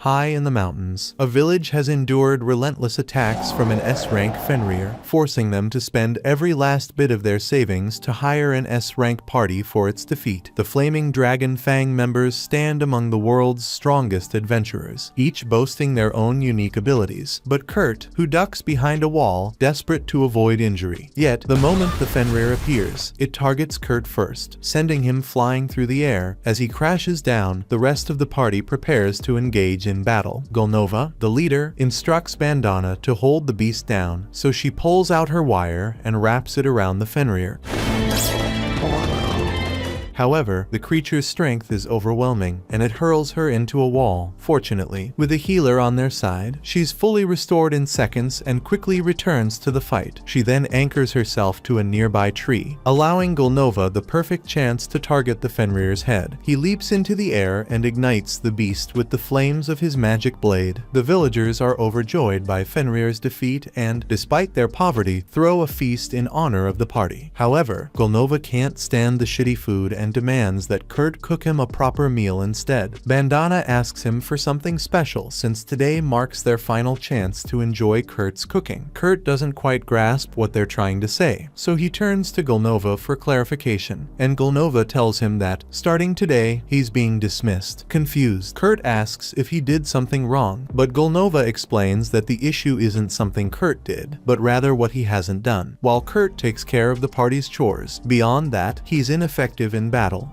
High in the mountains, a village has endured relentless attacks from an S-rank Fenrir, forcing them to spend every last bit of their savings to hire an S-rank party for its defeat. The Flaming Dragon Fang members stand among the world's strongest adventurers, each boasting their own unique abilities. But Kurt, who ducks behind a wall, desperate to avoid injury. Yet, the moment the Fenrir appears, it targets Kurt first, sending him flying through the air. As he crashes down, the rest of the party prepares to engage in battle. Gulnova, the leader, instructs Bandana to hold the beast down, so she pulls out her wire and wraps it around the Fenrir. However, the creature's strength is overwhelming, and it hurls her into a wall. Fortunately, with a healer on their side, she's fully restored in seconds and quickly returns to the fight. She then anchors herself to a nearby tree, allowing Gulnova the perfect chance to target the Fenrir's head. He leaps into the air and ignites the beast with the flames of his magic blade. The villagers are overjoyed by Fenrir's defeat and, despite their poverty, throw a feast in honor of the party. However, Gulnova can't stand the shitty food and demands that Kurt cook him a proper meal instead. Bandana asks him for something special since today marks their final chance to enjoy Kurt's cooking. Kurt doesn't quite grasp what they're trying to say, so he turns to Gulnova for clarification, and Gulnova tells him that, starting today, he's being dismissed. Confused, Kurt asks if he did something wrong, but Gulnova explains that the issue isn't something Kurt did, but rather what he hasn't done. While Kurt takes care of the party's chores, beyond that, he's ineffective in battle.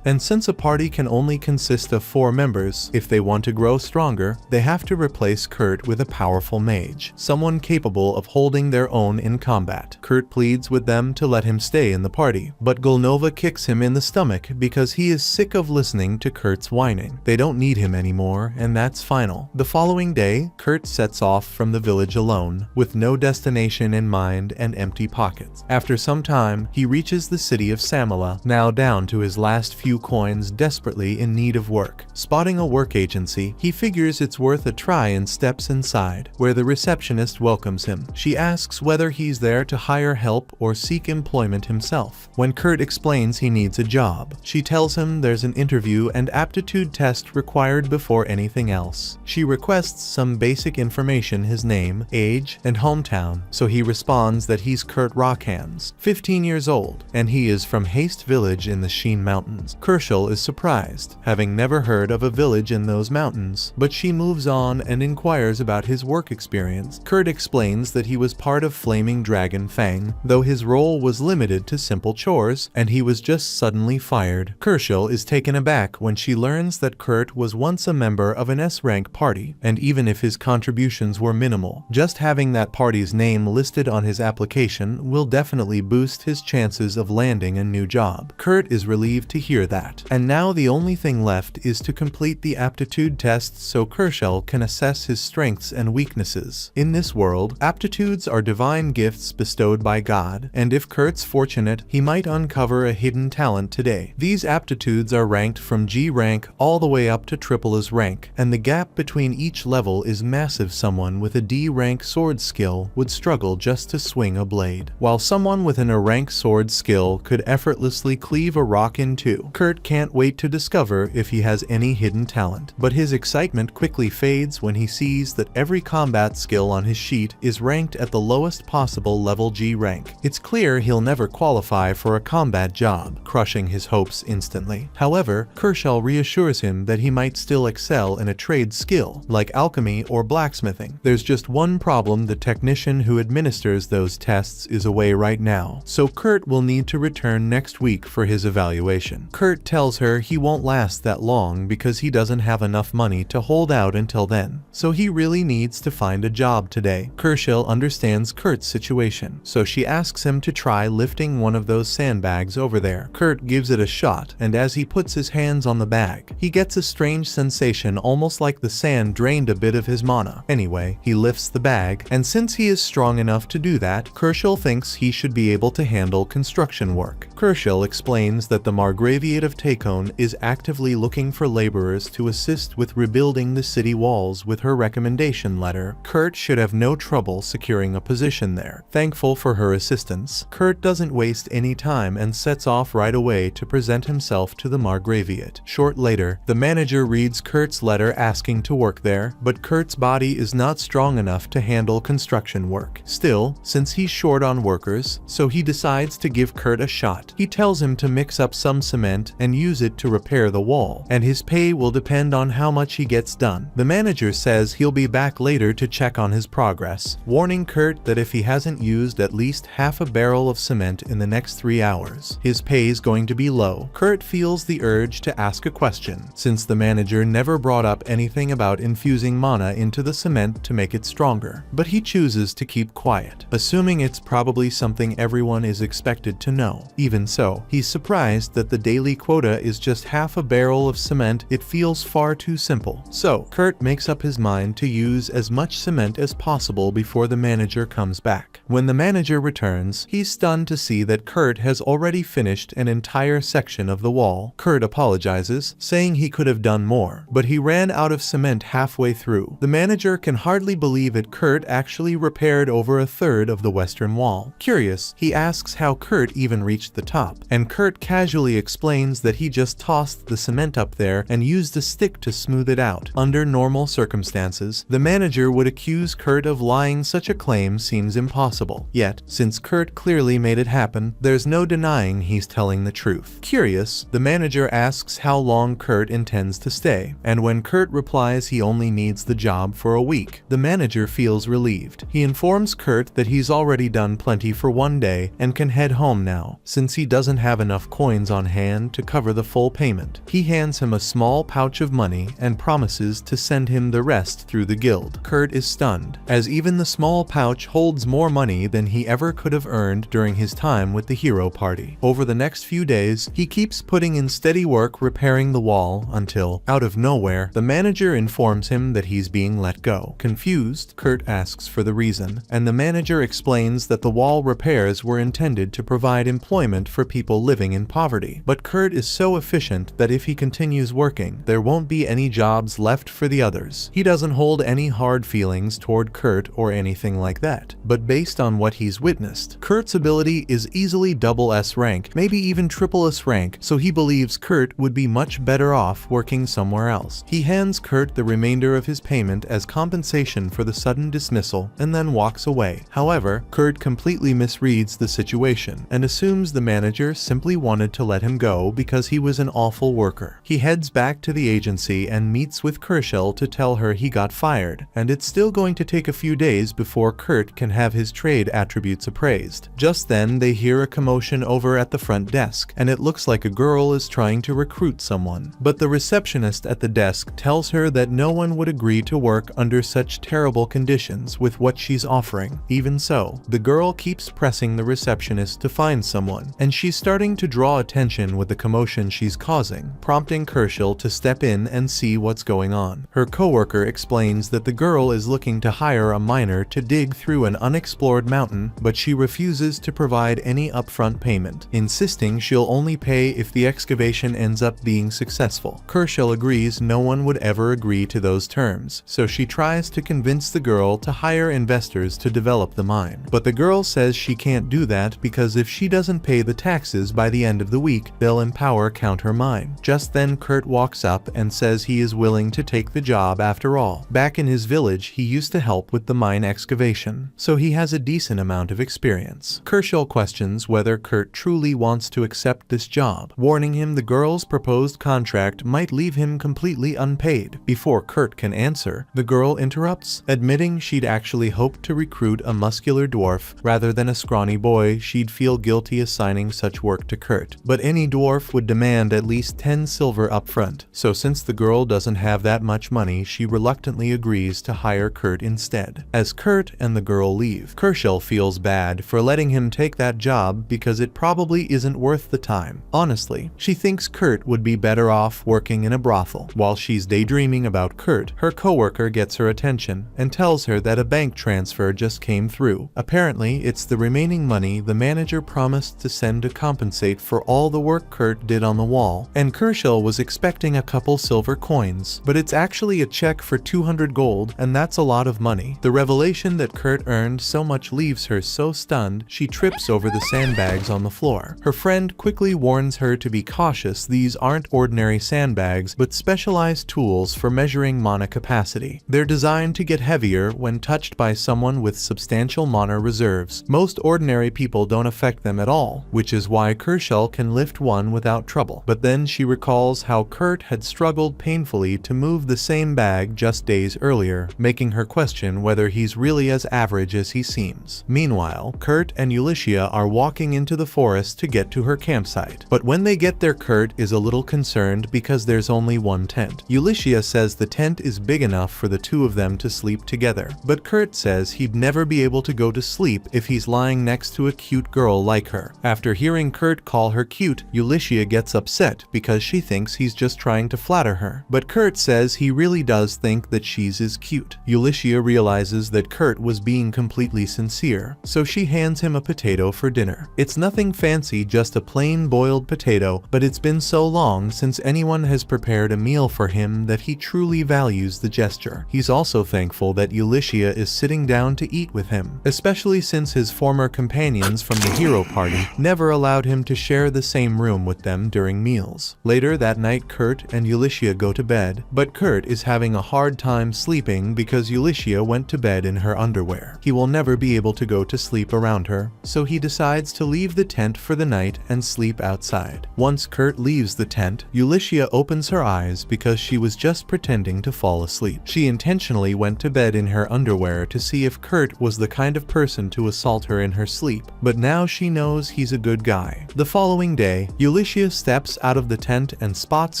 And since a party can only consist of 4 members, if they want to grow stronger, they have to replace Kurt with a powerful mage, someone capable of holding their own in combat. Kurt pleads with them to let him stay in the party, but Gulnova kicks him in the stomach because he is sick of listening to Kurt's whining. They don't need him anymore, and that's final. The following day, Kurt sets off from the village alone, with no destination in mind and empty pockets. After some time, he reaches the city of Samala, now down to his last few coins, desperately in need of work. Spotting a work agency, he figures it's worth a try and steps inside, where the receptionist welcomes him. She asks whether he's there to hire help or seek employment himself. When Kurt explains he needs a job, she tells him there's an interview and aptitude test required before anything else. She requests some basic information: his name, age, and hometown, so he responds that he's Kurt Rockhands, 15 years old, and he is from Haste Village in the Sheen Mountains. Kershal is surprised, having never heard of a village in those mountains, but she moves on and inquires about his work experience. Kurt explains that he was part of Flaming Dragon Fang, though his role was limited to simple chores, and he was just suddenly fired. Kershal is taken aback when she learns that Kurt was once a member of an S-rank party, and even if his contributions were minimal, just having that party's name listed on his application will definitely boost his chances of landing a new job. Kurt is relieved to hear that, and now the only thing left is to complete the aptitude tests so Kershal can assess his strengths and weaknesses. In this world, aptitudes are divine gifts bestowed by God, and if Kurt's fortunate, he might uncover a hidden talent today. These aptitudes are ranked from G rank all the way up to triple S rank, and the gap between each level is massive. Someone with a D rank sword skill would struggle just to swing a blade, while someone with an A rank sword skill could effortlessly cleave a rock in two. Kurt can't wait to discover if he has any hidden talent, but his excitement quickly fades when he sees that every combat skill on his sheet is ranked at the lowest possible level G rank. It's clear he'll never qualify for a combat job, crushing his hopes instantly. However, Kershal reassures him that he might still excel in a trade skill, like alchemy or blacksmithing. There's just one problem: the technician who administers those tests is away right now, so Kurt will need to return next week for his evaluation. Kurt tells her he won't last that long because he doesn't have enough money to hold out until then, so he really needs to find a job today. Kershal understands Kurt's situation, so she asks him to try lifting one of those sandbags over there. Kurt gives it a shot, and as he puts his hands on the bag, he gets a strange sensation, almost like the sand drained a bit of his mana. Anyway, he lifts the bag, and since he is strong enough to do that, Kershal thinks he should be able to handle construction work. Kershal explains that the Margravian Associate of Takon is actively looking for laborers to assist with rebuilding the city walls with her recommendation letter. Kurt should have no trouble securing a position there. Thankful for her assistance, Kurt doesn't waste any time and sets off right away to present himself to the Margraviate. Short later, the manager reads Kurt's letter asking to work there, but Kurt's body is not strong enough to handle construction work. Still, since he's short on workers, so he decides to give Kurt a shot. He tells him to mix up some cement and use it to repair the wall, and his pay will depend on how much he gets done. The manager says he'll be back later to check on his progress, warning Kurt that if he hasn't used at least half a barrel of cement in the next 3 hours, his pay is going to be low. Kurt feels the urge to ask a question, since the manager never brought up anything about infusing mana into the cement to make it stronger, but he chooses to keep quiet, assuming it's probably something everyone is expected to know. Even so, he's surprised that the daily quota is just half a barrel of cement. It feels far too simple. So, Kurt makes up his mind to use as much cement as possible before the manager comes back. When the manager returns, he's stunned to see that Kurt has already finished an entire section of the wall. Kurt apologizes, saying he could have done more, but he ran out of cement halfway through. The manager can hardly believe it. Kurt actually repaired over a third of the western wall. Curious, he asks how Kurt even reached the top, and Kurt casually explains that he just tossed the cement up there and used a stick to smooth it out. Under normal circumstances, the manager would accuse Kurt of lying. Such a claim seems impossible. Yet, since Kurt clearly made it happen, there's no denying he's telling the truth. Curious, the manager asks how long Kurt intends to stay, and when Kurt replies he only needs the job for a week, the manager feels relieved. He informs Kurt that he's already done plenty for one day and can head home now, since he doesn't have enough coins on hand to cover the full payment. He hands him a small pouch of money and promises to send him the rest through the guild. Kurt is stunned, as even the small pouch holds more money than he ever could have earned during his time with the hero party. Over the next few days, he keeps putting in steady work repairing the wall until, out of nowhere, the manager informs him that he's being let go. Confused, Kurt asks for the reason, and the manager explains that the wall repairs were intended to provide employment for people living in poverty. But Kurt is so efficient that if he continues working, there won't be any jobs left for the others. He doesn't hold any hard feelings toward Kurt or anything like that, but based on what he's witnessed, Kurt's ability is easily double S rank, maybe even triple S rank, so he believes Kurt would be much better off working somewhere else. He hands Kurt the remainder of his payment as compensation for the sudden dismissal and then walks away. However, Kurt completely misreads the situation and assumes the manager simply wanted to let him go because he was an awful worker. He heads back to the agency and meets with Kershel to tell her he got fired, and it's still going to take a few days before Kurt can have his trade attributes appraised. Just then, they hear a commotion over at the front desk, and it looks like a girl is trying to recruit someone. But the receptionist at the desk tells her that no one would agree to work under such terrible conditions with what she's offering. Even so, the girl keeps pressing the receptionist to find someone, and she's starting to draw attention with the commotion she's causing, prompting Kershel to step in and see what's going on. Her coworker explains that the girl is looking to hire a miner to dig through an unexplored mountain, but she refuses to provide any upfront payment, insisting she'll only pay if the excavation ends up being successful. Kershel agrees no one would ever agree to those terms, so she tries to convince the girl to hire investors to develop the mine. But the girl says she can't do that because if she doesn't pay the taxes by the end of the week, they'll empower count her mine. Just then Kurt walks up and says he is willing to take the job after all. Back in his village, he used to help with the mine excavation, so he has a decent amount of experience. Kershel questions whether Kurt truly wants to accept this job, warning him the girl's proposed contract might leave him completely unpaid. Before Kurt can answer, the girl interrupts, admitting she'd actually hoped to recruit a muscular dwarf rather than a scrawny boy. She'd feel guilty assigning such work to Kurt, but any dwarf would demand at least 10 silver upfront, so since the girl doesn't have that much money, she reluctantly agrees to hire Kurt instead. As Kurt and the girl leave, Kershel feels bad for letting him take that job because it probably isn't worth the time. Honestly, she thinks Kurt would be better off working in a brothel. While she's daydreaming about Kurt, her coworker gets her attention and tells her that a bank transfer just came through. Apparently, it's the remaining money the manager promised to send to compensate for all the work Kurt Kurt did on the wall, and Kershaw was expecting a couple silver coins, but it's actually a check for 200 gold, and that's a lot of money. The revelation that Kurt earned so much leaves her so stunned, she trips over the sandbags on the floor. Her friend quickly warns her to be cautious. These aren't ordinary sandbags, but specialized tools for measuring mana capacity. They're designed to get heavier when touched by someone with substantial mana reserves. Most ordinary people don't affect them at all, which is why Kershaw can lift one without trouble. But then she recalls how Kurt had struggled painfully to move the same bag just days earlier, making her question whether he's really as average as he seems. Meanwhile, Kurt and Ulysses are walking into the forest to get to her campsite. But when they get there, Kurt is a little concerned because there's only one tent. Ulysses says the tent is big enough for the two of them to sleep together, but Kurt says he'd never be able to go to sleep if he's lying next to a cute girl like her. After hearing Kurt call her cute, Ulysses gets upset because she thinks he's just trying to flatter her. But Kurt says he really does think that she's as cute. Ulysses realizes that Kurt was being completely sincere, so she hands him a potato for dinner. It's nothing fancy, just a plain boiled potato, but it's been so long since anyone has prepared a meal for him that he truly values the gesture. He's also thankful that Ulysses is sitting down to eat with him, especially since his former companions from the hero party never allowed him to share the same room with them during meals. Later that night, Kurt and Ulysses go to bed, but Kurt is having a hard time sleeping because Ulysses went to bed in her underwear. He will never be able to go to sleep around her, so he decides to leave the tent for the night and sleep outside. Once Kurt leaves the tent, Ulysses opens her eyes because she was just pretending to fall asleep. She intentionally went to bed in her underwear to see if Kurt was the kind of person to assault her in her sleep, but now she knows he's a good guy. The following day, Ulysses steps out of the tent and spots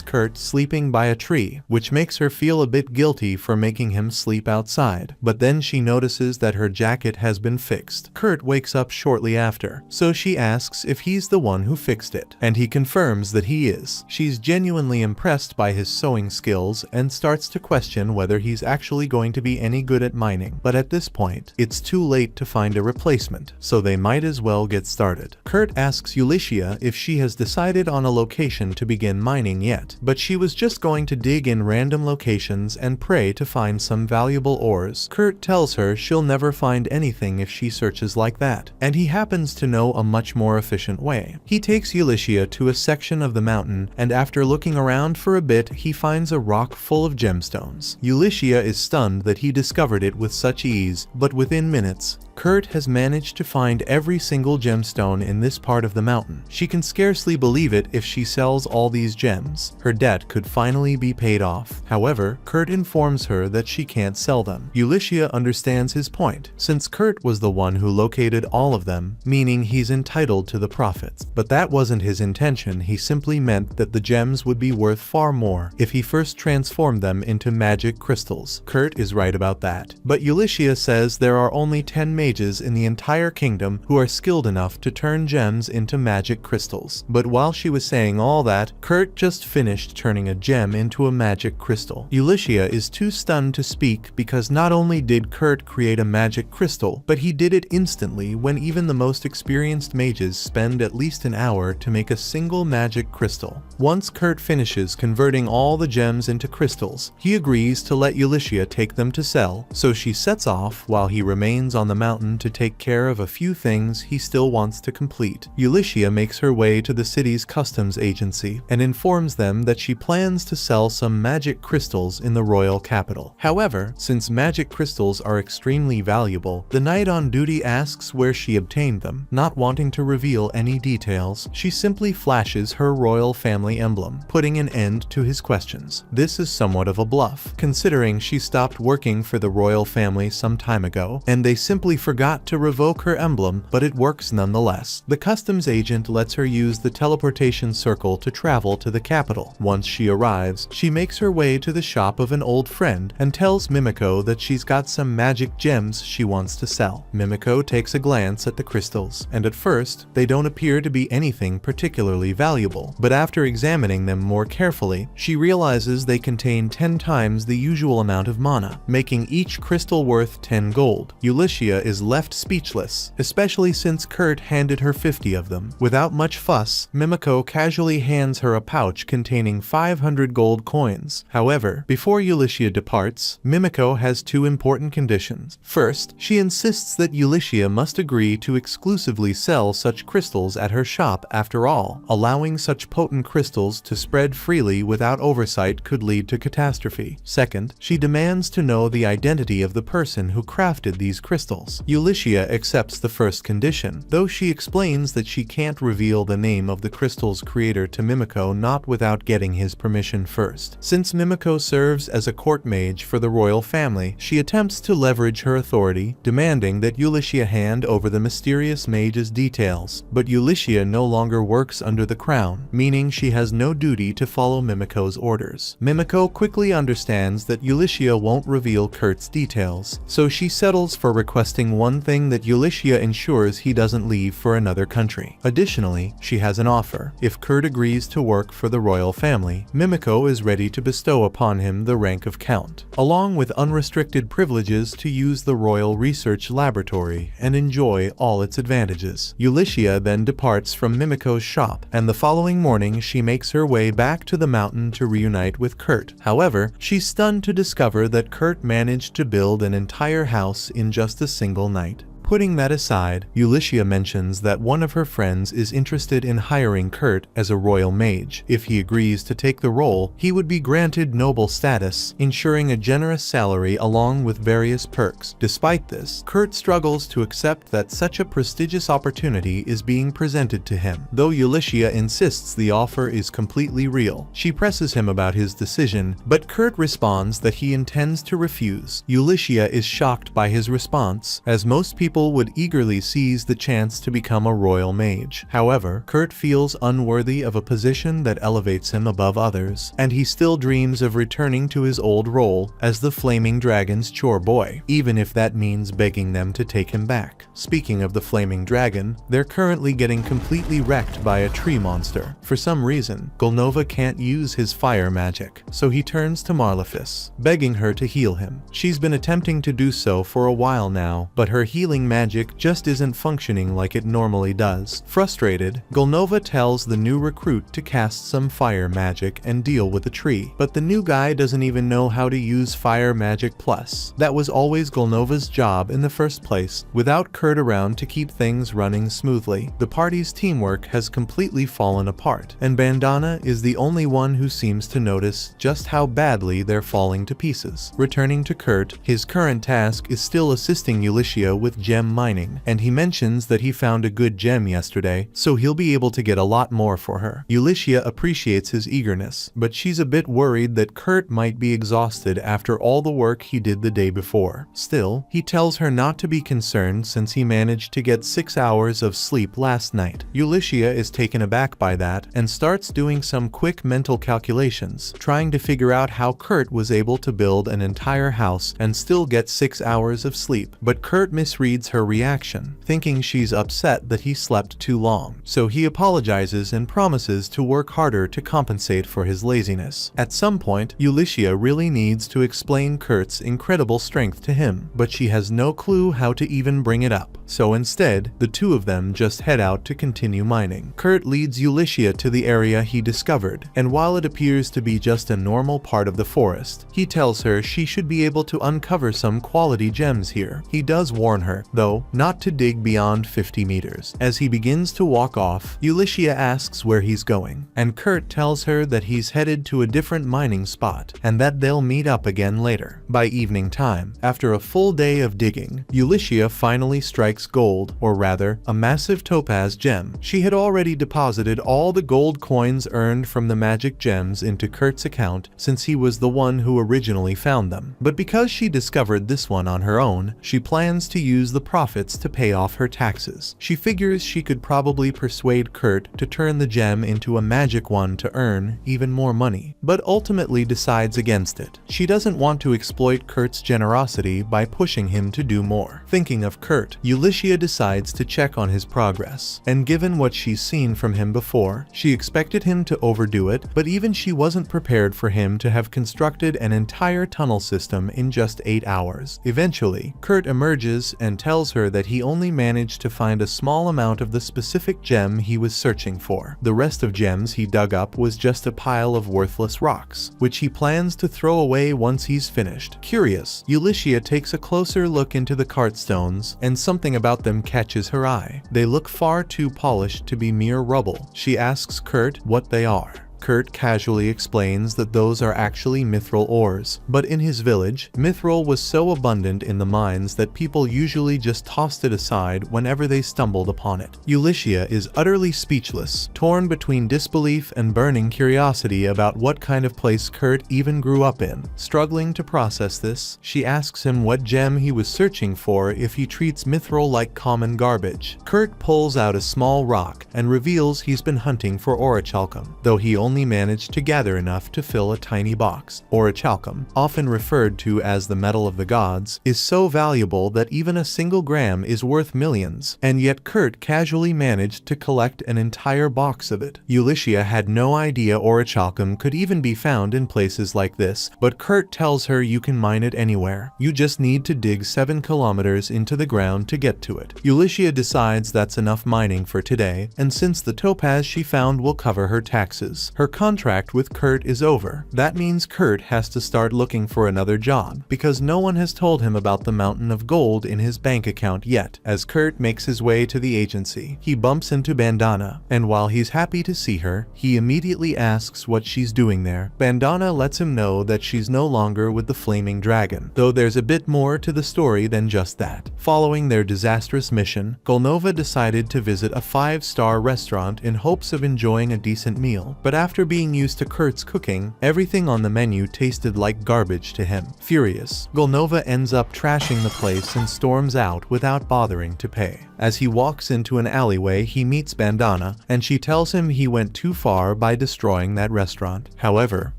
Kurt sleeping by a tree, which makes her feel a bit guilty for making him sleep outside. But then she notices that her jacket has been fixed. Kurt wakes up shortly after, so she asks if he's the one who fixed it, and he confirms that he is. She's genuinely impressed by his sewing skills and starts to question whether he's actually going to be any good at mining. But at this point, it's too late to find a replacement, so they might as well get started. Kurt asks Ulysses if she has decided on a location to begin mining yet, but she was just going to dig in random locations and pray to find some valuable ores. Kurt tells her she'll never find anything if she searches like that, and he happens to know a much more efficient way. He takes Ulysses to a section of the mountain, and after looking around for a bit, he finds a rock full of gemstones. Ulysses is stunned that he discovered it with such ease, but within minutes, Kurt has managed to find every single gemstone in this part of the mountain. She can scarcely believe it. If she sells all these gems, her debt could finally be paid off. However, Kurt informs her that she can't sell them. Ulysses understands his point, since Kurt was the one who located all of them, meaning he's entitled to the profits. But that wasn't his intention. He simply meant that the gems would be worth far more if he first transformed them into magic crystals. Kurt is right about that. But Ulysses says there are only 10 mages in the entire kingdom who are skilled enough to turn gems into magic crystals. But while she was saying all that, Kurt just finished turning a gem into a magic crystal. Ulysses is too stunned to speak because not only did Kurt create a magic crystal, but he did it instantly when even the most experienced mages spend at least an hour to make a single magic crystal. Once Kurt finishes converting all the gems into crystals, he agrees to let Ulysses take them to sell, so she sets off while he remains on the mountain to take care of a few things he still wants to complete. Ulysses makes her way to the city's customs agency and informs them that she plans to sell some magic crystals in the royal capital. However, since magic crystals are extremely valuable, the knight on duty asks where she obtained them. Not wanting to reveal any details, she simply flashes her royal family emblem, putting an end to his questions. This is somewhat of a bluff, considering she stopped working for the royal family some time ago, and they simply forgot to revoke her emblem, but it works nonetheless. The customs agent lets her use the teleportation circle to travel to the capital. Once she arrives, she makes her way to the shop of an old friend and tells Mimiko that she's got some magic gems she wants to sell. Mimiko takes a glance at the crystals, and at first, they don't appear to be anything particularly valuable. But after examining them more carefully, she realizes they contain 10 times the usual amount of mana, making each crystal worth 10 gold. Ulysses is left speechless, especially since Kurt handed her 50 of them. Without much fuss, Mimiko casually hands her a pouch containing 500 gold coins. However, before Ulysses departs, Mimiko has two important conditions. First, she insists that Ulysses must agree to exclusively sell such crystals at her shop. After all, allowing such potent crystals to spread freely without oversight could lead to catastrophe. Second, she demands to know the identity of the person who crafted these crystals. Ulysses accepts the first condition, though she explains that she can't reveal the name of the crystal's creator to Mimiko not without getting his permission first. Since Mimiko serves as a court mage for the royal family, she attempts to leverage her authority, demanding that Ulysses hand over the mysterious mage's details. But Ulysses no longer works under the crown, meaning she has no duty to follow Mimiko's orders. Mimiko quickly understands that Ulysses won't reveal Kurt's details, so she settles for requesting one thing: that Ulysses ensures he doesn't leave for another country. Additionally, she has an offer. If Kurt agrees to work for the royal family, Mimiko is ready to bestow upon him the rank of count, along with unrestricted privileges to use the royal research laboratory and enjoy all its advantages. Ulysses then departs from Mimiko's shop, and the following morning she makes her way back to the mountain to reunite with Kurt. However, she's stunned to discover that Kurt managed to build an entire house in just a single night. Putting that aside, Ulysses mentions that one of her friends is interested in hiring Kurt as a royal mage. If he agrees to take the role, he would be granted noble status, ensuring a generous salary along with various perks. Despite this, Kurt struggles to accept that such a prestigious opportunity is being presented to him. Though Ulysses insists the offer is completely real, she presses him about his decision, but Kurt responds that he intends to refuse. Ulysses is shocked by his response, as most people would eagerly seize the chance to become a royal mage. However, Kurt feels unworthy of a position that elevates him above others, and he still dreams of returning to his old role as the Flaming Dragon's chore boy, even if that means begging them to take him back. Speaking of the Flaming Dragon, they're currently getting completely wrecked by a tree monster. For some reason, Golnova can't use his fire magic, so he turns to Marlefis, begging her to heal him. She's been attempting to do so for a while now, but her healing magic just isn't functioning like it normally does. Frustrated, Golnova tells the new recruit to cast some fire magic and deal with the tree, but the new guy doesn't even know how to use fire magic plus. That was always Golnova's job in the first place. Without Kurt around to keep things running smoothly, the party's teamwork has completely fallen apart, and Bandana is the only one who seems to notice just how badly they're falling to pieces. Returning to Kurt, his current task is still assisting Ulysses with gem mining, and he mentions that he found a good gem yesterday, so he'll be able to get a lot more for her. Ulysses appreciates his eagerness, but she's a bit worried that Kurt might be exhausted after all the work he did the day before. Still, he tells her not to be concerned since he managed to get 6 hours of sleep last night. Ulysses is taken aback by that and starts doing some quick mental calculations, trying to figure out how Kurt was able to build an entire house and still get 6 hours of sleep. But Kurt misreads her reaction, thinking she's upset that he slept too long. So he apologizes and promises to work harder to compensate for his laziness. At some point, Ulysses really needs to explain Kurt's incredible strength to him, but she has no clue how to even bring it up. So instead, the two of them just head out to continue mining. Kurt leads Ulysses to the area he discovered, and while it appears to be just a normal part of the forest, he tells her she should be able to uncover some quality gems here. He does warn her, though, not to dig beyond 50 meters. As he begins to walk off, Ulysses asks where he's going, and Kurt tells her that he's headed to a different mining spot, and that they'll meet up again later. By evening time, after a full day of digging, Ulysses finally strikes gold, or rather, a massive topaz gem. She had already deposited all the gold coins earned from the magic gems into Kurt's account since he was the one who originally found them. But because she discovered this one on her own, she plans to use the profits to pay off her taxes. She figures she could probably persuade Kurt to turn the gem into a magic one to earn even more money, but ultimately decides against it. She doesn't want to exploit Kurt's generosity by pushing him to do more. Thinking of Kurt, Ulysses decides to check on his progress, and given what she's seen from him before, she expected him to overdo it, but even she wasn't prepared for him to have constructed an entire tunnel system in just 8 hours. Eventually, Kurt emerges and tells her that he only managed to find a small amount of the specific gem he was searching for. The rest of gems he dug up was just a pile of worthless rocks, which he plans to throw away once he's finished. Curious, Ulysses takes a closer look into the cart stones, and something about them catches her eye. They look far too polished to be mere rubble. She asks Kurt what they are. Kurt casually explains that those are actually mithril ores, but in his village, mithril was so abundant in the mines that people usually just tossed it aside whenever they stumbled upon it. Ulysses is utterly speechless, torn between disbelief and burning curiosity about what kind of place Kurt even grew up in. Struggling to process this, she asks him what gem he was searching for if he treats mithril like common garbage. Kurt pulls out a small rock and reveals he's been hunting for orichalcum, though he only managed to gather enough to fill a tiny box. Orichalcum, often referred to as the metal of the gods, is so valuable that even a single gram is worth millions, and yet Kurt casually managed to collect an entire box of it. Ulysses had no idea orichalcum could even be found in places like this, but Kurt tells her you can mine it anywhere. You just need to dig 7 kilometers into the ground to get to it. Ulysses decides that's enough mining for today, and since the topaz she found will cover her taxes, her contract with Kurt is over. That means Kurt has to start looking for another job, because no one has told him about the mountain of gold in his bank account yet. As Kurt makes his way to the agency, he bumps into Bandana, and while he's happy to see her, he immediately asks what she's doing there. Bandana lets him know that she's no longer with the Flaming Dragon, though there's a bit more to the story than just that. Following their disastrous mission, Golnova decided to visit a 5-star restaurant in hopes of enjoying a decent meal, but after being used to Kurt's cooking, everything on the menu tasted like garbage to him. Furious, Golnova ends up trashing the place and storms out without bothering to pay. As he walks into an alleyway, he meets Bandana, and she tells him he went too far by destroying that restaurant. However,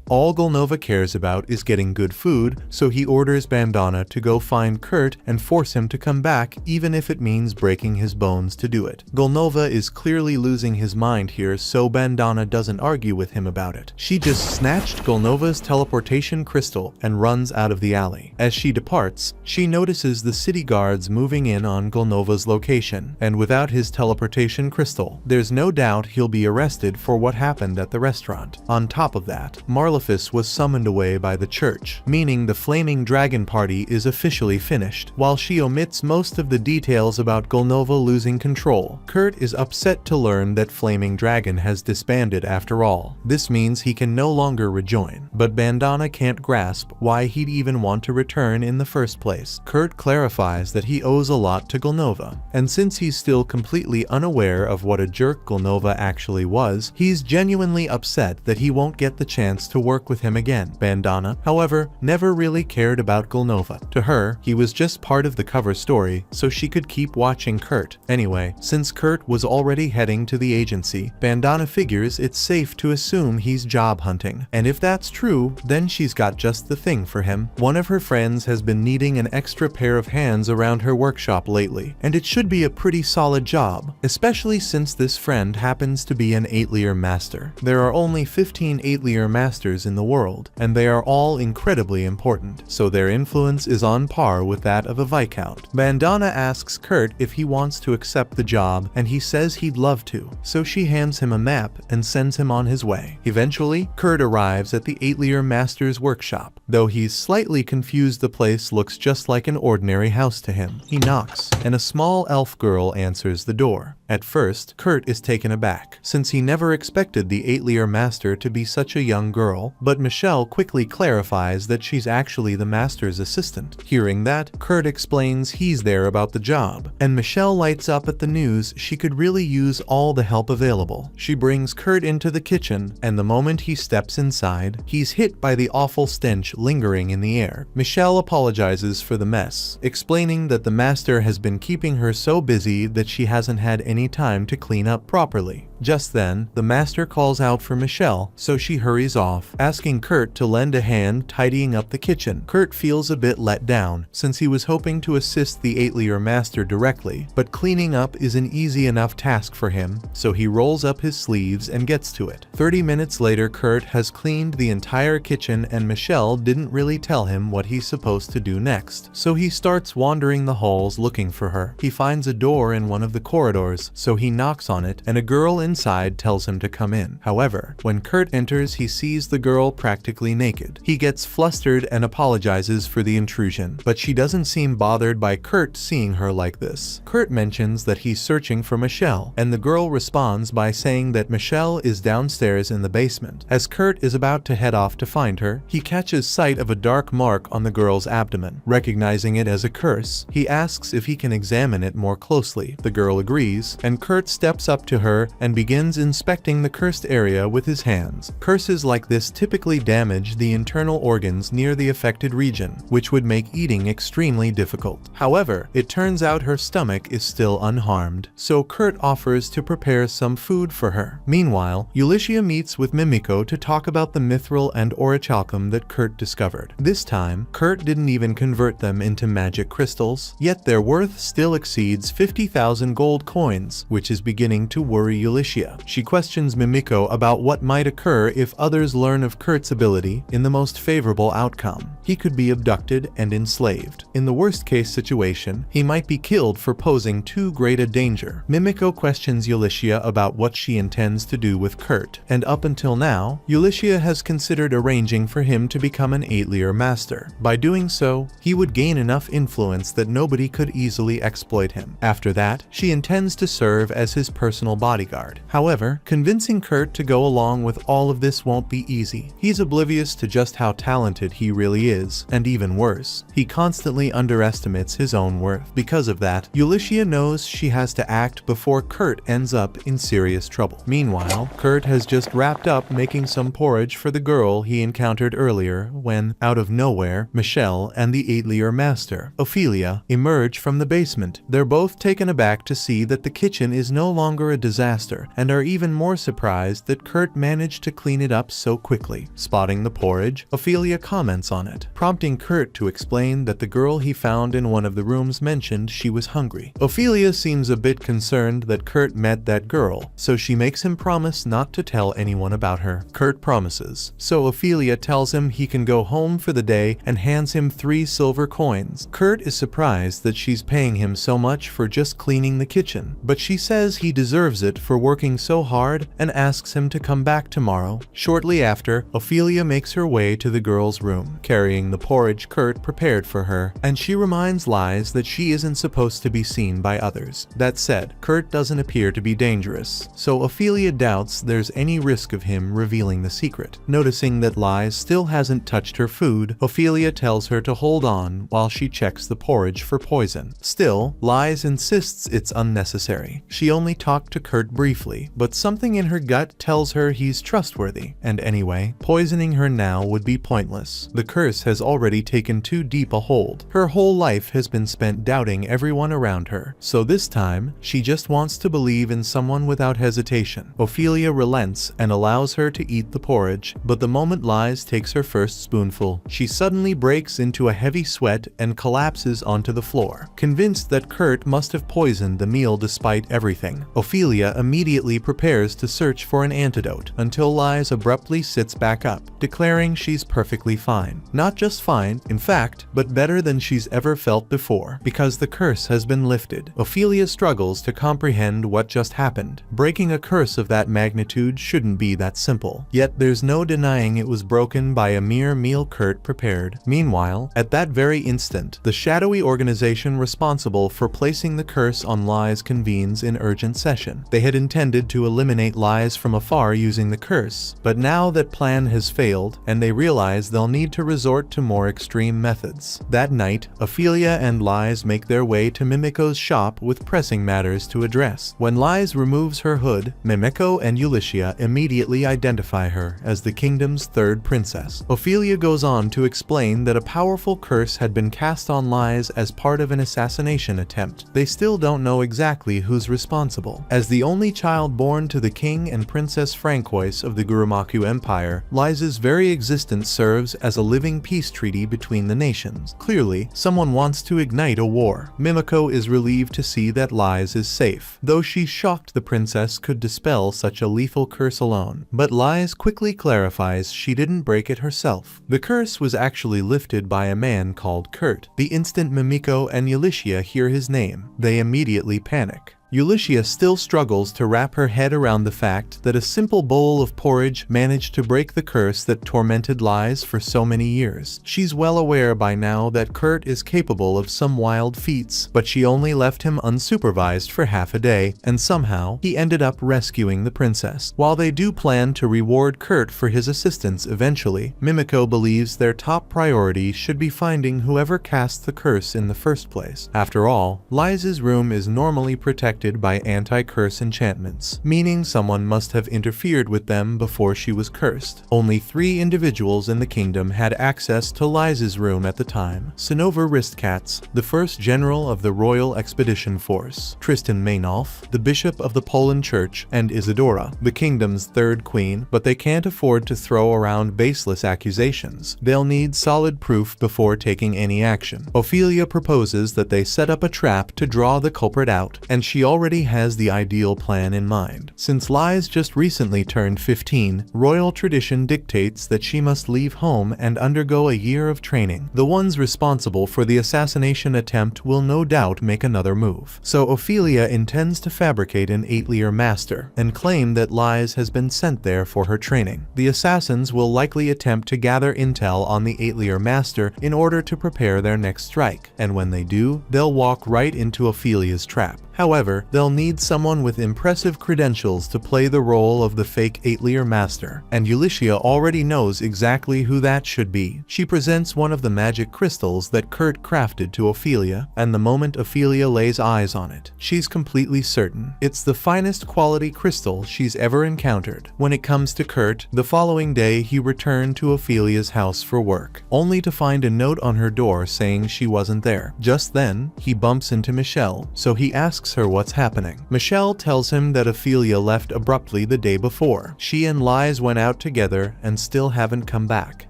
all Golnova cares about is getting good food, so he orders Bandana to go find Kurt and force him to come back, even if it means breaking his bones to do it. Golnova is clearly losing his mind here, so Bandana doesn't argue with him about it. She just snatched Golnova's teleportation crystal and runs out of the alley. As she departs, she notices the city guards moving in on Golnova's location, and without his teleportation crystal, there's no doubt he'll be arrested for what happened at the restaurant. On top of that, Marlefus was summoned away by the church, meaning the Flaming Dragon party is officially finished. While she omits most of the details about Golnova losing control, Kurt is upset to learn that Flaming Dragon has disbanded after all. This means he can no longer rejoin, but Bandana can't grasp why he'd even want to return in the first place. Kurt clarifies that he owes a lot to Golnova, and since he's still completely unaware of what a jerk Golnova actually was, he's genuinely upset that he won't get the chance to work with him again. Bandana, however, never really cared about Golnova. To her, he was just part of the cover story, so she could keep watching Kurt. Anyway, since Kurt was already heading to the agency, Bandana figures it's safe to assume he's job hunting. And if that's true, then she's got just the thing for him. One of her friends has been needing an extra pair of hands around her workshop lately, and it should be a pretty solid job, especially since this friend happens to be an 8-Leer master. There are only 15 8-Leer masters in the world, and they are all incredibly important, so their influence is on par with that of a Viscount. Bandana asks Kurt if he wants to accept the job, and he says he'd love to, so she hands him a map and sends him on his way. Eventually, Kurt arrives at the 8-Leer master's workshop. Though he's slightly confused, the place looks just like an ordinary house to him. He knocks, and a small elf girl answers the door. At first, Kurt is taken aback, since he never expected the 8-year master to be such a young girl, but Michelle quickly clarifies that she's actually the master's assistant. Hearing that, Kurt explains he's there about the job, and Michelle lights up at the news she could really use all the help available. She brings Kurt into the kitchen, and the moment he steps inside, he's hit by the awful stench lingering in the air. Michelle apologizes for the mess, explaining that the master has been keeping her so busy that she hasn't had any time to clean up properly. Just then, the master calls out for Michelle, so she hurries off, asking Kurt to lend a hand tidying up the kitchen. Kurt feels a bit let down, since he was hoping to assist the 8-year master directly, but cleaning up is an easy enough task for him, so he rolls up his sleeves and gets to it. 30 minutes later, Kurt has cleaned the entire kitchen and Michelle didn't really tell him what he's supposed to do next, so he starts wandering the halls looking for her. He finds a door in one of the corridors, so he knocks on it, and a girl inside tells him to come in. However, when Kurt enters, he sees the girl practically naked. He gets flustered and apologizes for the intrusion, but she doesn't seem bothered by Kurt seeing her like this. Kurt mentions that he's searching for Michelle, and the girl responds by saying that Michelle is downstairs in the basement. As Kurt is about to head off to find her, he catches sight of a dark mark on the girl's abdomen. Recognizing it as a curse, he asks if he can examine it more closely. The girl agrees, and Kurt steps up to her and begins inspecting the cursed area with his hands. Curses like this typically damage the internal organs near the affected region, which would make eating extremely difficult. However, it turns out her stomach is still unharmed, so Kurt offers to prepare some food for her. Meanwhile, Ulysses meets with Mimiko to talk about the mithril and orichalcum that Kurt discovered. This time, Kurt didn't even convert them into magic crystals, yet their worth still exceeds 50,000 gold coins, which is beginning to worry Ulysses. She questions Mimiko about what might occur if others learn of Kurt's ability in the most favorable outcome. He could be abducted and enslaved. In the worst case situation, he might be killed for posing too great a danger. Mimiko questions Ulysses about what she intends to do with Kurt, and up until now, Ulysses has considered arranging for him to become an 8-year master. By doing so, he would gain enough influence that nobody could easily exploit him. After that, she intends to serve as his personal bodyguard. However, convincing Kurt to go along with all of this won't be easy. He's oblivious to just how talented he really is, and even worse, he constantly underestimates his own worth. Because of that, Ulysses knows she has to act before Kurt ends up in serious trouble. Meanwhile, Kurt has just wrapped up making some porridge for the girl he encountered earlier when, out of nowhere, Michelle and the 8-year master, Ophelia, emerge from the basement. They're both taken aback to see that the kitchen is no longer a disaster, and are even more surprised that Kurt managed to clean it up so quickly. Spotting the porridge, Ophelia comments on it, prompting Kurt to explain that the girl he found in one of the rooms mentioned she was hungry. Ophelia seems a bit concerned that Kurt met that girl, so she makes him promise not to tell anyone about her. Kurt promises, so Ophelia tells him he can go home for the day and hands him 3 silver coins. Kurt is surprised that she's paying him so much for just cleaning the kitchen, but she says he deserves it for working so hard and asks him to come back tomorrow. Shortly after, Ophelia makes her way to the girl's room, carrying the porridge Kurt prepared for her, and she reminds Lies that she isn't supposed to be seen by others. That said, Kurt doesn't appear to be dangerous, so Ophelia doubts there's any risk of him revealing the secret. Noticing that Lies still hasn't touched her food, Ophelia tells her to hold on while she checks the porridge for poison. Still, Lies insists it's unnecessary. She only talked to Kurt briefly, but something in her gut tells her he's trustworthy, and anyway, poisoning her now would be pointless. The curse has already taken too deep a hold. Her whole life has been spent doubting everyone around her, so this time, she just wants to believe in someone without hesitation. Ophelia relents and allows her to eat the porridge, but the moment Lies takes her first spoonful, she suddenly breaks into a heavy sweat and collapses onto the floor. Convinced that Kurt must have poisoned the meal despite everything, Ophelia immediately prepares to search for an antidote until Lies abruptly sits back up, declaring she's perfectly fine. Not not just fine, in fact, but better than she's ever felt before, because the curse has been lifted. Ophelia struggles to comprehend what just happened. Breaking a curse of that magnitude shouldn't be that simple. Yet there's no denying it was broken by a mere meal Kurt prepared. Meanwhile, at that very instant, the shadowy organization responsible for placing the curse on Lies convenes in urgent session. They had intended to eliminate Lies from afar using the curse, but now that plan has failed, and they realize they'll need to resort to more extreme methods. That night, Ophelia and Lies make their way to Mimiko's shop with pressing matters to address. When Lies removes her hood, Mimiko and Ulysses immediately identify her as the kingdom's third princess. Ophelia goes on to explain that a powerful curse had been cast on Lies as part of an assassination attempt. They still don't know exactly who's responsible. As the only child born to the king and princess Francois of the Gurumaku Empire, Lies's very existence serves as a living peace treaty between the nations. Clearly, someone wants to ignite a war. Mimiko is relieved to see that Lies is safe, though she's shocked the princess could dispel such a lethal curse alone. But Lies quickly clarifies she didn't break it herself. The curse was actually lifted by a man called Kurt. The instant Mimiko and Ulysses hear his name, they immediately panic. Ulysses still struggles to wrap her head around the fact that a simple bowl of porridge managed to break the curse that tormented Lies for so many years. She's well aware by now that Kurt is capable of some wild feats, but she only left him unsupervised for half a day, and somehow he ended up rescuing the princess. While they do plan to reward Kurt for his assistance eventually, Mimiko believes their top priority should be finding whoever cast the curse in the first place. After all, Lies's room is normally protected by anti-curse enchantments, meaning someone must have interfered with them before she was cursed. Only 3 individuals in the kingdom had access to Lies's room at the time: Sinova Ristkatz, the first general of the Royal Expedition Force, Tristan Maynolf, the bishop of the Poland Church, and Isadora, the kingdom's third queen, but they can't afford to throw around baseless accusations. They'll need solid proof before taking any action. Ophelia proposes that they set up a trap to draw the culprit out, and she already has the ideal plan in mind. Since Lies just recently turned 15, royal tradition dictates that she must leave home and undergo a year of training. The ones responsible for the assassination attempt will no doubt make another move. So Ophelia intends to fabricate an 8-layer master and claim that Lies has been sent there for her training. The assassins will likely attempt to gather intel on the 8-layer master in order to prepare their next strike, and when they do, they'll walk right into Ophelia's trap. However, they'll need someone with impressive credentials to play the role of the fake 8-layer master, and Ulysses already knows exactly who that should be. She presents one of the magic crystals that Kurt crafted to Ophelia, and the moment Ophelia lays eyes on it, she's completely certain it's the finest quality crystal she's ever encountered. When it comes to Kurt, the following day he returned to Ophelia's house for work, only to find a note on her door saying she wasn't there. Just then, he bumps into Michelle, so he asks her what's happening. Michelle tells him that Ophelia left abruptly the day before. She and Lies went out together and still haven't come back.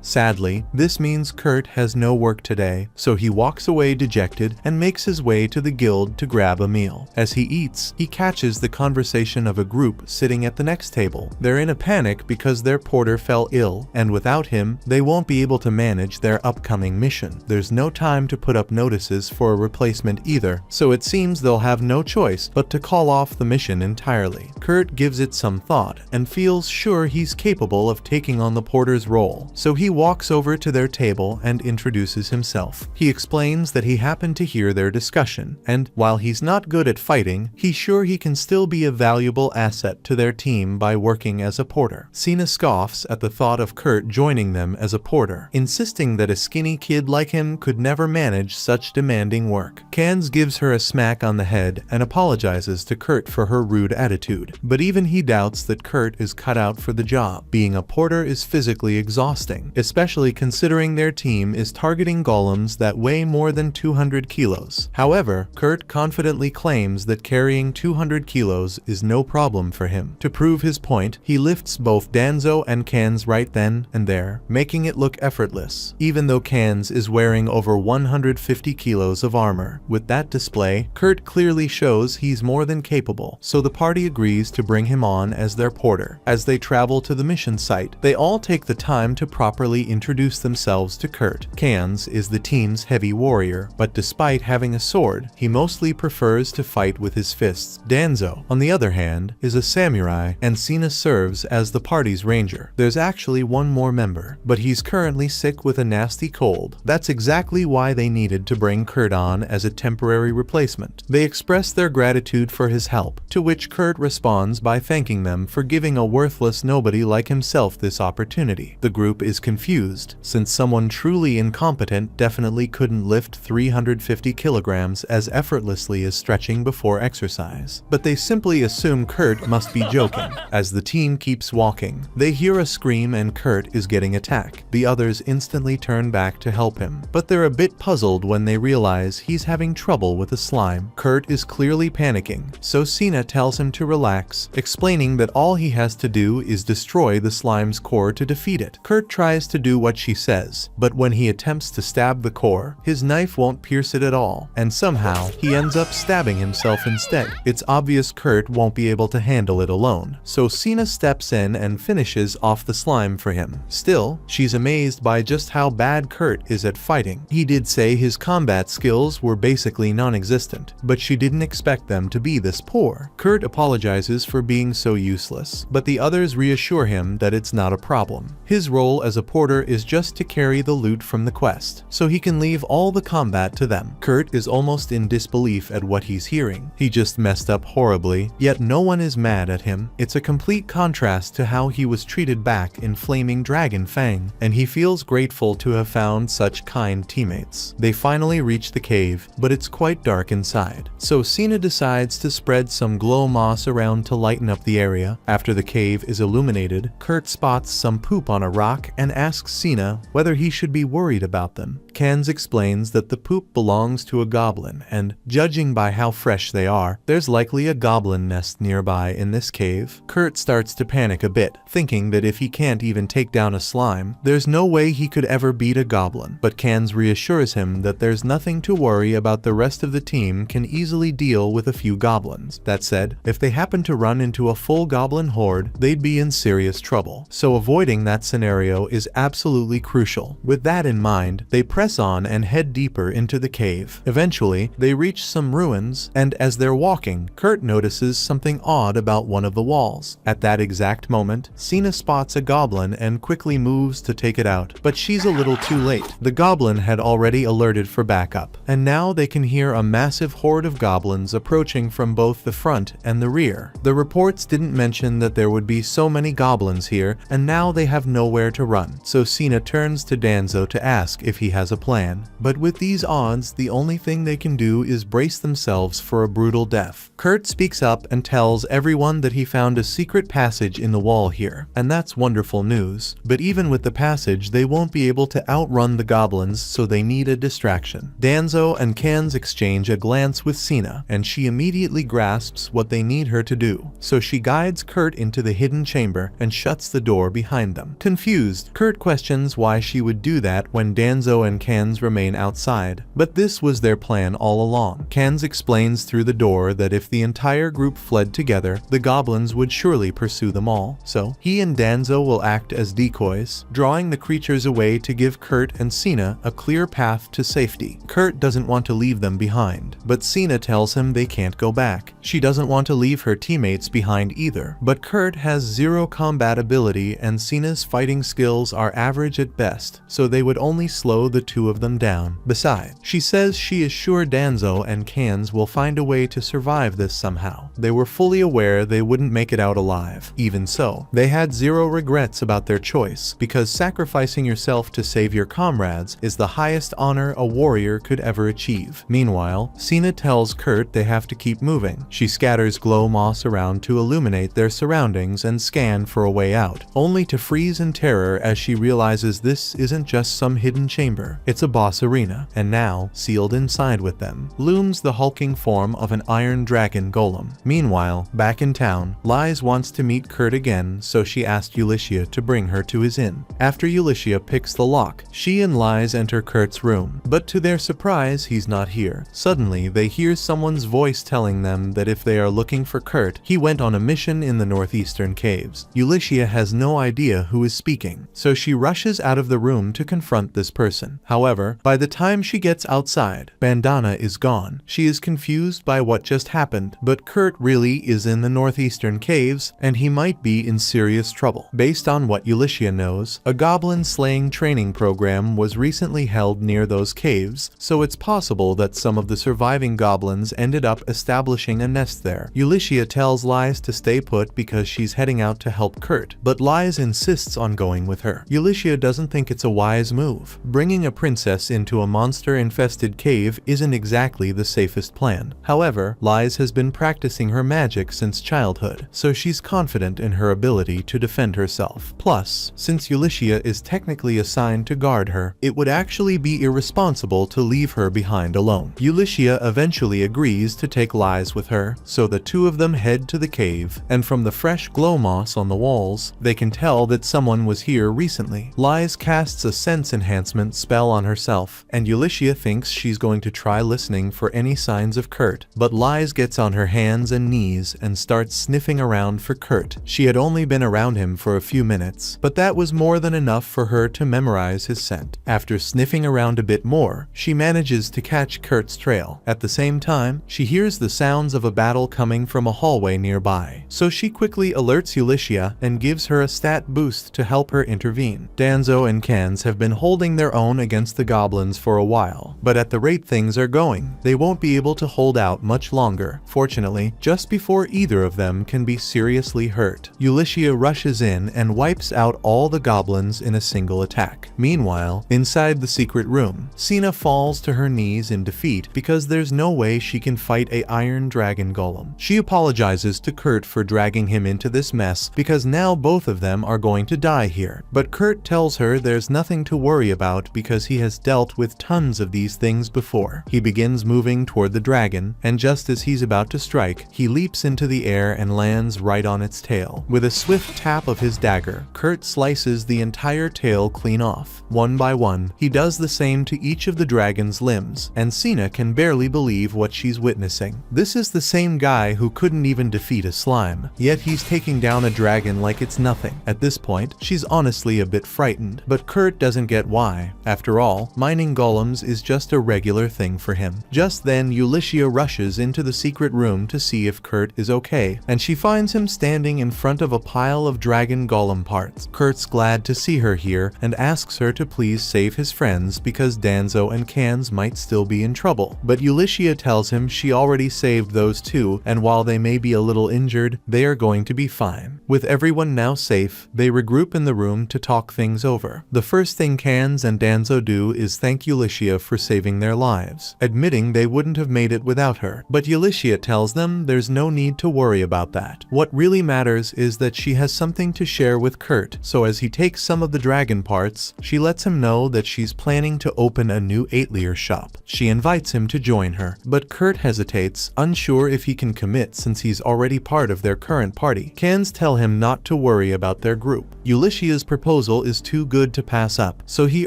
Sadly, this means Kurt has no work today, so he walks away dejected and makes his way to the guild to grab a meal. As he eats, he catches the conversation of a group sitting at the next table. They're in a panic because their porter fell ill, and without him, they won't be able to manage their upcoming mission. There's no time to put up notices for a replacement either, so it seems they'll have no choice but to call off the mission entirely. Kurt gives it some thought and feels sure he's capable of taking on the porter's role, so he walks over to their table and introduces himself. He explains that he happened to hear their discussion, and while he's not good at fighting, he's sure he can still be a valuable asset to their team by working as a porter. Sina scoffs at the thought of Kurt joining them as a porter, insisting that a skinny kid like him could never manage such demanding work. Kans gives her a smack on the head and apologizes to Kurt for her rude attitude, but even he doubts that Kurt is cut out for the job. Being a porter is physically exhausting, especially considering their team is targeting golems that weigh more than 200 kilos. However, Kurt confidently claims that carrying 200 kilos is no problem for him. To prove his point, he lifts both Danzo and Kans right then and there, making it look effortless, even though Kans is wearing over 150 kilos of armor. With that display, Kurt clearly shows shows he's more than capable, so the party agrees to bring him on as their porter. As they travel to the mission site, they all take the time to properly introduce themselves to Kurt. Kans is the team's heavy warrior, but despite having a sword, he mostly prefers to fight with his fists. Danzo, on the other hand, is a samurai, and Sina serves as the party's ranger. There's actually one more member, but he's currently sick with a nasty cold. That's exactly why they needed to bring Kurt on as a temporary replacement. They express their gratitude for his help, to which Kurt responds by thanking them for giving a worthless nobody like himself this opportunity. The group is confused, since someone truly incompetent definitely couldn't lift 350 kilograms as effortlessly as stretching before exercise. But they simply assume Kurt must be joking. As the team keeps walking, they hear a scream and Kurt is getting attacked. The others instantly turn back to help him, but they're a bit puzzled when they realize he's having trouble with the slime. Kurt is clearly panicking, so Sina tells him to relax, explaining that all he has to do is destroy the slime's core to defeat it. Kurt tries to do what she says, but when he attempts to stab the core, his knife won't pierce it at all, and somehow he ends up stabbing himself instead. It's obvious Kurt won't be able to handle it alone, so Sina steps in and finishes off the slime for him. Still, she's amazed by just how bad Kurt is at fighting. He did say his combat skills were basically non-existent, but she didn't expect them to be this poor. Kurt apologizes for being so useless, but the others reassure him that it's not a problem. His role as a porter is just to carry the loot from the quest, so he can leave all the combat to them. Kurt is almost in disbelief at what he's hearing. He just messed up horribly, yet no one is mad at him. It's a complete contrast to how he was treated back in Flaming Dragon Fang, and he feels grateful to have found such kind teammates. They finally reach the cave, but it's quite dark inside, so Sina decides to spread some glow moss around to lighten up the area. After the cave is illuminated, Kurt spots some poop on a rock and asks Sina whether he should be worried about them. Kans explains that the poop belongs to a goblin, and judging by how fresh they are, there's likely a goblin nest nearby in this cave. Kurt starts to panic a bit, thinking that if he can't even take down a slime, there's no way he could ever beat a goblin. But Kans reassures him that there's nothing to worry about. The rest of the team can easily deal with a few goblins. That said, if they happen to run into a full goblin horde, they'd be in serious trouble, so avoiding that scenario is absolutely crucial. With that in mind, they press on and head deeper into the cave. Eventually, they reach some ruins, and as they're walking, Kurt notices something odd about one of the walls. At that exact moment, Sina spots a goblin and quickly moves to take it out, but she's a little too late. The goblin had already alerted for backup, and now they can hear a massive horde of goblins approaching from both the front and the rear. The reports didn't mention that there would be so many goblins here, and now they have nowhere to run, so Sina turns to Danzo to ask if he has a plan. But with these odds, the only thing they can do is brace themselves for a brutal death. Kurt speaks up and tells everyone that he found a secret passage in the wall here, and that's wonderful news. But even with the passage, they won't be able to outrun the goblins, so they need a distraction. Danzo and Kans exchange a glance with Sina, and she immediately grasps what they need her to do, so she guides Kurt into the hidden chamber and shuts the door behind them. Confused, Kurt questions why she would do that when Danzo and Kans remain outside, but this was their plan all along. Kans explains through the door that if the entire group fled together, the goblins would surely pursue them all, so he and Danzo will act as decoys, drawing the creatures away to give Kurt and Sina a clear path to safety. Kurt doesn't want to leave them behind, but Sina tells him they can't go back. She doesn't want to leave her teammates behind either, but Kurt has zero combat ability and Sina's fighting skills are average at best, so they would only slow the two of them down. Besides, she says she is sure Danzo and Kans will find a way to survive this somehow. They were fully aware they wouldn't make it out alive. Even so, they had zero regrets about their choice, because sacrificing yourself to save your comrades is the highest honor a warrior could ever achieve. Meanwhile, Sina tells Kurt they have to keep moving. She scatters glow moss around to illuminate their surroundings and scan for a way out, only to freeze in terror as she realizes this isn't just some hidden chamber. It's a boss arena, and now, sealed inside with them, looms the hulking form of an iron dragon golem. Meanwhile, back in town, Lies wants to meet Kurt again, so she asked Ulysses to bring her to his inn. After Ulysses picks the lock, she and Lies enter Kurt's room, but to their surprise, he's not here. Suddenly, they hear someone's voice telling them that if they are looking for Kurt, he went on a mission in the northeastern caves. Ulysses has no idea who is speaking, so she rushes out of the room to confront this person. However, by the time she gets outside, Bandana is gone. She is confused by what just happened, but Kurt really is in the northeastern caves, and he might be in serious trouble. Based on what Ulysses knows, a goblin slaying training program was recently held near those caves, so it's possible that some of the surviving goblins ended up establishing a nest there. Ulysses tells Lies to stay put because she's heading out to help Kurt, but Lies insists on going with her. Ulysses doesn't think it's a wise move. Bringing a princess into a monster-infested cave isn't exactly the safest plan. However, Lies has been practicing her magic since childhood, so she's confident in her ability to defend herself. Plus, since Ulysses is technically assigned to guard her, it would actually be irresponsible to leave her behind alone. Ulysses eventually agrees to take Lies with her, so the two of them head to the cave, and from the fresh glow moss on the walls, they can tell that someone was here recently. Lies casts a sense enhancement spell on herself, and Ulysses thinks she's going to try listening for any signs of Kurt, but Lies gets on her hands and knees and starts sniffing around for Kurt. She had only been around him for a few minutes, but that was more than enough for her to memorize his scent. After sniffing around a bit more, she manages to catch Kurt's trail. At the same time, she hears the sounds of a battle coming from a hallway nearby, so she quickly alerts Ulysses and gives her a stat boost to help her intervene. Danzo and Cans have been holding their own against the goblins for a while, but at the rate things are going, they won't be able to hold out much longer. Fortunately, just before either of them can be seriously hurt, Ulysses rushes in and wipes out all the goblins in a single attack. Meanwhile, inside the secret room, Cena falls to her knees in defeat because there's no way she can fight a iron dragon golem. She apologizes to Kurt for dragging him into this mess because now both of them are going to die here. But Kurt tells her there's nothing to worry about because he has dealt with tons of these things before. He begins moving toward the dragon, and just as he's about to strike, he leaps into the air and lands right on its tail. With a swift tap of his dagger, Kurt slices the entire tail clean off. One by one, he does the same to each of the dragon's limbs, and Cena can barely believe what she's witnessing. This is the same guy who couldn't even defeat a slime, yet he's taking down a dragon like it's nothing. At this point, she's honestly a bit frightened, but Kurt doesn't get why. After all, mining golems is just a regular thing for him. Just then, Ulysses rushes into the secret room to see if Kurt is okay, and she finds him standing in front of a pile of dragon golem parts. Kurt's glad to see her here and asks her to please save his friends because Danzo and Cans might still be in trouble. But Ulysses tells him she already saved those two, and while they may be a little injured, they are going to be fine. With everyone now safe, they regroup in the room to talk things over. The first thing Cans and Danzo do is thank Ulysses for saving their lives, admitting they wouldn't have made it without her. But Ulysses tells them there's no need to worry about that. What really matters is that she has something to share with Kurt, so as he takes some of the dragon parts, she lets him know that she's planning to open a new 8-layer shop. She invites him to join her, but Kurt hesitates, unsure if he can commit since he's already part of their current party. Cans tell him not to worry about their group. Ulysses' proposal is too good to pass up, so he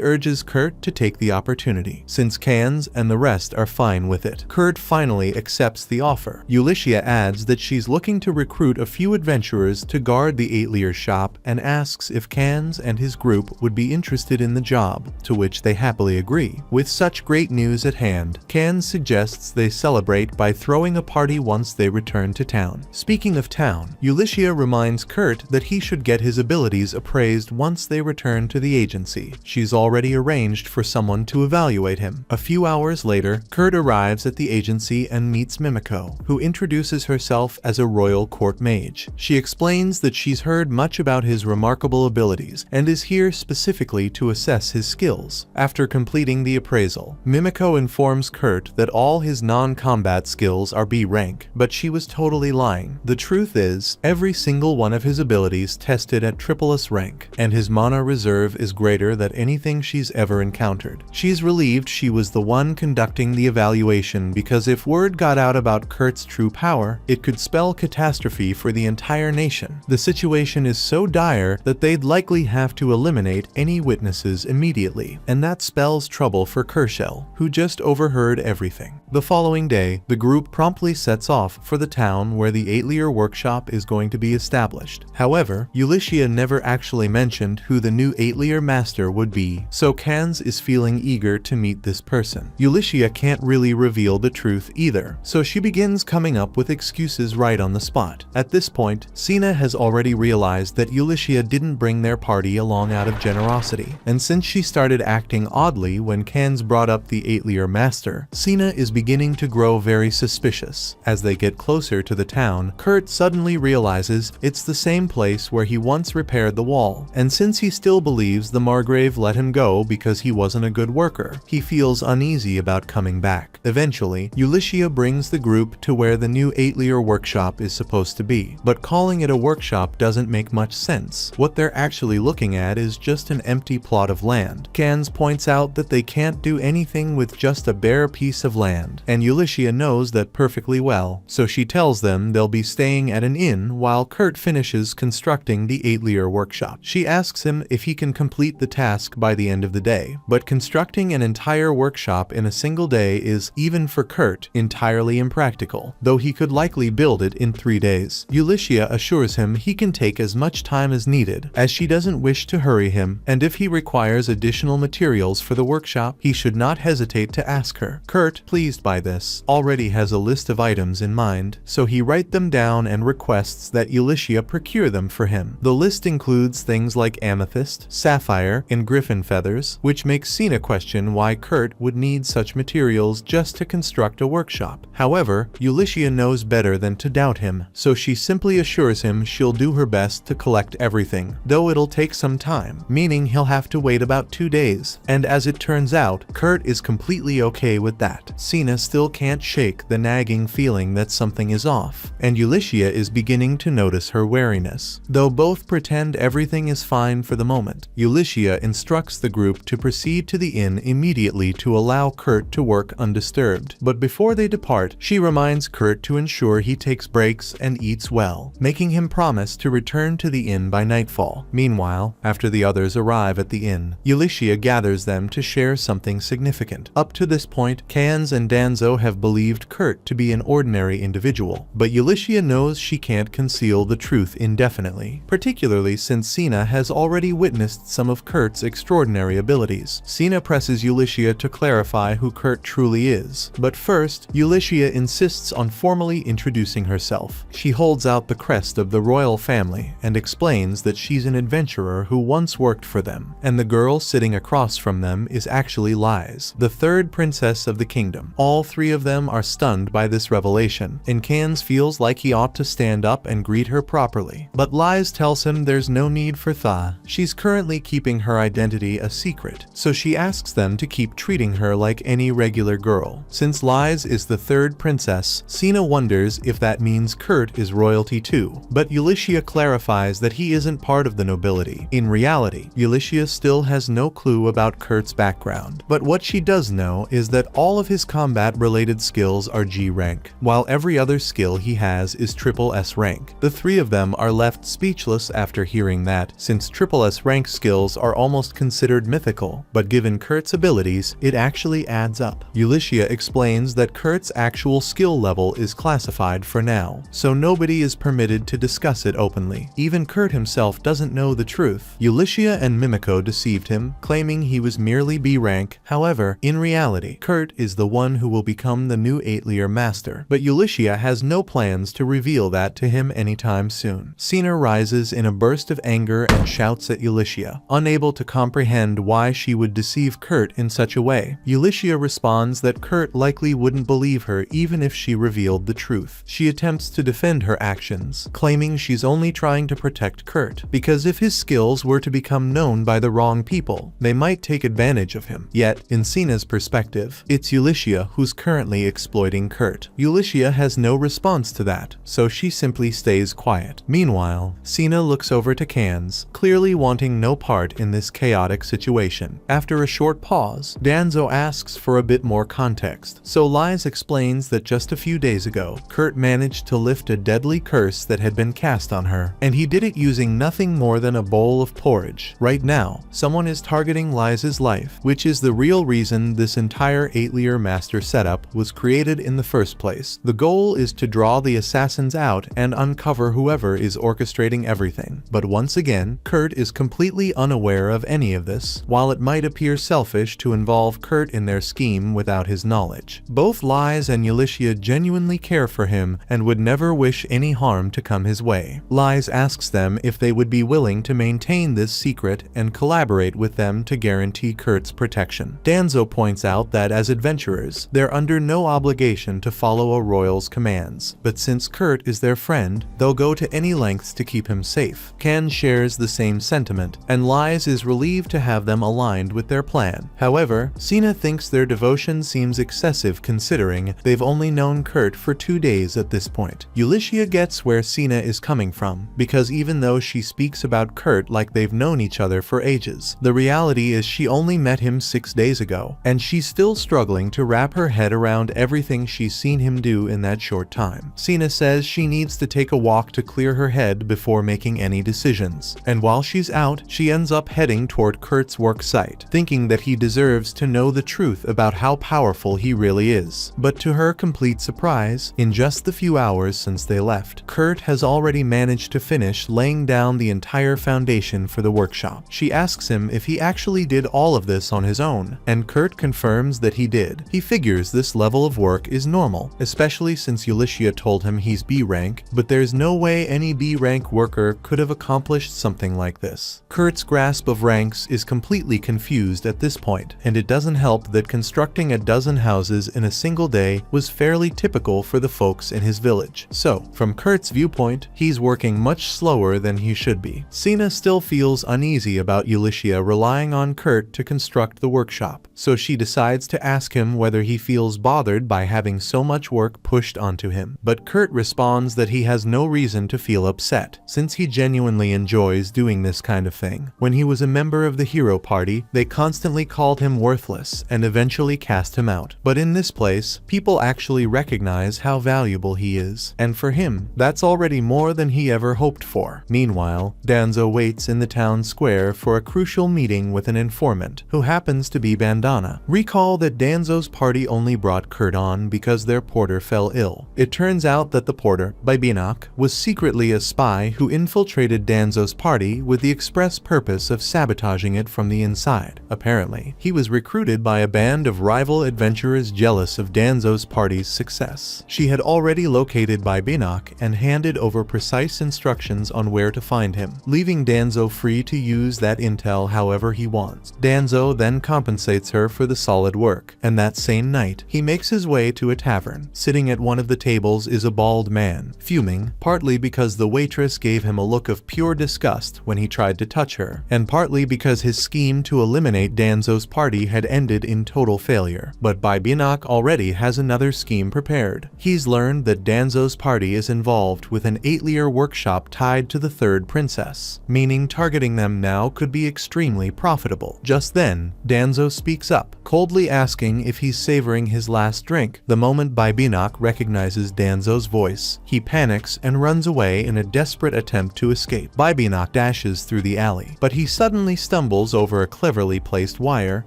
urges Kurt to take the opportunity, since Cans and the rest are fine with it. Kurt finally accepts the offer. Ulysses adds that she's looking to recruit a few adventurers to guard the 8-layer shop and asks if Cans and his group would be interested in the job, to which they happily agree. With such great news at hand, Cans suggests they celebrate by throwing a party once they return to town. Speaking of town, Ulysses reminds Kurt that he should get his abilities appraised once they return to the agency. She's already arranged for someone to evaluate him. A few hours later, Kurt arrives at the agency and meets Mimiko, who introduces herself as a royal court mage. She explains that she's heard much about his remarkable abilities and is here specifically to assess his skills. After completing the appraisal, Mimiko informs Kurt that all his non-combat skills are B rank, but she was totally lying. The truth is, every single one of his abilities tested at SSS rank, and his mana reserve is greater than anything she's ever ever encountered. She's relieved she was the one conducting the evaluation because if word got out about Kurt's true power, it could spell catastrophe for the entire nation. The situation is so dire that they'd likely have to eliminate any witnesses immediately, and that spells trouble for Kershel, who just overheard everything. The following day, the group promptly sets off for the town where the Atelier workshop is going to be established. However, Ulyssia never actually mentioned who the new Atelier master would be, so Kans is feeling eager to meet this person. Ulyssia can't really reveal the truth either, so she begins coming up with excuses right on the spot. At this point, Sina has already realized that Ulyssia didn't bring their party along out of generosity, and since she started acting oddly when Kans brought up the Atelier master, Sina is beginning to grow very suspicious. As they get closer to the town, Kurt suddenly realizes it's the same place where he once repaired the wall, and since he still believes the Margrave let him go because he wasn't a good worker, he feels uneasy about coming back. Eventually, Ulyssia brings the group to where the new Atelier workshop is supposed to be, but calling it a workshop doesn't make much sense. What they're actually looking at is just an empty plot of land. Kans points out that they can't do anything with just a bare piece of land, and Ulyssia knows that perfectly well, so she tells them they'll be staying at an inn while Kurt finishes constructing the Atelier workshop. She asks him if he can complete the task by the end of the day, but constructing an entire workshop in a single day is, even for Kurt, entirely impractical, though he could likely build it in 3 days. Ulyssia assures him he can take as much time as needed, as she doesn't wish to hurry him, and if he requires additional materials for the workshop, he should not hesitate to ask her. Kurt, pleased by this, already has a list of items in mind, so he writes them down and requests that Ulyssia procure them for him. The list includes things like amethyst, sapphire, and griffin feathers, which makes Sina question why Kurt would need such materials just to construct a workshop. However, Ulyssia knows better than to doubt him, so she simply assures him she'll do her best to collect everything, though it'll take some time, meaning he'll have to wait about 2 days. And as it turns out, Kurt is completely okay with that. Sina still can't shake the nagging feeling that something is off, and Ulyssia is beginning to notice her wariness. Though both pretend everything is fine for the moment, Ulyssia instructs the group to proceed to the inn immediately to allow Kurt to work undisturbed. But before they depart, she reminds Kurt to ensure he takes breaks and eats well, making him promise to return to the inn by nightfall. Meanwhile, after the others arrive at the inn, Ulyssia gathers them to share something significant. Up to this point, Kans and Danzo have believed Kurt to be an ordinary individual, but Ulyssia knows she can't conceal the truth indefinitely, particularly since Sina has already witnessed some of Kurt's extraordinary abilities. Sina presses Ulyssia to clarify who Kurt truly is, but first, Ulyssia insists on formally introducing herself. She holds out the crest of the royal family and explains that she's an adventurer who once worked for them, and the girl sitting across from them is actually Lies, the third princess of the kingdom. All 3 of them are stunned by this revelation, and Kans feels like he ought to stand up and greet her properly. But Lies tells him there's no need for that. She's currently keeping her identity a secret, so she asks them to keep treating her like any regular girl. Since Lies is the 3rd princess, Sina wonders if that means Kurt is royalty too, but Ulyssia clarifies that he isn't part of the nobility. In reality, Ulyssia still has no clue about Kurt's background, but what she does know is that all of his combat-related skills are G rank, while every other skill he has is triple S rank. The 3 of them are left speechless after hearing that, since triple S rank skills are almost considered mythical, but given Kurt's abilities, it actually adds up. Ulyssia explains that Kurt's actual skill level is classified for now, so nobody is permitted to discuss it openly. Even Kurt himself doesn't know the truth. Ulyssia and Mimiko deceived him, claiming he was merely B rank. However, in reality, Kurt is the one who will become the new Atelier master, but Ulyssia has no plans to reveal that to him anytime soon. Sina rises in a burst of anger and shouts at Ulyssia, unable to comprehend why she would deceive Kurt in such a way. Ulyssia responds that Kurt likely wouldn't believe her even if she revealed the truth. She attempts to defend her actions, claiming she's only trying to protect Kurt, because if his skills were to become known by the wrong people, they might take advantage of him. Yet, in Sina's perspective, it's Ulyssia who's currently exploiting Kurt. Ulyssia has no response to that, so she simply stays quiet. Meanwhile, Sina looks over to Kans, clearly wanting no part in this chaotic situation. him. After a short pause, Danzo asks for a bit more context. So Lies explains that just a few days ago, Kurt managed to lift a deadly curse that had been cast on her, and he did it using nothing more than a bowl of porridge. Right now, someone is targeting Lies' life, which is the real reason this entire 8-layer master setup was created in the first place. The goal is to draw the assassins out and uncover whoever is orchestrating everything. But once again, Kurt is completely unaware of any of this, while it might appear selfish to involve Kurt in their scheme without his knowledge. Both Lies and Yulicia genuinely care for him and would never wish any harm to come his way. Lies asks them if they would be willing to maintain this secret and collaborate with them to guarantee Kurt's protection. Danzo points out that as adventurers, they're under no obligation to follow a royal's commands, but since Kurt is their friend, they'll go to any lengths to keep him safe. Ken shares the same sentiment, and Lies is relieved to have them aligned with their plan. However, Sina thinks their devotion seems excessive considering they've only known Kurt for 2 days at this point. Yulicia gets where Sina is coming from, because even though she speaks about Kurt like they've known each other for ages, the reality is she only met him 6 days ago, and she's still struggling to wrap her head around everything she's seen him do in that short time. Sina says she needs to take a walk to clear her head before making any decisions, and while she's out, she ends up heading toward Kurt's work site, thinking that he deserves to know the truth about how powerful he really is. But to her complete surprise, in just the few hours since they left, Kurt has already managed to finish laying down the entire foundation for the workshop. She asks him if he actually did all of this on his own, and Kurt confirms that he did. He figures this level of work is normal, especially since Yulicia told him he's B rank, but there's no way any B rank worker could have accomplished something like this. Kurt's grasp of ranks is completely confused at this point, and it doesn't help that constructing a dozen houses in a single day was fairly typical for the folks in his village. So, from Kurt's viewpoint, he's working much slower than he should be. Sina still feels uneasy about Yulicia relying on Kurt to construct the workshop, so she decides to ask him whether he feels bothered by having so much work pushed onto him. But Kurt responds that he has no reason to feel upset, since he genuinely enjoys doing this kind of thing. When he was a member of the hero party, they constantly called him worthless and eventually cast him out. But in this place, people actually recognize how valuable he is, and for him, that's already more than he ever hoped for. Meanwhile, Danzo waits in the town square for a crucial meeting with an informant, who happens to be Bandana. Recall that Danzo's party only brought Kurt on because their porter fell ill. It turns out that the porter, Bibinak, was secretly a spy who infiltrated Danzo's party with the express purpose of sabotaging it from the inside. Apparently, he was recruited by a band of rival adventurers jealous of Danzo's party's success. She had already located Bibinak and handed over precise instructions on where to find him, leaving Danzo free to use that intel however he wants. Danzo then compensates her for the solid work, and that same night, he makes his way to a tavern. Sitting at one of the tables is a bald man, fuming, partly because the waitress gave him a look of pure disgust when he tried to touch her, and partly because his scheme to eliminate Danzo's party had ended in total failure. But Bibinak already has another scheme prepared. He's learned that Danzo's party is involved with an 8-layer workshop tied to the third princess, meaning targeting them now could be extremely profitable. Just then, Danzo speaks up, coldly asking if he's savoring his last drink. The moment Bibinak recognizes Danzo's voice, he panics and runs away in a desperate attempt to escape. Bibinak dashes through the alley, but he suddenly stumbles over a cleverly placed wire,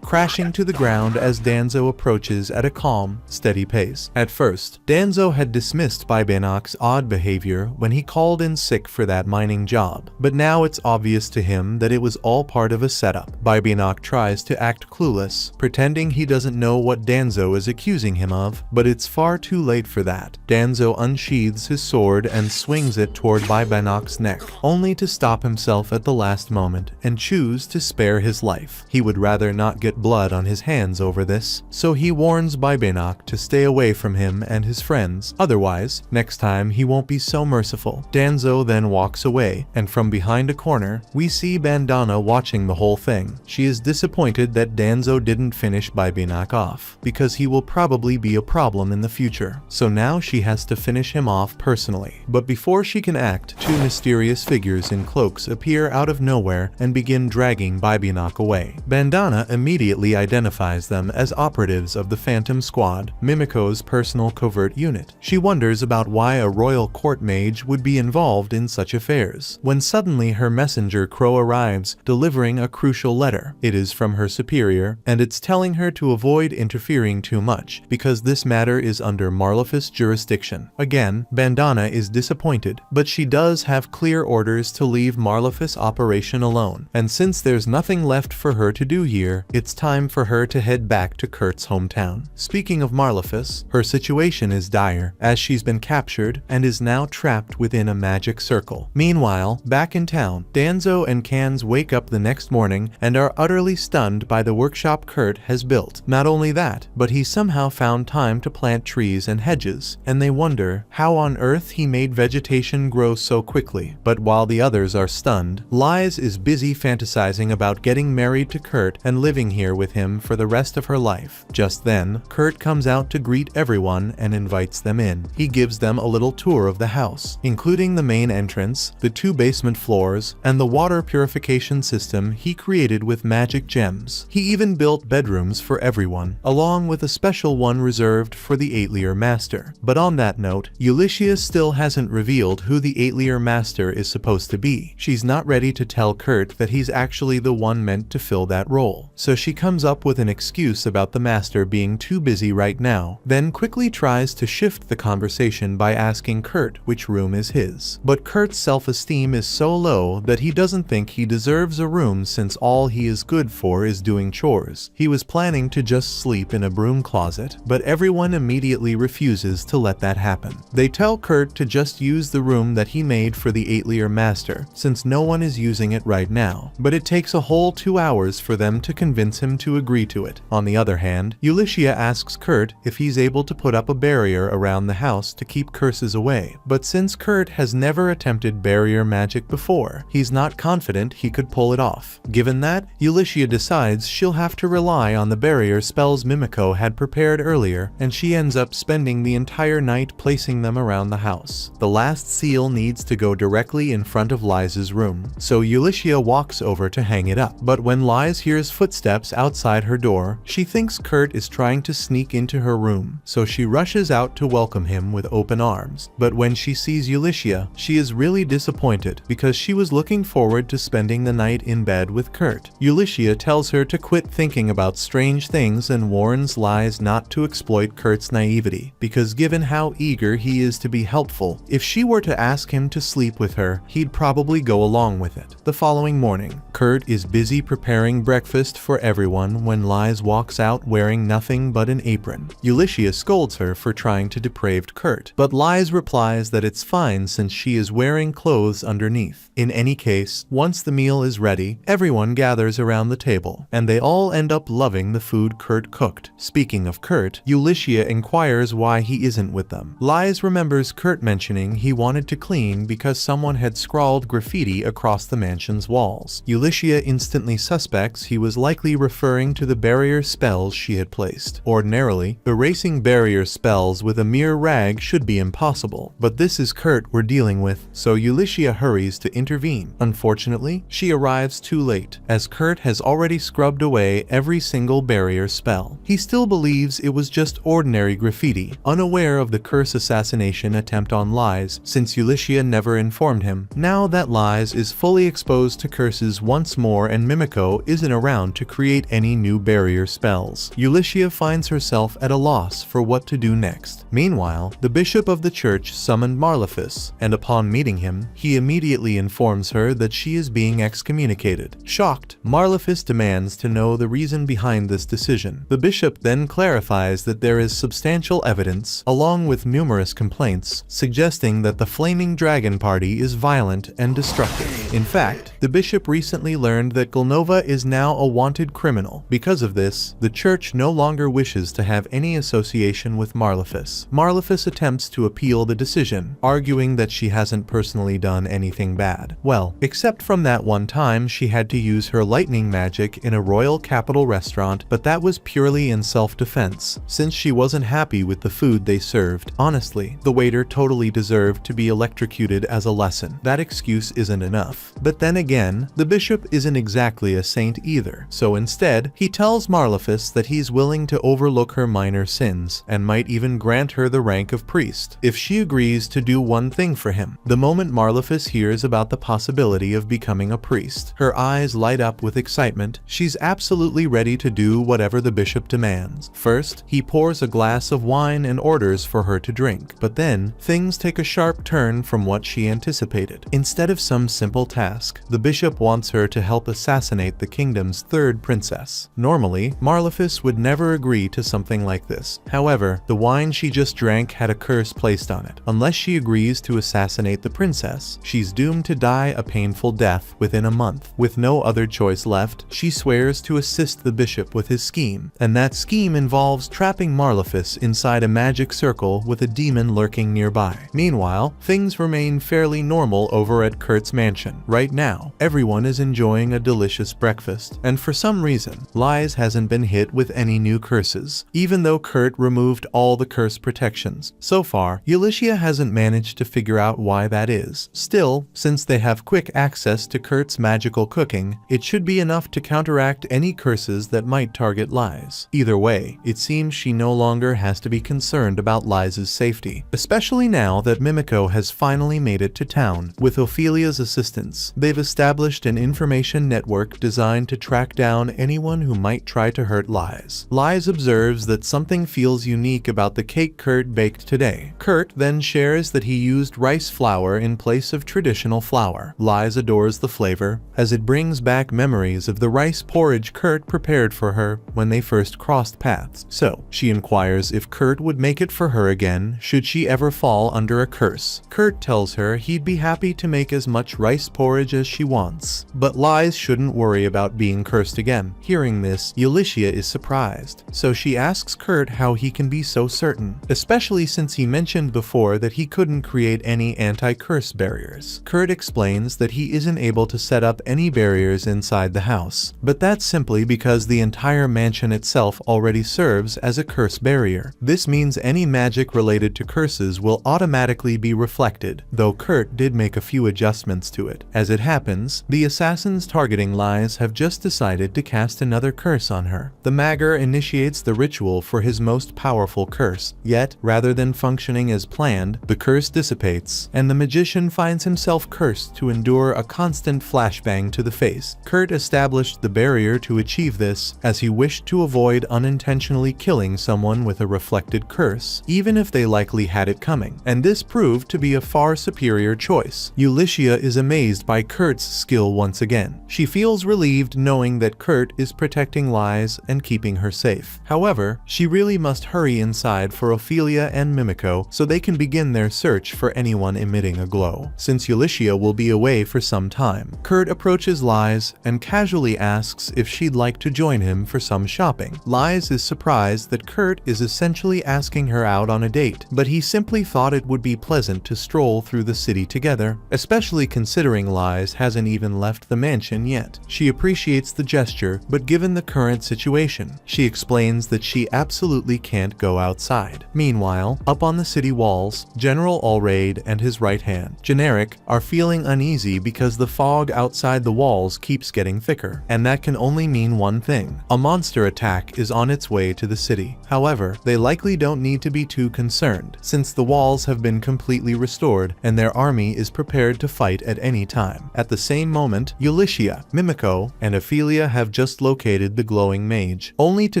crashing to the ground as Danzo approaches at a calm, steady pace. At first, Danzo had dismissed Bibinak's odd behavior when he called in sick for that mining job, but now it's obvious to him that it was all part of a setup. Bibinak tries to act clueless, pretending he doesn't know what Danzo is accusing him of, but it's far too late for that. Danzo unsheathes his sword and swings it toward Bibinak's neck, only to stop himself at the last moment and choose to spare his life. He would rather not get blood on his hands over this, so he warns Bibinak to stay away from him and his friends, otherwise, next time he won't be so merciful. Danzo then walks away, and from behind a corner, we see Bandana watching the whole thing. She is disappointed that Danzo didn't finish Bibinak off, because he will probably be a problem in the future, so now she has to finish him off personally. But before she can act, two mysterious figures in cloaks appear out of nowhere and begin dragging Bibinak away. away. Bandana immediately identifies them as operatives of the Phantom Squad, Mimiko's personal covert unit. She wonders about why a royal court mage would be involved in such affairs, when suddenly her messenger Crow arrives, delivering a crucial letter. It is from her superior, and it's telling her to avoid interfering too much, because this matter is under Marlefus jurisdiction. Again, Bandana is disappointed, but she does have clear orders to leave Marlefus operation alone, and since there's nothing left for her to do here, it's time for her to head back to Kurt's hometown. Speaking of Marlefus, her situation is dire, as she's been captured and is now trapped within a magic circle. Meanwhile, back in town, Danzo and Cans wake up the next morning and are utterly stunned by the workshop Kurt has built. Not only that, but he somehow found time to plant trees and hedges, and they wonder how on earth he made vegetation grow so quickly. But while the others are stunned, Liz is busy fantasizing about getting married to Kurt and living here with him for the rest of her life. Just then, Kurt comes out to greet everyone and invites them in. He gives them a little tour of the house, including the main entrance, the 2 basement floors, and the water purification system he created with magic gems. He even built bedrooms for everyone, along with a special one reserved for the 8-Leer Master. But on that note, Ulysses still hasn't revealed who the 8-Leer Master is supposed to be. She's not ready to tell Kurt that he's actually the one meant to fill that role, so she comes up with an excuse about the Master being too busy right now, then quickly tries to shift the conversation by asking Kurt which room is his. But Kurt's self-esteem is so low that he doesn't think he deserves a room since all he is good for is doing chores. He was planning to just sleep in a broom closet, but everyone immediately refuses to let that happen. They tell Kurt to just use the room that he made for the 8-Leer Master, since no one is using it right now, but it takes a whole 2 hours for them to convince him to agree to it. On the other hand, Ulysses asks Kurt if he's able to put up a barrier around the house to keep curses away, but since Kurt has never attempted barrier magic before, he's not confident he could pull it off. Given that, Ulysses decides she'll have to rely on the barrier spells Mimiko had prepared earlier, and she ends up spending the entire night placing them around the house. The last seal needs to go directly in front of Liz's room, so Ulysses walks over to hang it up. But when Liz hears footsteps outside her door, she thinks Kurt is trying to sneak into her room, so she rushes out to welcome him with open arms. But when she sees Ulysses, she is really disappointed because she was looking forward to spending the night in bed with Kurt. Ulysses tells her to quit thinking about strange things and warns Liz not to exploit Kurt's naivety, because given how eager he is to be helpful, if she were to ask him to sleep with her, he'd probably go along with it. The following morning, Kurt is busy preparing breakfast for everyone when Liz walks out wearing nothing but an apron. Ulysses scolds her for trying to deprave Kurt, but Liz replies that it's fine since she is wearing clothes underneath. In any case, once the meal is ready, everyone gathers around the table, and they all end up loving the food Kurt cooked. Speaking of Kurt, Ulysses inquires why he isn't with them. Liz remembers Kurt mentioning he wanted to clean because someone had scrawled graffiti across the mansion's walls. Ulysses instantly suspects he was likely referring to the barrier spells she had placed. Ordinarily, erasing barrier spells with a mere rag should be impossible, but this is Kurt we're dealing with, so Ulysses hurries to intervene. Unfortunately, she arrives too late, as Kurt has already scrubbed away every single barrier spell. He still believes it was just ordinary graffiti, unaware of the curse assassination attempt on Liz, since Ulysses never informed him. Now that Liz is fully exposed to curses once more and Mimiko isn't around to create any new barrier spells, Ulysses finds herself at a loss for what to do next. Meanwhile, the bishop of the church summoned Marlefus, and upon meeting him, he immediately informs her that she is being excommunicated. Shocked, Marlefus demands to know the reason behind this decision. The bishop then clarifies that there is substantial evidence, along with numerous complaints, suggesting that the Flaming Dragon Party is violent and destructive. In fact, the bishop recently learned that Gulnova is now a wanted criminal. Because of this, the church no longer wishes to have any association with Marlefus. Marlefus attempts to appeal the decision, arguing that she hasn't personally done anything bad. Well, except from that one time she had to use her lightning magic in a royal capital restaurant, but that was purely in self-defense, since she wasn't happy with the food they served. Honestly, the waiter totally deserved to be electrocuted as a lesson. That excuse isn't enough. But then again, the bishop isn't exactly a saint either, so instead, he tells Marlefus that he's willing to overlook her minor sins, and might even grant her the rank of priest, if she agrees to do one thing for him. The moment Marlefus hears about the possibility of becoming a priest, her eyes light up with excitement. She's absolutely ready to do whatever the bishop demands. First, he pours a glass of wine and orders for her to drink, but then, things take a sharp turn from what she anticipated. Instead of some simple task, the bishop wants her to help assassinate the kingdom's third princess. Normally, Marlefus would never agree to something like this. However, the wine she just drank had a curse placed on it. Unless she agrees to assassinate the princess, she's doomed to die a painful death within a month. With no other choice left, she swears to assist the bishop with his scheme, and that scheme involves trapping Marlefus inside a magic circle with a demon lurking nearby. Meanwhile, things remain fairly normal over at Kurt's mansion. Right now, everyone is enjoying a delicious breakfast, and for some reason, Lies hasn't been hit with any new curses, even though Kurt removed all the curse protections. So far, Ulysses hasn't managed to figure out why that is. Still, since they have quick access to Kurt's magical cooking, it should be enough to counteract any curses that might target Lies. Either way, it seems she no longer has to be concerned about Lies' safety, especially now that Mimiko has finally made it to town. With Ophelia's assistance, they've established an information network designed to track down anyone who might try to hurt Lies. Lies observes that something feels unique about the cake Kurt baked today. Kurt then shares that he used rice flour in place of traditional flour. Lies adores the flavor, as it brings back memories of the rice porridge Kurt prepared for her when they first crossed paths. So, she inquires if Kurt would make it for her again should she ever fall under a curse. Kurt tells her he'd be happy to make as much rice porridge as she wants, but Lies shouldn't worry about being cursed again. Hearing this, Ulysses is surprised, so she asks Kurt how he can be so certain, especially since he mentioned before that he couldn't create any anti-curse barriers. Kurt explains that he isn't able to set up any barriers inside the house, but that's simply because the entire mansion itself already serves as a curse barrier. This means any magic related to curses will automatically be reflected, though Kurt did make a few adjustments to it. As it happens, the assassins targeting Lies have just decided to cast another curse on her. The Magger initiates the ritual for his most powerful curse, yet, rather than functioning as planned, the curse dissipates, and the magician finds himself cursed to endure a constant flashbang to the face. Kurt established the barrier to achieve this, as he wished to avoid unintentionally killing someone with a reflected curse, even if they likely had it coming, and this proved to be a far superior choice. Ulysses is amazed by Kurt's skill once again. She feels relieved knowing that Kurt is protecting Lies and keeping her safe. However, she really must hurry inside for Ophelia and Mimiko so they can begin their search for anyone emitting a glow. Since Ulysses will be away for some time, Kurt approaches Lies and casually asks if she'd like to join him for some shopping. Lies is surprised that Kurt is essentially asking her out on a date, but he simply thought it would be pleasant to stroll through the city together, especially considering Lies hasn't even left the mansion yet. She appreciates the gesture, but given the current situation, she explains that she absolutely can't go outside. Meanwhile, up on the city walls, General Allraid and his right hand, Generic, are feeling uneasy because the fog outside the walls keeps getting thicker, and that can only mean one thing: a monster attack is on its way to the city. However, they likely don't need to be too concerned, since the walls have been completely restored and their army is prepared to fight at any time. At the same moment, Ulysses, Mimiko, and Ophelia have just located the glowing mage, only to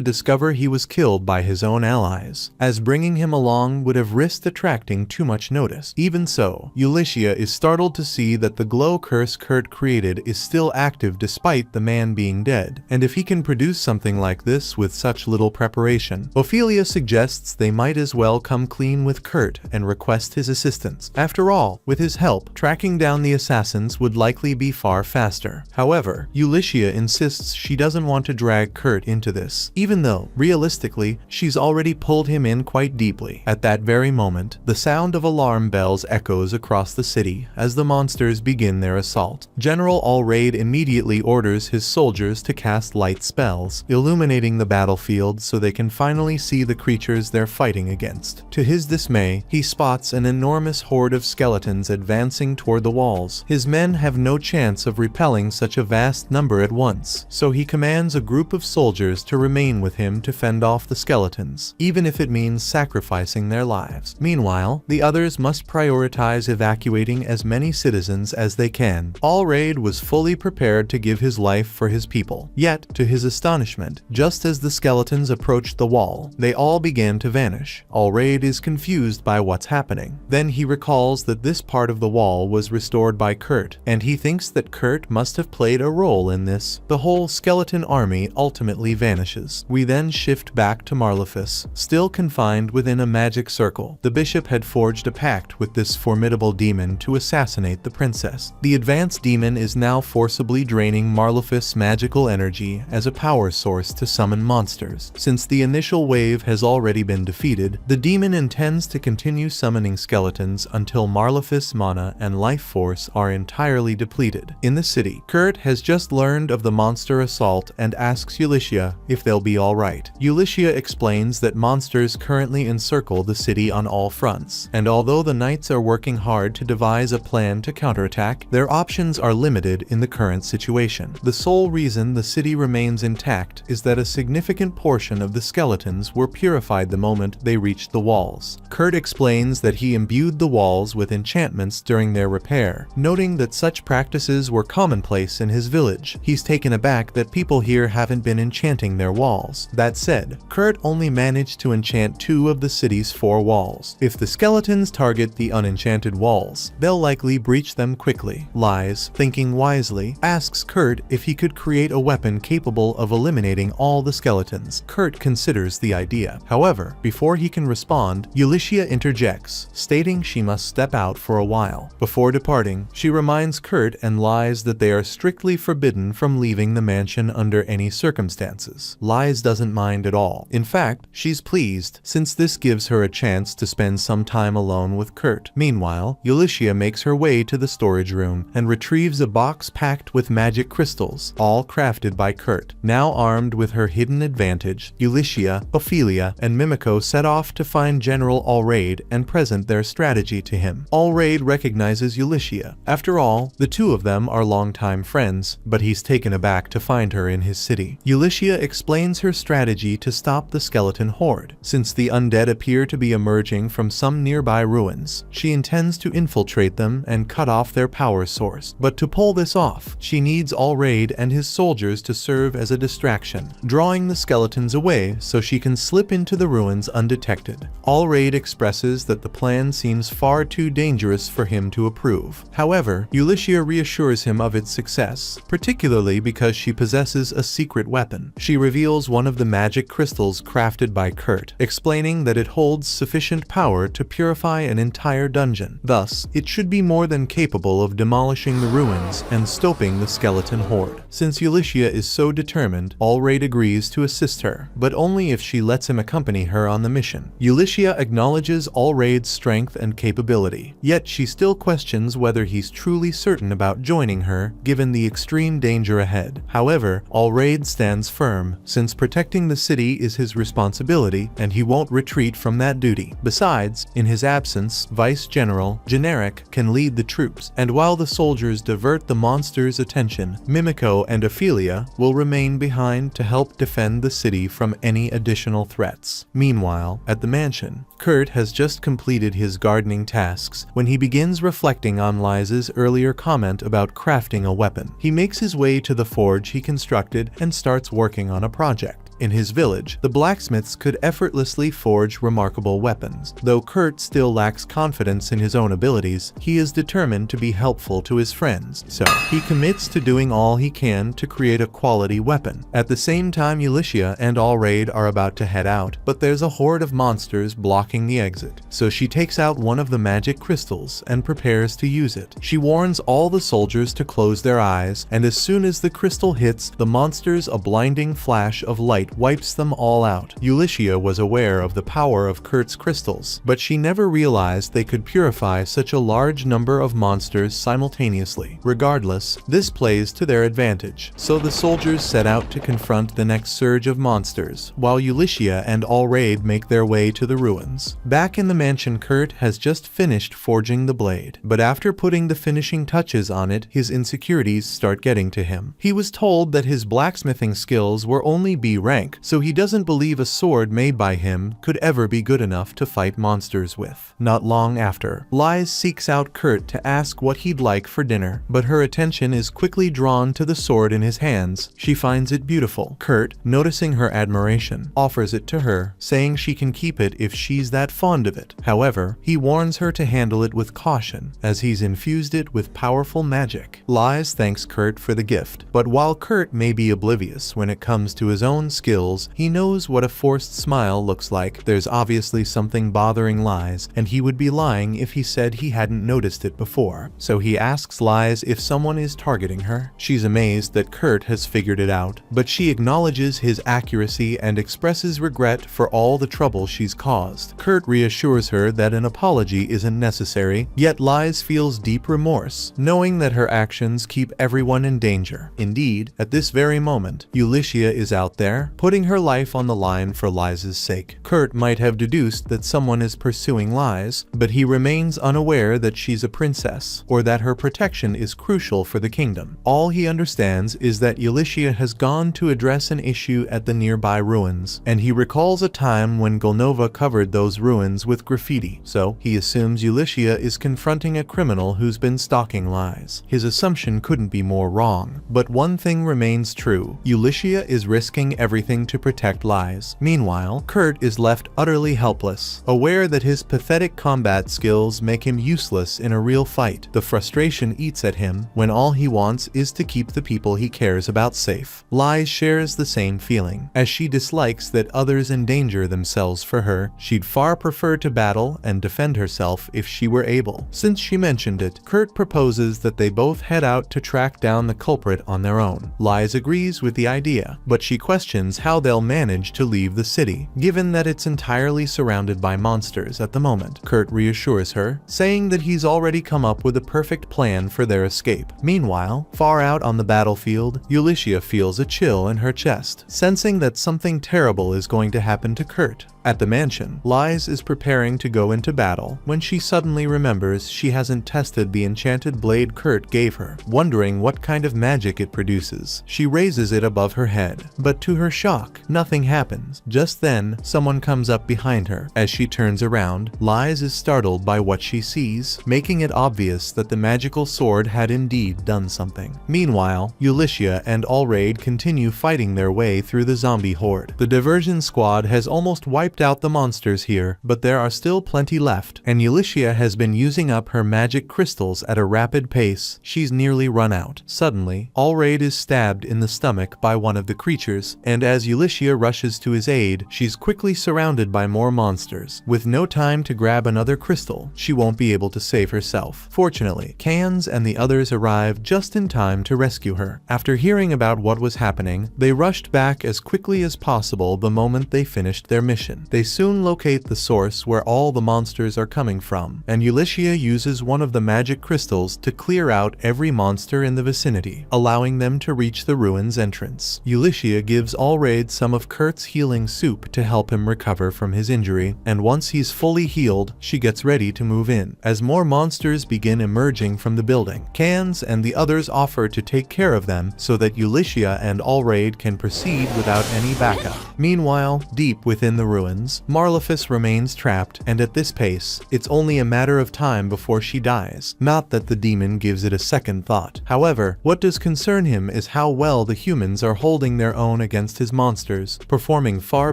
discover he was killed by his own allies, as bringing him along would have risked attracting too much notice. Even so, Ulysses is startled to see that the glow curse Kurt created is still active despite the man being dead, and if he can produce something like this with such little preparation, Ophelia suggests they might as well come clean with Kurt and request his assistance. After all, with his help, tracking down the assassins would likely be far faster. However, Ulysses insists she doesn't want to drag Kurt into this, even though, realistically, she's already pulled him in quite deeply. At that very moment, the sound of alarm bells echoes across the city as the monsters begin their assault. General Allraid immediately orders his soldiers to cast light spells, illuminating the battlefield so they can finally see the creatures they're fighting against. To his dismay, he spots an enormous horde of skeletons advancing toward the walls. His men have no chance of repelling such a vast vast number at once, so he commands a group of soldiers to remain with him to fend off the skeletons, even if it means sacrificing their lives. Meanwhile, the others must prioritize evacuating as many citizens as they can. Allraid was fully prepared to give his life for his people. Yet, to his astonishment, just as the skeletons approached the wall, they all began to vanish. Allraid is confused by what's happening. Then he recalls that this part of the wall was restored by Kurt, and he thinks that Kurt must have played a role in this. The whole skeleton army ultimately vanishes. We then shift back to Marlefus, still confined within a magic circle. The bishop had forged a pact with this formidable demon to assassinate the princess. The advanced demon is now forcibly draining Marlefus' magical energy as a power source to summon monsters. Since the initial wave has already been defeated, the demon intends to continue summoning skeletons until Marlefus' mana and life force are entirely depleted. In the city, Kurt has just learned of the monster assault and asks Ulycia if they'll be alright. Ulycia explains that monsters currently encircle the city on all fronts, and although the knights are working hard to devise a plan to counterattack, their options are limited in the current situation. The sole reason the city remains intact is that a significant portion of the skeletons were purified the moment they reached the walls. Kurt explains that he imbued the walls with enchantments during their repair, noting that such practices were commonplace in his village. He's taken aback that people here haven't been enchanting their walls. That said, Kurt only managed to enchant 2 of the city's 4 walls. If the skeletons target the unenchanted walls, they'll likely breach them quickly. Lies, thinking wisely, asks Kurt if he could create a weapon capable of eliminating all the skeletons. Kurt considers the idea. However, before he can respond, Ulycia interjects, stating she must step out for a while. Before departing, she reminds Kurt and Lies that they are strictly forbidden from leaving the mansion under any circumstances. Lies doesn't mind at all. In fact, she's pleased, since this gives her a chance to spend some time alone with Kurt. Meanwhile, Ulycia makes her way to the storage room and retrieves a box packed with magic crystals, all crafted by Kurt. Now armed with her hidden advantage, Ulycia, Ophelia, and Mimiko set off to find General Allraid and present their strategy to him. Allraid recognizes Ulycia. After all, the two of them are longtime friends, but he's taken aback to find her in his city. Ulycia explains her strategy to stop the skeleton horde. Since the undead appear to be emerging from some nearby ruins, she intends to infiltrate them and cut off their power source. But to pull this off, she needs Allraid and his soldiers to serve as a distraction, drawing the skeletons away so she can slip into the ruins undetected. Allraid expresses that the plan seems far too dangerous for him to approve. However, Ulycia reassures him of its success, particularly because she possesses a secret weapon. She reveals one of the magic crystals crafted by Kurt, explaining that it holds sufficient power to purify an entire dungeon. Thus, it should be more than capable of demolishing the ruins and stopping the skeleton horde. Since Ulycia is so determined, Allraid agrees to assist her, but only if she lets him accompany her on the mission. Ulycia acknowledges Allraid's strength and capability, yet she still questions whether he's truly certain about joining her, given the extreme danger ahead. However, Allraid stands firm, since protecting the city is his responsibility, and he won't retreat from that duty. Besides, in his absence, Vice General Generic can lead the troops, and while the soldiers divert the monster's attention, Mimiko and Ophelia will remain behind to help defend the city from any additional threats. Meanwhile, at the mansion, Kurt has just completed his gardening tasks when he begins reflecting on Liza's earlier comment about crafting a weapon. He makes his way to the forge he constructed and starts working on a project. In his village, the blacksmiths could effortlessly forge remarkable weapons. Though Kurt still lacks confidence in his own abilities, he is determined to be helpful to his friends, so he commits to doing all he can to create a quality weapon. At the same time, Ulycia and Allraid are about to head out, but there's a horde of monsters blocking the exit, so she takes out one of the magic crystals and prepares to use it. She warns all the soldiers to close their eyes, and as soon as the crystal hits the monsters, a blinding flash of light light wipes them all out. Ulysses was aware of the power of Kurt's crystals, but she never realized they could purify such a large number of monsters simultaneously. Regardless, this plays to their advantage. So the soldiers set out to confront the next surge of monsters, while Ulysses and Allraid make their way to the ruins. Back in the mansion, Kurt has just finished forging the blade, but after putting the finishing touches on it, his insecurities start getting to him. He was told that his blacksmithing skills were only B rank, so he doesn't believe a sword made by him could ever be good enough to fight monsters with. Not long after, Liz seeks out Kurt to ask what he'd like for dinner, but her attention is quickly drawn to the sword in his hands. She finds it beautiful. Kurt, noticing her admiration, offers it to her, saying she can keep it if she's that fond of it. However, he warns her to handle it with caution, as he's infused it with powerful magic. Liz thanks Kurt for the gift, but while Kurt may be oblivious when it comes to his own skills, he knows what a forced smile looks like. There's obviously something bothering Liz, and he would be lying if he said he hadn't noticed it before. So he asks Liz if someone is targeting her. She's amazed that Kurt has figured it out, but she acknowledges his accuracy and expresses regret for all the trouble she's caused. Kurt reassures her that an apology isn't necessary, yet Liz feels deep remorse, knowing that her actions keep everyone in danger. Indeed, at this very moment, Ulysses is out there, putting her life on the line for Liz's sake. Kurt might have deduced that someone is pursuing Liz, but he remains unaware that she's a princess, or that her protection is crucial for the kingdom. All he understands is that Ulysses has gone to address an issue at the nearby ruins, and he recalls a time when Golnova covered those ruins with graffiti, so he assumes Ulysses is confronting a criminal who's been stalking Liz. His assumption couldn't be more wrong, but one thing remains true: Ulysses is risking everything to protect Liz. Meanwhile, Kurt is left utterly helpless, aware that his pathetic combat skills make him useless in a real fight. The frustration eats at him when all he wants is to keep the people he cares about safe. Liz shares the same feeling, as she dislikes that others endanger themselves for her. She'd far prefer to battle and defend herself if she were able. Since she mentioned it, Kurt proposes that they both head out to track down the culprit on their own. Liz agrees with the idea, but she questions how they'll manage to leave the city, given that it's entirely surrounded by monsters at the moment. Kurt reassures her, saying that he's already come up with a perfect plan for their escape. Meanwhile, far out on the battlefield, Ulysses feels a chill in her chest, sensing that something terrible is going to happen to Kurt. At the mansion, Liz is preparing to go into battle when she suddenly remembers she hasn't tested the enchanted blade Kurt gave her. Wondering what kind of magic it produces, she raises it above her head, but to her shock, nothing happens. Just then, someone comes up behind her. As she turns around, Liz is startled by what she sees, making it obvious that the magical sword had indeed done something. Meanwhile, Ulysses and Allraid continue fighting their way through the zombie horde. The diversion squad has almost wiped out the monsters here, but there are still plenty left, and Ulysses has been using up her magic crystals at a rapid pace. She's nearly run out. Suddenly, Allraid is stabbed in the stomach by one of the creatures, and as Ulysses rushes to his aid, she's quickly surrounded by more monsters. With no time to grab another crystal, she won't be able to save herself. Fortunately, Cans and the others arrive just in time to rescue her. After hearing about what was happening, they rushed back as quickly as possible the moment they finished their mission. They soon locate the source where all the monsters are coming from, and Ulysses uses one of the magic crystals to clear out every monster in the vicinity, allowing them to reach the ruins entrance. Ulysses gives Allraid some of Kurt's healing soup to help him recover from his injury, and once he's fully healed, she gets ready to move in. As more monsters begin emerging from the building, Cans and the others offer to take care of them so that Ulysses and Allraid can proceed without any backup. Meanwhile, deep within the ruins, Marlefus remains trapped, and at this pace, it's only a matter of time before she dies. Not that the demon gives it a second thought. However, what does concern him is how well the humans are holding their own against his monsters, performing far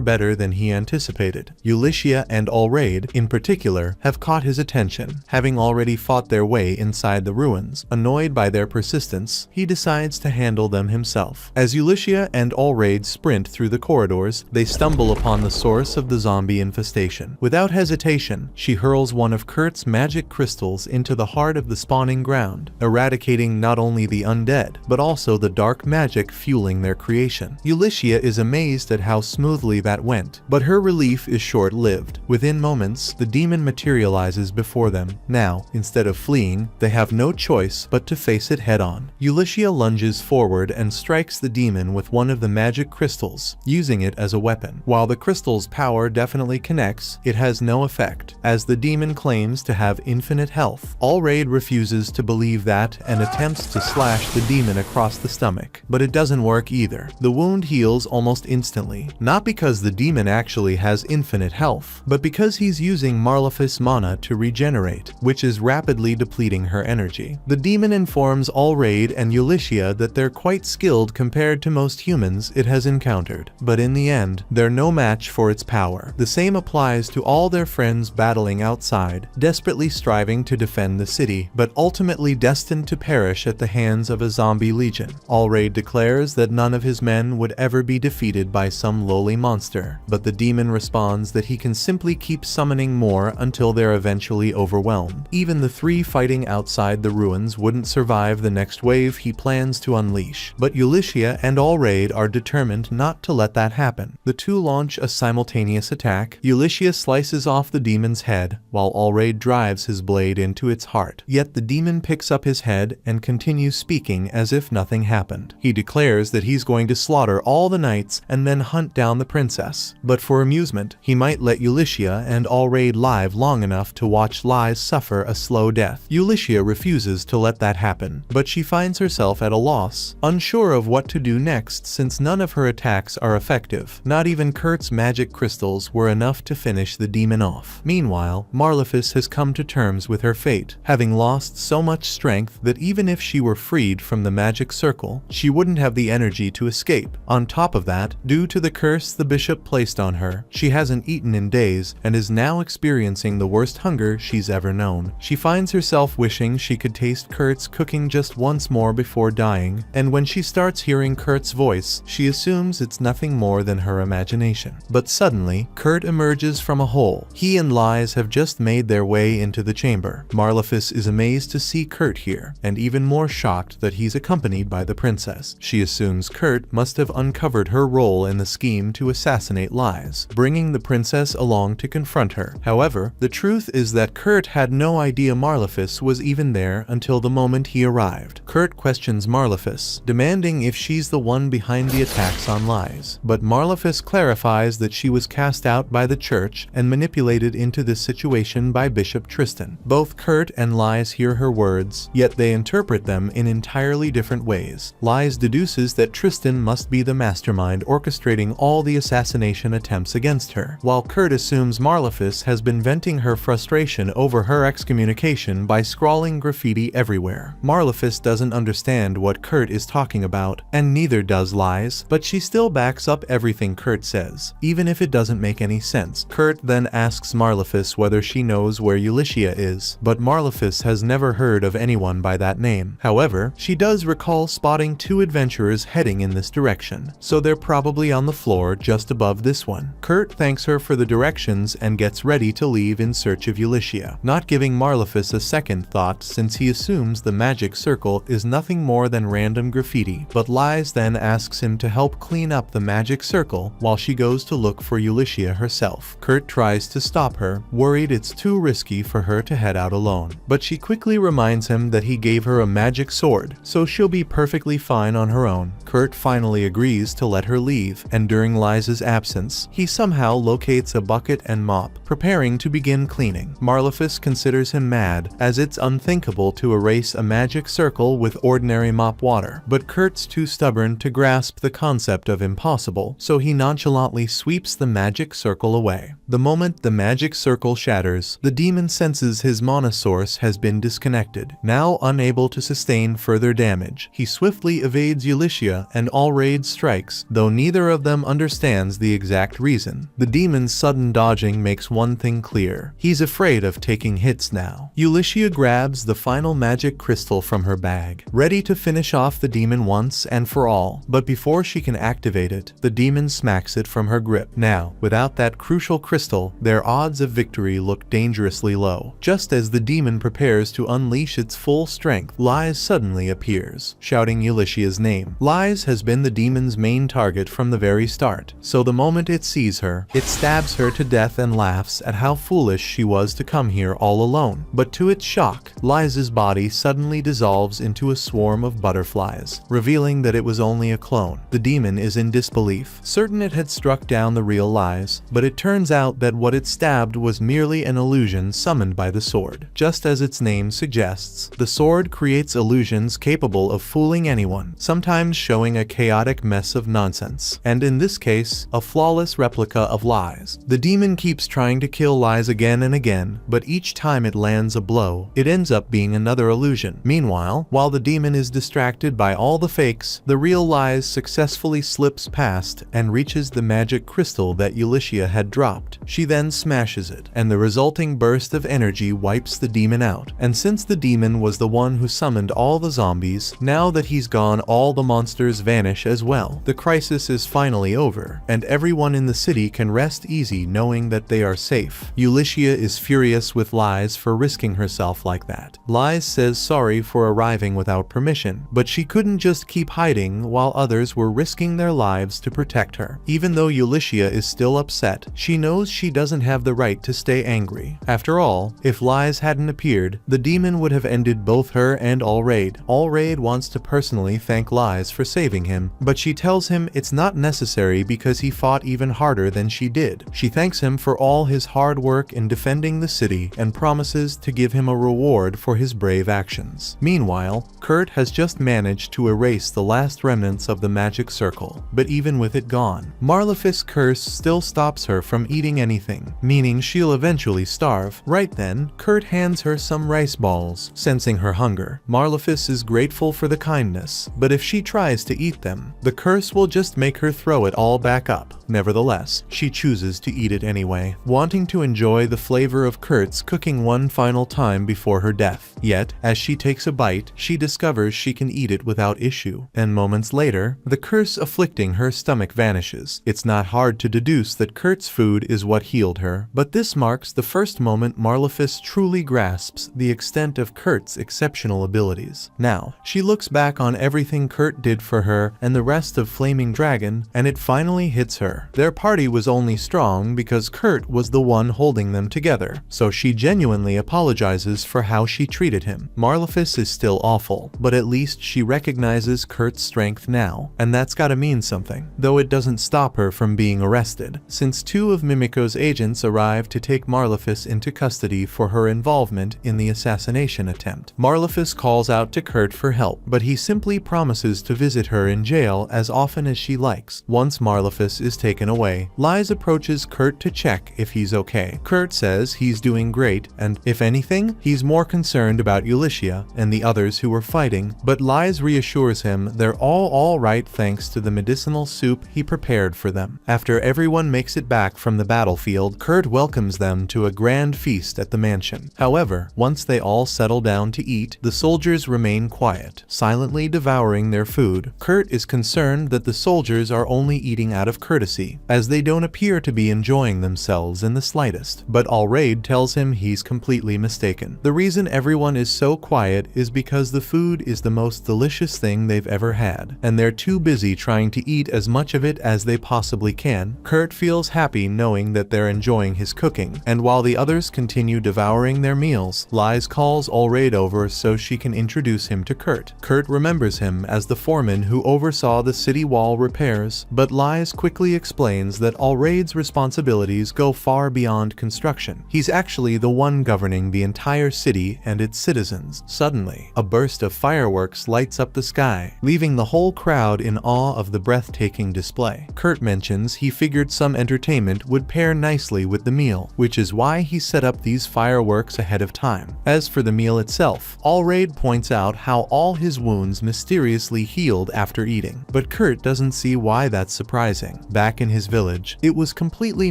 better than he anticipated. Ulysses and Allraid, in particular, have caught his attention. Having already fought their way inside the ruins, annoyed by their persistence, he decides to handle them himself. As Ulysses and Allraid sprint through the corridors, they stumble upon the source of the zombie infestation. Without hesitation, she hurls one of Kurt's magic crystals into the heart of the spawning ground, eradicating not only the undead, but also the dark magic fueling their creation. Ulysses is amazed at how smoothly that went, but her relief is short-lived. Within moments, the demon materializes before them. Now, instead of fleeing, they have no choice but to face it head-on. Ulysses lunges forward and strikes the demon with one of the magic crystals, using it as a weapon. While the crystal's power definitely connects, it has no effect, as the demon claims to have infinite health. Allraid refuses to believe that and attempts to slash the demon across the stomach, but it doesn't work either. The wound heals almost instantly, not because the demon actually has infinite health, but because he's using Marlefus mana to regenerate, which is rapidly depleting her energy. The demon informs Allraid and Ulysses that they're quite skilled compared to most humans it has encountered, but in the end, they're no match for its power. The same applies to all their friends battling outside, desperately striving to defend the city, but ultimately destined to perish at the hands of a zombie legion. Allraid declares that none of his men would ever be defeated by some lowly monster, but the demon responds that he can simply keep summoning more until they're eventually overwhelmed. Even the three fighting outside the ruins wouldn't survive the next wave he plans to unleash, but Ulysses and Allraid are determined not to let that happen. The two launch a simultaneous attack. Ulysses slices off the demon's head, while Allraid drives his blade into its heart. Yet the demon picks up his head and continues speaking as if nothing happened. He declares that he's going to slaughter all the knights and then hunt down the princess. But for amusement, he might let Ulysses and Allraid live long enough to watch Lies suffer a slow death. Ulysses refuses to let that happen, but she finds herself at a loss, unsure of what to do next since none of her attacks are effective. Not even Kurt's magic crystals were enough to finish the demon off. Meanwhile, Marlefus has come to terms with her fate, having lost so much strength that even if she were freed from the magic circle, she wouldn't have the energy to escape. On top of that, due to the curse the bishop placed on her, she hasn't eaten in days and is now experiencing the worst hunger she's ever known. She finds herself wishing she could taste Kurt's cooking just once more before dying, and when she starts hearing Kurt's voice, she assumes it's nothing more than her imagination. But suddenly, Kurt emerges from a hole. He and Lies have just made their way into the chamber. Marlefus is amazed to see Kurt here, and even more shocked that he's accompanied by the princess. She assumes Kurt must have uncovered her role in the scheme to assassinate Lies, bringing the princess along to confront her. However, the truth is that Kurt had no idea Marlefus was even there until the moment he arrived. Kurt questions Marlefus, demanding if she's the one behind the attacks on Lies, but Marlefus clarifies that she was cast out by the church and manipulated into this situation by Bishop Tristan. Both Kurt and Lies hear her words, yet they interpret them in entirely different ways. Lies deduces that Tristan must be the mastermind orchestrating all the assassination attempts against her, while Kurt assumes Marlefus has been venting her frustration over her excommunication by scrawling graffiti everywhere. Marlefus doesn't understand what Kurt is talking about, and neither does Lies, but she still backs up everything Kurt says, even if it doesn't make any sense. Kurt then asks Marlefus whether she knows where Ulysses is, but Marlefus has never heard of anyone by that name. However, she does recall spotting two adventurers heading in this direction, so they're probably on the floor just above this one. Kurt thanks her for the directions and gets ready to leave in search of Ulysses, not giving Marlefus a second thought since he assumes the magic circle is nothing more than random graffiti. But Lies then asks him to help clean up the magic circle while she goes to look for Ulysses herself. Kurt tries to stop her, worried it's too risky for her to head out alone, but she quickly reminds him that he gave her a magic sword, so she'll be perfectly fine on her own. Kurt finally agrees to let her leave, and during Liza's absence, he somehow locates a bucket and mop, preparing to begin cleaning. Marlefus considers him mad, as it's unthinkable to erase a magic circle with ordinary mop water, but Kurt's too stubborn to grasp the concept of impossible, so he nonchalantly sweeps the magic circle away. The moment the magic circle shatters, the demon senses his mana source has been disconnected. Now unable to sustain further damage, he swiftly evades Ulysses and Allraid strikes, though neither of them understands the exact reason. The demon's sudden dodging makes one thing clear: he's afraid of taking hits now. Ulysses grabs the final magic crystal from her bag, ready to finish off the demon once and for all, but before she can activate it, the demon smacks it from her grip. Now, without that crucial crystal, their odds of victory look dangerously low. Just as the demon prepares to unleash its full strength, Lies suddenly appears, shouting Ulysses' name. Lies has been the demon's main target from the very start. So the moment it sees her, it stabs her to death and laughs at how foolish she was to come here all alone. But to its shock, Liza's body suddenly dissolves into a swarm of butterflies, revealing that it was only a clone. The demon is in disbelief, certain it had struck down the real Liza, but it turns out that what it stabbed was merely an illusion summoned by the sword. Just as its name suggests, the sword creates illusions capable of fooling anyone, sometimes showing a chaotic mess of nonsense, and in this case, a flawless replica of Liza. The demon keeps trying to kill Liza again and again, but each time it lands a blow, it ends up being another illusion. Meanwhile, while the demon is distracted by all the fakes, the real Liza successfully slips past and reaches the magic crystal that Ulysses had dropped. She then smashes it, and the resulting burst of energy wipes the demon out. And since the demon was the one who summoned all the zombies, now that he's gone, all the monsters vanish as well. The crisis is finally over, and everyone in the city can rest easy knowing that they are safe. Ulysses is furious with Liza for risking herself like that. Liza says sorry for arriving without permission, but she couldn't just keep hiding while others were risking their lives to protect her. Even though Ulysses is still upset, she knows she doesn't have the right to stay angry. After all, if Liza hadn't appeared, the demon would have ended both her and Overpowered. Overpowered wants to personally thank Liza for saving him, but she tells him it's not necessary because he fought even harder than she did. She thanks him for all his hard work in defending the city and promises to give him a reward for his brave actions. Meanwhile, Kurt has just managed to erase the last remnants of the magic circle, but even with it gone, Marlefist's curse still stops her from eating anything, meaning she'll eventually starve. Right then, Kurt hands her some rice balls. Sensing her hunger, Marlefist is grateful for the kindness, but if she tries to eat them, the curse will just make her throw it all back up. Nevertheless, she chooses to eat it anyway, wanting to enjoy the flavor of Kurt's cooking one final time before her death. Yet, as she takes a bite, she discovers she can eat it without issue, and moments later, the curse afflicting her stomach vanishes. It's not hard to deduce that Kurt's food is what healed her, but this marks the first moment Marlefist truly grasps the extent of Kurt's exceptional abilities. Now, she looks back on everything Kurt did for her and the rest of Flaming Dragon, and it finally hits her. Their party was only strong because Kurt was the one holding them together, so she genuinely apologizes for how she treated him. Marlefist is still awful, but at least she recognizes Kurt's strength now, and that's gotta mean something, though it doesn't stop her from being arrested, since two of Mimiko's agents arrive to take Marlefist into custody for her involvement in the assassination attempt. Marlefist calls out to Kurt for help, but he simply promises to visit her in jail as often as she likes. Once Marlefist is taken away, Liza approaches Kurt to check if he's okay. Kurt says he's doing great, and if anything, he's more concerned about Ulysses and the others who were fighting, but Liza reassures him they're all right thanks to the medicinal soup he prepared for them. After everyone makes it back from the battlefield, Kurt welcomes them to a grand feast at the mansion. However, once they all settle down to eat, the soldiers remain quiet, silently devouring their food. Kurt is concerned that the soldiers are only eating out of courtesy, as they don't appear to be enjoying themselves in the slightest, but Overpowered tells him he's completely mistaken. The reason everyone is so quiet is because the food is the most delicious thing they've ever had, and they're too busy trying to eat as much of it as they possibly can. Kurt feels happy knowing that they're enjoying his cooking, and while the others continue devouring their meals, Liza calls Overpowered over so she can introduce him to Kurt. Kurt remembers him as the foreman who oversaw the city wall repairs, but Liza quickly explains that Overpowered's responsibilities go far beyond construction. He's actually the one governing the entire city and its citizens. Suddenly, a burst of fireworks lights up the sky, leaving the whole crowd in awe of the breathtaking display. Kurt mentions he figured some entertainment would pair nicely with the meal, which is why he set up these fireworks ahead of time. As for the meal itself, Overpowered points out how all his wounds mysteriously healed after eating, but Kurt doesn't see why that's surprising. Back in his village, it was completely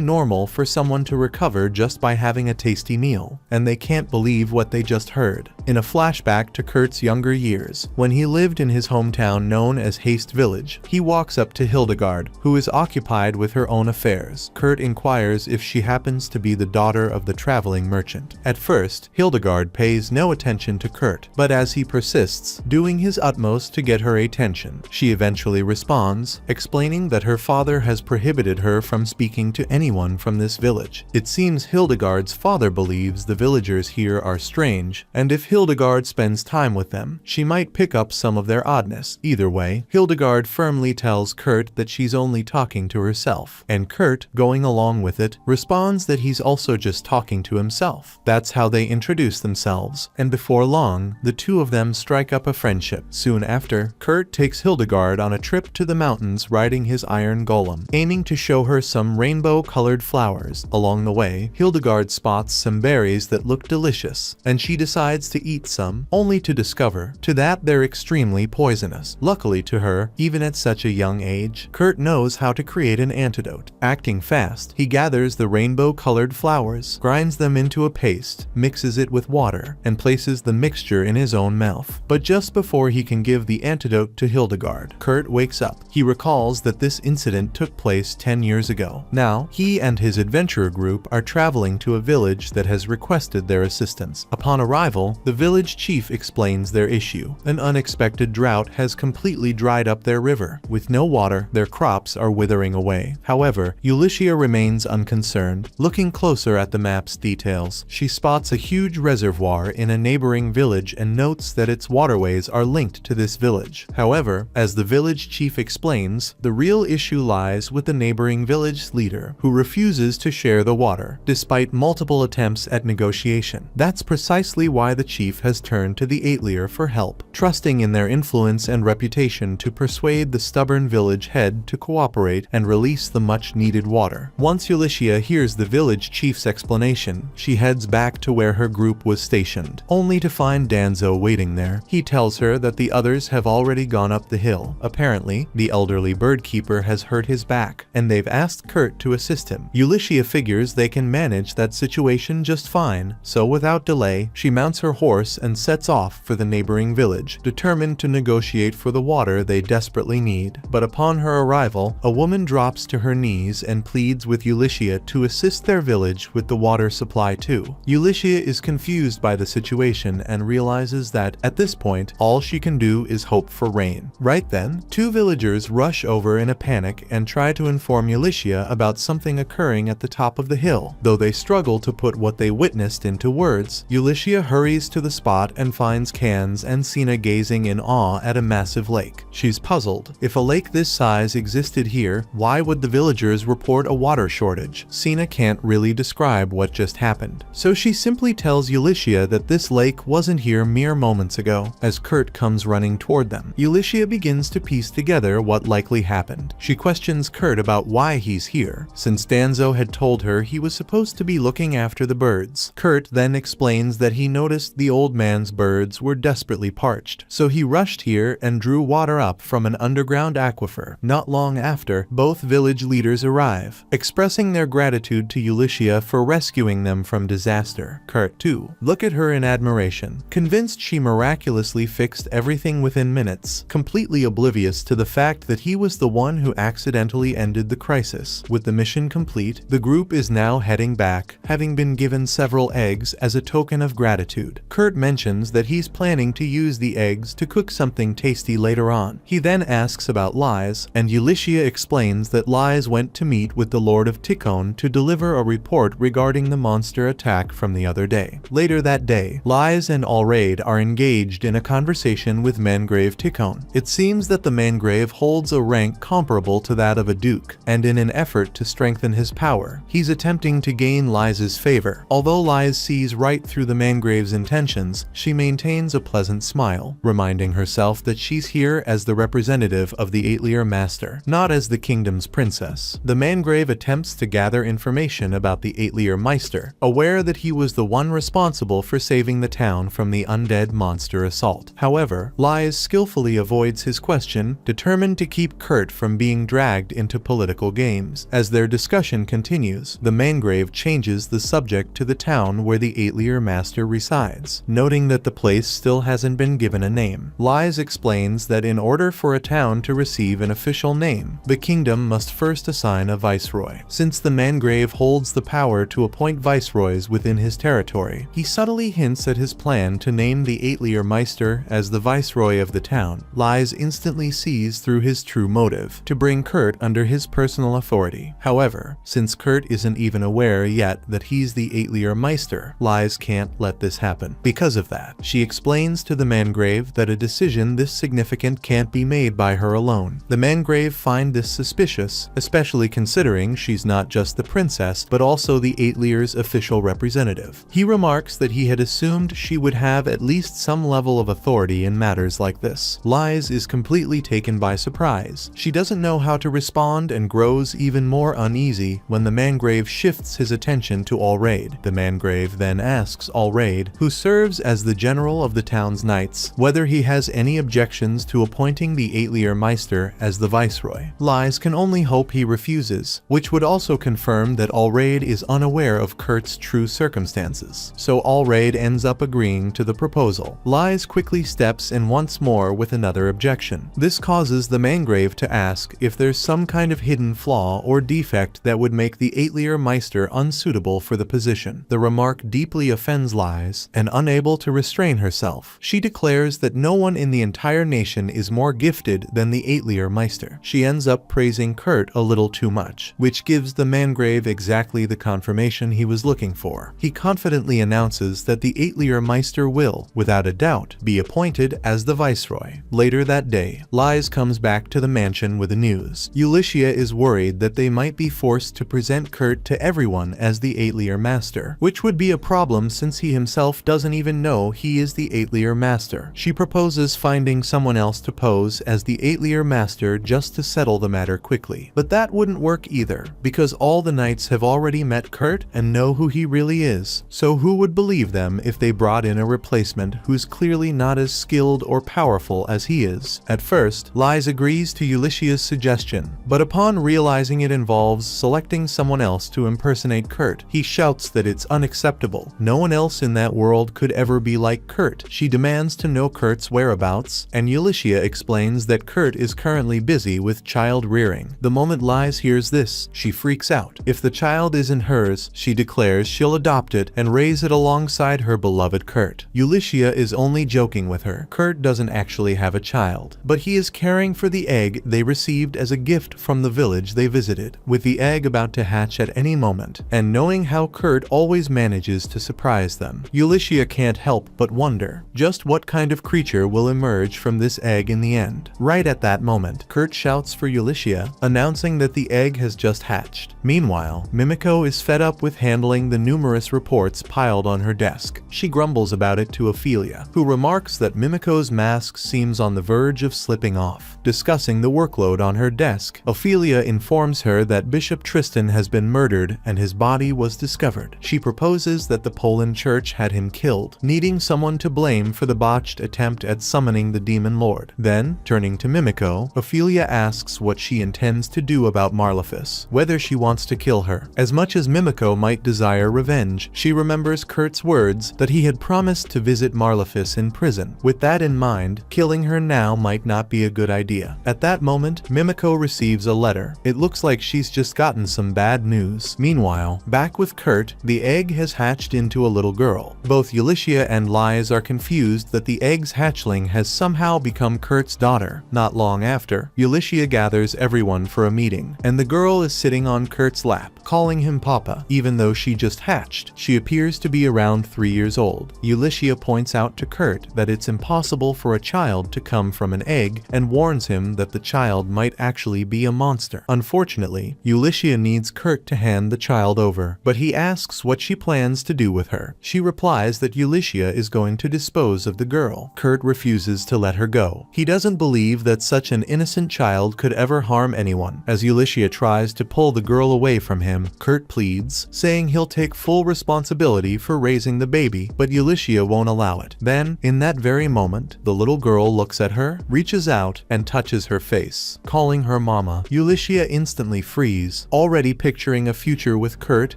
normal for someone to recover just by having a tasty meal, and they can't believe what they just heard. In a flashback to Kurt's younger years, when he lived in his hometown known as Haste Village, he walks up to Hildegard, who is occupied with her own affairs. Kurt inquires if she happens to be the daughter of the traveling merchant. At first, Hildegard pays no attention to Kurt, but as he persists, doing his utmost to get her attention, she eventually responds responds, explaining that her father has prohibited her from speaking to anyone from this village. It seems Hildegard's father believes the villagers here are strange, and if Hildegard spends time with them, she might pick up some of their oddness. Either way, Hildegard firmly tells Kurt that she's only talking to herself, and Kurt, going along with it, responds that he's also just talking to himself. That's how they introduce themselves, and before long, the two of them strike up a friendship. Soon after, Kurt takes Hildegard on a trip to the mountains riding his iron golem, aiming to show her some rainbow-colored flowers. Along the way, Hildegard spots some berries that look delicious, and she decides to eat some, only to discover that they're extremely poisonous. Luckily to her, even at such a young age, Kurt knows how to create an antidote. Acting fast, he gathers the rainbow-colored flowers, grinds them into a paste, mixes it with water, and places the mixture in his own mouth. But just before he can give the antidote to Hildegard, Kurt wakes up. He recalls that this incident took place 10 years ago. Now, he and his adventurer group are traveling to a village that has requested their assistance. Upon arrival, the village chief explains their issue. An unexpected drought has completely dried up their river. With no water, their crops are withering away. However, Ulyssia remains unconcerned. Looking closer at the map's details, she spots a huge reservoir in a neighboring village and notes that its waterways are linked to this village. However, as the village chief explains, the real issue lies with the neighboring village leader, who refuses to share the water, despite multiple attempts at negotiation. That's precisely why the chief has turned to the Aetlir for help, trusting in their influence and reputation to persuade the stubborn village head to cooperate and release the much-needed water. Once Ulyssia hears the village chief's explanation, she heads back to where her group was stationed, only to find Danzo waiting there. He tells her that the others have already gone up the hill. Apparently, the elderly bird keeper has hurt his back, and they've asked Kurt to assist him. Ulyssia figures they can manage that situation just fine, so without delay, she mounts her horse and sets off for the neighboring village, determined to negotiate for the water they desperately need. But upon her arrival, a woman drops to her knees and pleads with Ulyssia to assist their village with the water supply too. Ulyssia is confused by the situation and realizes that, at this point, all she can do is hope for rain. Right then, two villagers rush over in a panic and try to inform Ulyssia about something occurring at the top of the hill. Though they struggle to put what they witnessed into words, Ulyssia hurries to the spot and finds Cans and Sina gazing in awe at a massive lake. She's puzzled. If a lake this size existed here, why would the villagers report a water shortage? Sina can't really describe what just happened, so she simply tells Ulyssia that this lake wasn't here mere moments ago. As Kurt comes running toward them, Ulyssia begins to piece together what likely happened. She questions Kurt about why he's here, since Danzo had told her he was supposed to be looking after the birds. Kurt then explains that he noticed the old man's birds were desperately parched, so he rushed here and drew water up from an underground aquifer. Not long after, both village leaders arrive, expressing their gratitude to Ulyssia for rescuing them from disaster. Kurt, too, look at her in admiration, convinced she miraculously fixed everything within minutes, completely oblivious to the fact that he was the one who accidentally ended the crisis. With the mission complete, the group is now heading back, having been given several eggs as a token of gratitude. Kurt mentions that he's planning to use the eggs to cook something tasty later on. He then asks about Lies, and Ulyssia explains that Lies went to meet with the Lord of Tikhon to deliver a report regarding the monster attack from the other day. Later that day, Lies and Alraid are engaged in a conversation with Mangrave Tikhon. It seems that the Mangrave holds a rank comparable to that of a duke, and in an effort to strengthen his power, he's attempting to gain Lies' favor. Although Lies sees right through the Mangrave's intentions, she maintains a pleasant smile, reminding herself that she's here as the representative of the Aetlir Master, not as the kingdom's princess. The Mangrave attempts to gather information about the Aetlir Meister, aware that he was the one responsible for saving the town from the undead monster assault. However, Lies skillfully avoids his question, determined to keep Kurt from being dragged into political games. As their discussion continues, the Mangrave changes the subject to the town where the Aetlir Master resides, noting that the place still hasn't been given a name. Lies explains that in order for a town to receive an official name, the kingdom must first assign a viceroy. Since the Mangrave holds the power to appoint viceroys within his territory, he subtly hints at his plan to name the Aetlir Meister as the viceroy of the town. Lies instantly sees through his true motive, to bring Kurt under his personal authority. However, since Kurt isn't even aware yet that he's the Atelier Meister, Lise can't let this happen. Because of that, she explains to the Mangrave that a decision this significant can't be made by her alone. The Mangrave find this suspicious, especially considering she's not just the princess but also the Atelier's official representative. He remarks that he had assumed she would have at least some level of authority in matters like this. Lise is completely taken by surprise. She doesn't know how to respond and grows even more uneasy when the Mangrave shifts his attention to Allraid. The Mangrave then asks Allraid, who serves as the general of the town's knights, whether he has any objections to appointing the Atelier Meister as the viceroy. Lise can only hope he refuses, which would also confirm that Allraid is unaware of Kurt's true circumstances. So Allraid ends up agreeing to the proposal. Lise quickly steps in once more with another objection. This causes the Mangrave to ask if there's some kind of hidden flaw or defect that would make the Atelier Meister unsuitable for the position. The remark deeply offends Lise, and unable to restrain herself, she declares that no one in the entire nation is more gifted than the Atelier Meister. She ends up praising Kurt a little too much, which gives the Mangrave exactly the confirmation he was looking for. He confidently announces that the Atelier Meister will, without a doubt, be appointed as the viceroy. Later that day, Lise comes back to the mansion with the news. Ulycia is worried that they might be forced to present Kurt to everyone as the Atelier Master, which would be a problem since he himself doesn't even know he is the Atelier Master. She proposes finding someone else to pose as the Atelier Master just to settle the matter quickly. But that wouldn't work either, because all the knights have already met Kurt and know who he really is. So who would believe them if they brought in a replacement who's clearly not as skilled or powerful as he is? At first, Lise agrees to Ulycia's suggestion, but upon realizing it involves selecting someone else to impersonate Kurt, he shouts that it's unacceptable. No one else in that world could ever be like Kurt. She demands to know Kurt's whereabouts, and Ulycia explains that Kurt is currently busy with child rearing. The moment Lise hears this, she freaks out. If the child isn't hers, she declares she'll adopt it and raise it alongside her beloved Kurt. Ulycia is only joking with her. Kurt doesn't actually have a child, but he is caring for the egg they received as a gift from the village they visited, with the egg about to hatch at any moment, and knowing how Kurt always manages to surprise them, Ulycia can't help but wonder just what kind of creature will emerge from this egg in the end. Right at that moment, Kurt shouts for Ulycia, announcing that the egg has just hatched. Meanwhile, Mimiko is fed up with handling the numerous reports piled on her desk. She grumbles about it to Ophelia, who remarks that Mimiko's mask seems on the verge of slipping off. Discussing the workload on her desk, Ophelia informs her that Bishop Tristan has been murdered and his body was discovered. She proposes that the Poland church had him killed, needing someone to blame for the botched attempt at summoning the demon lord. Then, turning to Mimiko, Ophelia asks what she intends to do about Marlefus, whether she wants to kill her. As much as Mimiko might desire revenge, she remembers Kurt's words that he had promised to visit Marlefus in prison. With that in mind, killing her now might not be a good idea. At that moment, Mimiko receives a letter. It looks like she's just gotten some bad news. Meanwhile, back with Kurt, the egg has hatched into a little girl. Both Ulycia and Lise are confused that the egg's hatchling has somehow become Kurt's daughter. Not long after, Ulycia gathers everyone for a meeting, and the girl is sitting on Kurt's lap, calling him Papa. Even though she just hatched, she appears to be around 3 years old. Ulycia points out to Kurt that it's impossible for a child to come from an egg and warns him that the child might actually be a monster. Unfortunately, Ulycia needs Kurt to hand the child over, but he asks what she plans to do with her. She replies that Ulycia is going to dispose of the girl. Kurt refuses to let her go. He doesn't believe that such an innocent child could ever harm anyone. As Ulycia tries to pull the girl away from him, Kurt pleads, saying he'll take full responsibility for raising the baby, but Ulycia won't allow it. Then, in that very moment, the little girl looks at her, reaches out, and touches her face, calling her mama. Ulycia instantly frees, already picturing a future with Kurt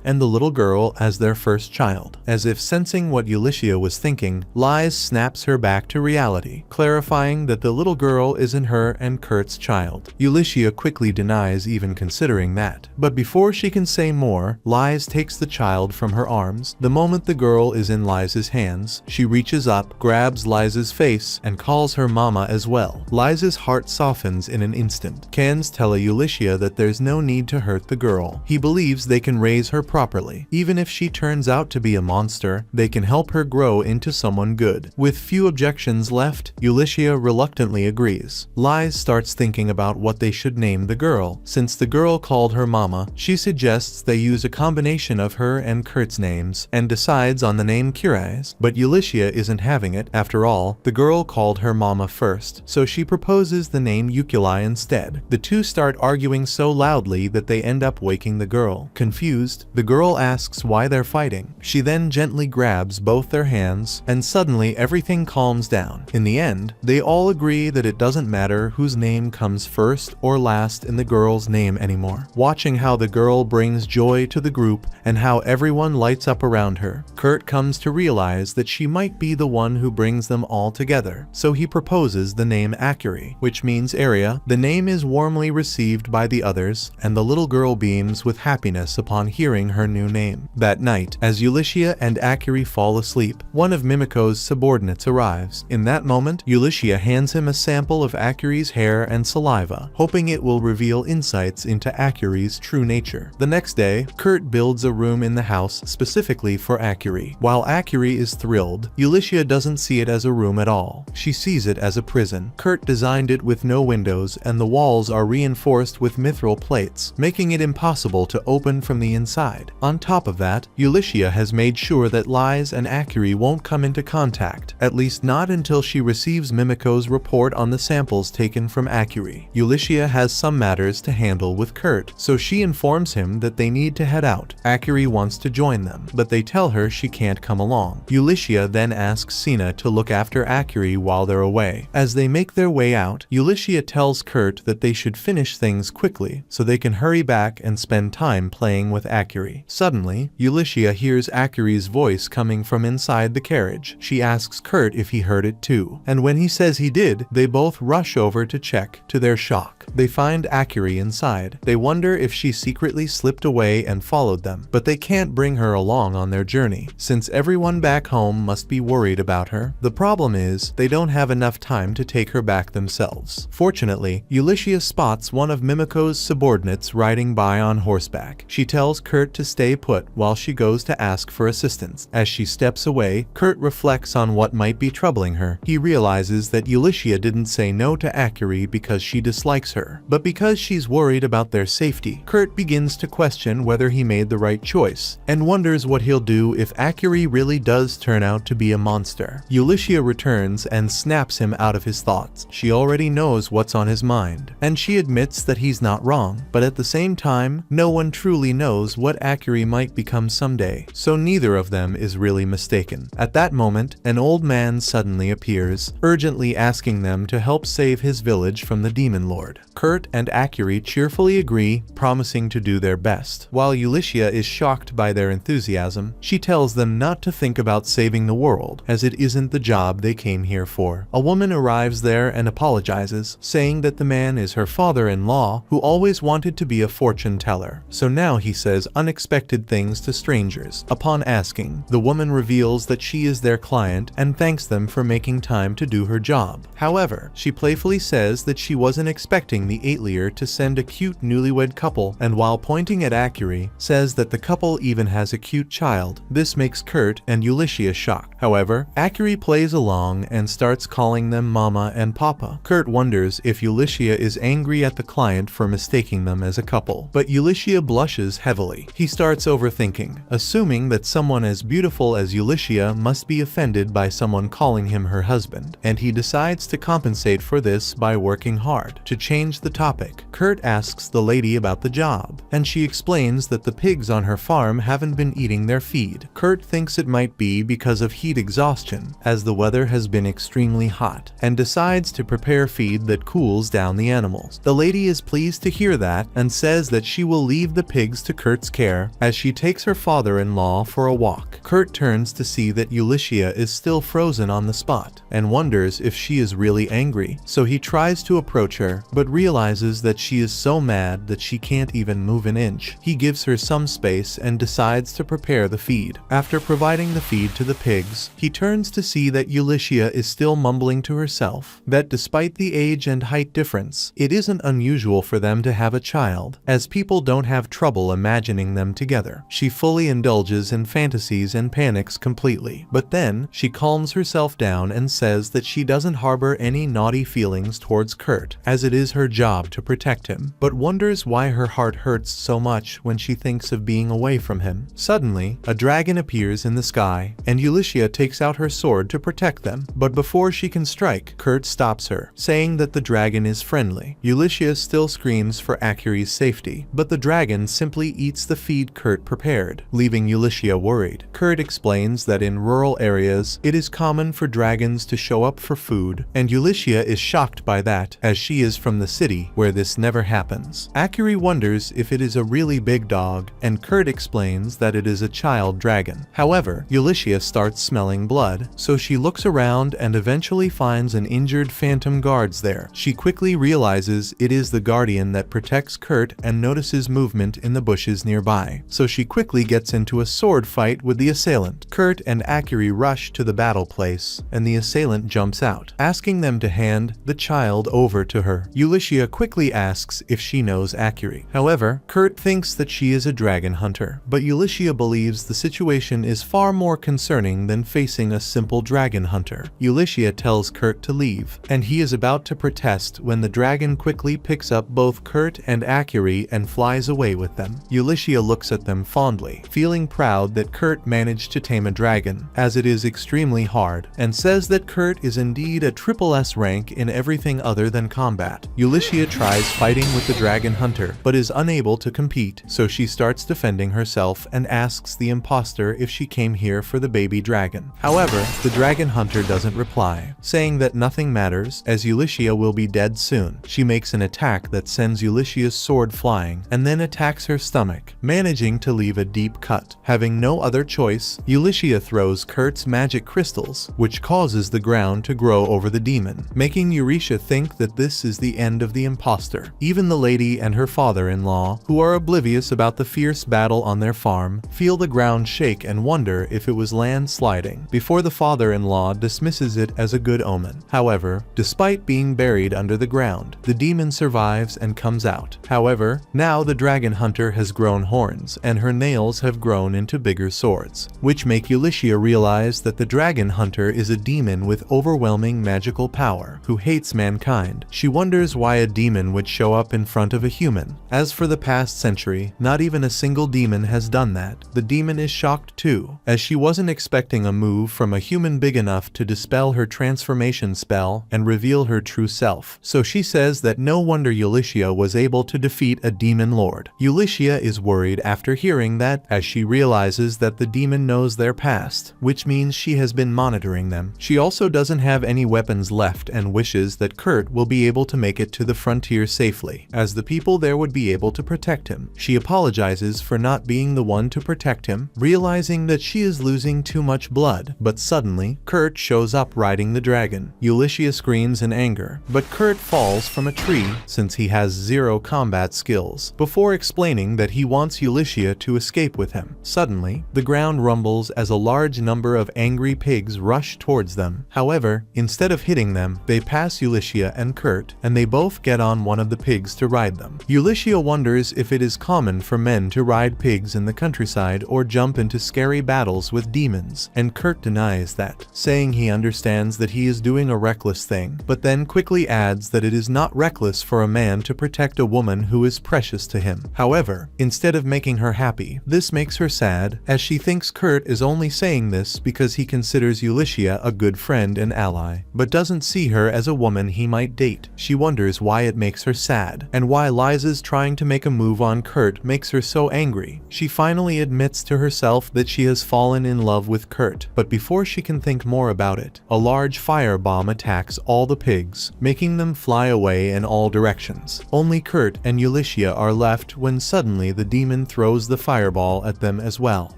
and the little girl as their first child. As if sensing what Ulycia was thinking, Lise snaps her back to reality, clarifying that the little girl isn't her and Kurt's child. Ulycia quickly denies even considering that. But before she can say more, Lise takes the child from her arms. The moment the girl is in Lise's hands, she reaches up, grabs Lise's face, and calls her mama as well. Lise's heart softens in an instant. Cans tell Ulysses that there's no need to hurt the girl. He believes they can raise her properly. Even if she turns out to be a monster, they can help her grow into someone good. With few objections left, Ulysses reluctantly agrees. Lies starts thinking about what they should name the girl. Since the girl called her mama, she suggests they use a combination of her and Kurt's names, and decides on the name Kurais. But Ulysses isn't having it. After all, the girl called her mama first, so she proposes the name Ukulai instead. The two start arguing so loudly that they end up waking the girl. Confused, the girl asks why they're fighting. She then gently grabs both their hands, and suddenly everything calms down. In the end, they all agree that it doesn't matter whose name comes first or last in the girl's name anymore. Watching how the girl brings joy to the group and how everyone lights up around her, Kurt comes to realize that she might be the one who brings them all together. So he proposes the name Akiri, which means area. The name is warmly received by the others, and the little girl beams with happiness upon hearing her new name. That night, as Ulysses and Akiri fall asleep, one of Mimiko's subordinates arrives. In that moment, Ulysses hands him a sample of Akiri's hair and saliva, hoping it will reveal insights into Akiri's true nature. The next day, Kurt builds a room in the house specifically for Akiri. While Akiri is thrilled, Ulysses doesn't see it as a room at all. She sees it as a prison. Kurt designed it with no windows, and the walls are reinforced with mithril plates, making it impossible to open from the inside. On top of that, Ulysses has made sure that Lies and Akiri won't come into contact, at least not until she receives Mimiko's report on the samples taken from Akiri. Ulysses has some matters to handle with Kurt, so she informs him that they need to head out. Akiri wants to join them, but they tell her she can't come along. Ulysses then asks Sina to look after Akiri while they're away. As they make their way out, Ulysses tells Kurt that they should finish things quickly so they can hurry back and spend time playing with Akiri. Suddenly, Ulysses hears Akiri's voice coming from inside the carriage. She asks Kurt if he heard it too, and when he says he did, they both rush over to check. To their shock, they find Akiri inside. They wonder if she secretly slipped away and followed them, but they can't bring her along on their journey, since everyone back home must be worried about her. The problem is, they don't have enough time to take her back themselves. Fortunately, Ulysses spots one of Mimiko's subordinates riding by on horseback. She tells Kurt to stay put while she goes to ask for assistance. As she steps away, Kurt reflects on what might be troubling her. He realizes that Ulysses didn't say no to Akiri because she dislikes her, but because she's worried about their safety. Kurt begins to question whether he made the right choice, and wonders what he'll do if Akiri really does turn out to be a monster. Ulysses returns and snaps him out of his thoughts. She already knows what's on his mind, and she admits that he's not wrong, but at the same time, no one truly knows what Akiri might become someday, so neither of them is really mistaken. At that moment, an old man suddenly appears, urgently asking them to help save his village from the demon lord. Kurt and Akiri cheerfully agree, promising to do their best. While Ulysses is shocked by their enthusiasm, she tells them not to think about saving the world, as it isn't the job they came here for. A woman arrives there and apologizes, saying that the man is her father-in-law, who always wanted to be a fortune teller, so now he says unexpected things to strangers. Upon asking, the woman reveals that she is their client and thanks them for making time to do her job. However, she playfully says that she wasn't expecting the Atelier to send a cute newlywed couple, and while pointing at Akiri, says that the couple even has a cute child. This makes Kurt and Ulysses shocked. However, Akiri plays along and starts calling them Mama and Papa. Kurt wonders if Ulysses is angry at the client for mistaking them as a couple, but Ulysses blushes heavily. He starts overthinking, assuming that someone as beautiful as Ulysses must be offended by someone calling him her husband, and he decides to compensate for this by working hard. To change the topic, Kurt asks the lady about the job, and she explains that the pigs on her farm haven't been eating their feed. Kurt thinks it might be because of heat exhaustion, as the weather has been extremely hot, and decides to prepare feed that cools down the animals. The lady is pleased to hear that and says that she will leave the pigs to Kurt's care as she takes her father-in-law for a walk. Kurt turns to see that Ulysses is still frozen on the spot and wonders if she is really angry, so he tries to approach her but realizes that she is so mad that she can't even move an inch. He gives her some space and decides to prepare the feed. After providing the feed to the pigs, he turns to see that Ulysses is still mumbling to herself that despite the age and height difference, it isn't unusual for them to have a child, as people don't have trouble imagining them together. She fully indulges in fantasies and panics completely. But then, she calms herself down and says that she doesn't harbor any naughty feelings towards Kurt, as it is her job to protect him, but wonders why her heart hurts so much when she thinks of being away from him. Suddenly, a dragon appears in the sky, and Ulysses takes out her sword to protect them. But before she can strike, Kurt stops her, saying that the dragon is friendly. Ulysses still screams for Akiri's safety, but the dragon simply eats the feed Kurt prepared, leaving Ulysses worried. Kurt explains that in rural areas, it is common for dragons to show up for food, and Ulysses is shocked by that, as she is from the city, where this never happens. Akiri wonders if it is a really big dog, and Kurt explains that it is a child dragon. However, Ulysses starts smelling blood, so she looks around and eventually finds an injured phantom guards there. She quickly realizes it is the guardian that protects Kurt and notices movement in the bushes nearby, so she quickly gets into a sword fight with the assailant. Kurt and Akiri rush to the battle place, and the assailant jumps out, asking them to hand the child over to her. Ulysses quickly asks if she knows Akiri. However, Kurt thinks that she is a dragon hunter, but Ulysses believes the situation is far more concerning than facing a simple dragon hunter. Ulysses tells Kurt to leave, and he is about to protest when the dragon quickly picks up both Kurt and Akiri and flies away with them. Ulysses looks at them fondly, feeling proud that Kurt managed to tame a dragon, as it is extremely hard, and says that Kurt is indeed a triple S rank in everything other than combat. Ulysses tries fighting with the dragon hunter, but is unable to compete, so she starts defending herself and asks the imposter if she came here for the baby dragon. However, the dragon hunter doesn't reply, saying that nothing matters, as Ulysses will be dead soon. She makes an attack that sends Ulysses' sword flying, and then attacks her stomach, managing to leave a deep cut. Having no other choice, Ulysses throws Kurt's magic crystals, which causes the ground to grow over the demon, making Eurisha think that this is the end of the imposter. Even the lady and her father-in-law, who are oblivious about the fierce battle on their farm, feel the ground shake and wonder if it was landsliding, before the father-in-law dismisses it as a good omen. However, despite being buried under the ground, the demon survives and comes out. However, now the dragon hunter has grown horns, and her nails have grown into bigger swords, which make Ulysses realize that the dragon hunter is a demon with overwhelming magical power, who hates mankind. She wonders why a demon would show up in front of a human. As for the past century, not even a single demon has done that. The demon is shocked too, as she wasn't expecting a move from a human big enough to dispel her transformation spell and reveal her true self. So she says that no wonder Ulysses was able to defeat a demon lord. Ulysses is worried after hearing that, as she realizes that the demon knows their past, which means she has been monitoring them. She also doesn't have any weapons left and wishes that Kurt will be able to make it to the frontier safely, as the people there would be able to protect him. She apologizes for not being the one to protect him, realizing that she is losing too much blood. But suddenly, Kurt shows up riding the dragon. Ulysses screams in anger, but Kurt falls from a tree since he has zero combat skills, before explaining that he wants Ulysses to escape with him. Suddenly, the ground rumbles as a large number of angry pigs rush towards them. However, instead of hitting them, they pass Ulysses and Kurt, and they both get on one of the pigs to ride them. Ulysses wonders if it is common for men to ride pigs in the countryside or jump into scary battles with demons, and Kurt denies that, saying he understands that he is doing a reckless thing, but then quickly adds that it is not reckless for a man to protect a woman who is precious to him. However, instead of making her happy, this makes her sad, as she thinks Kurt is only saying this because he considers Ulysses a good friend and ally, but doesn't see her as a woman he might date. She wonders why it makes her sad, and why Liza's trying to make a move on Kurt makes her so angry. She finally admits to herself that she has fallen in love with Kurt, but before she can think more about it, a large firebomb attacks all the pigs, making them fly away in all directions. Only Kurt and Ulysses are left when suddenly the demon throws the fireball at them as well.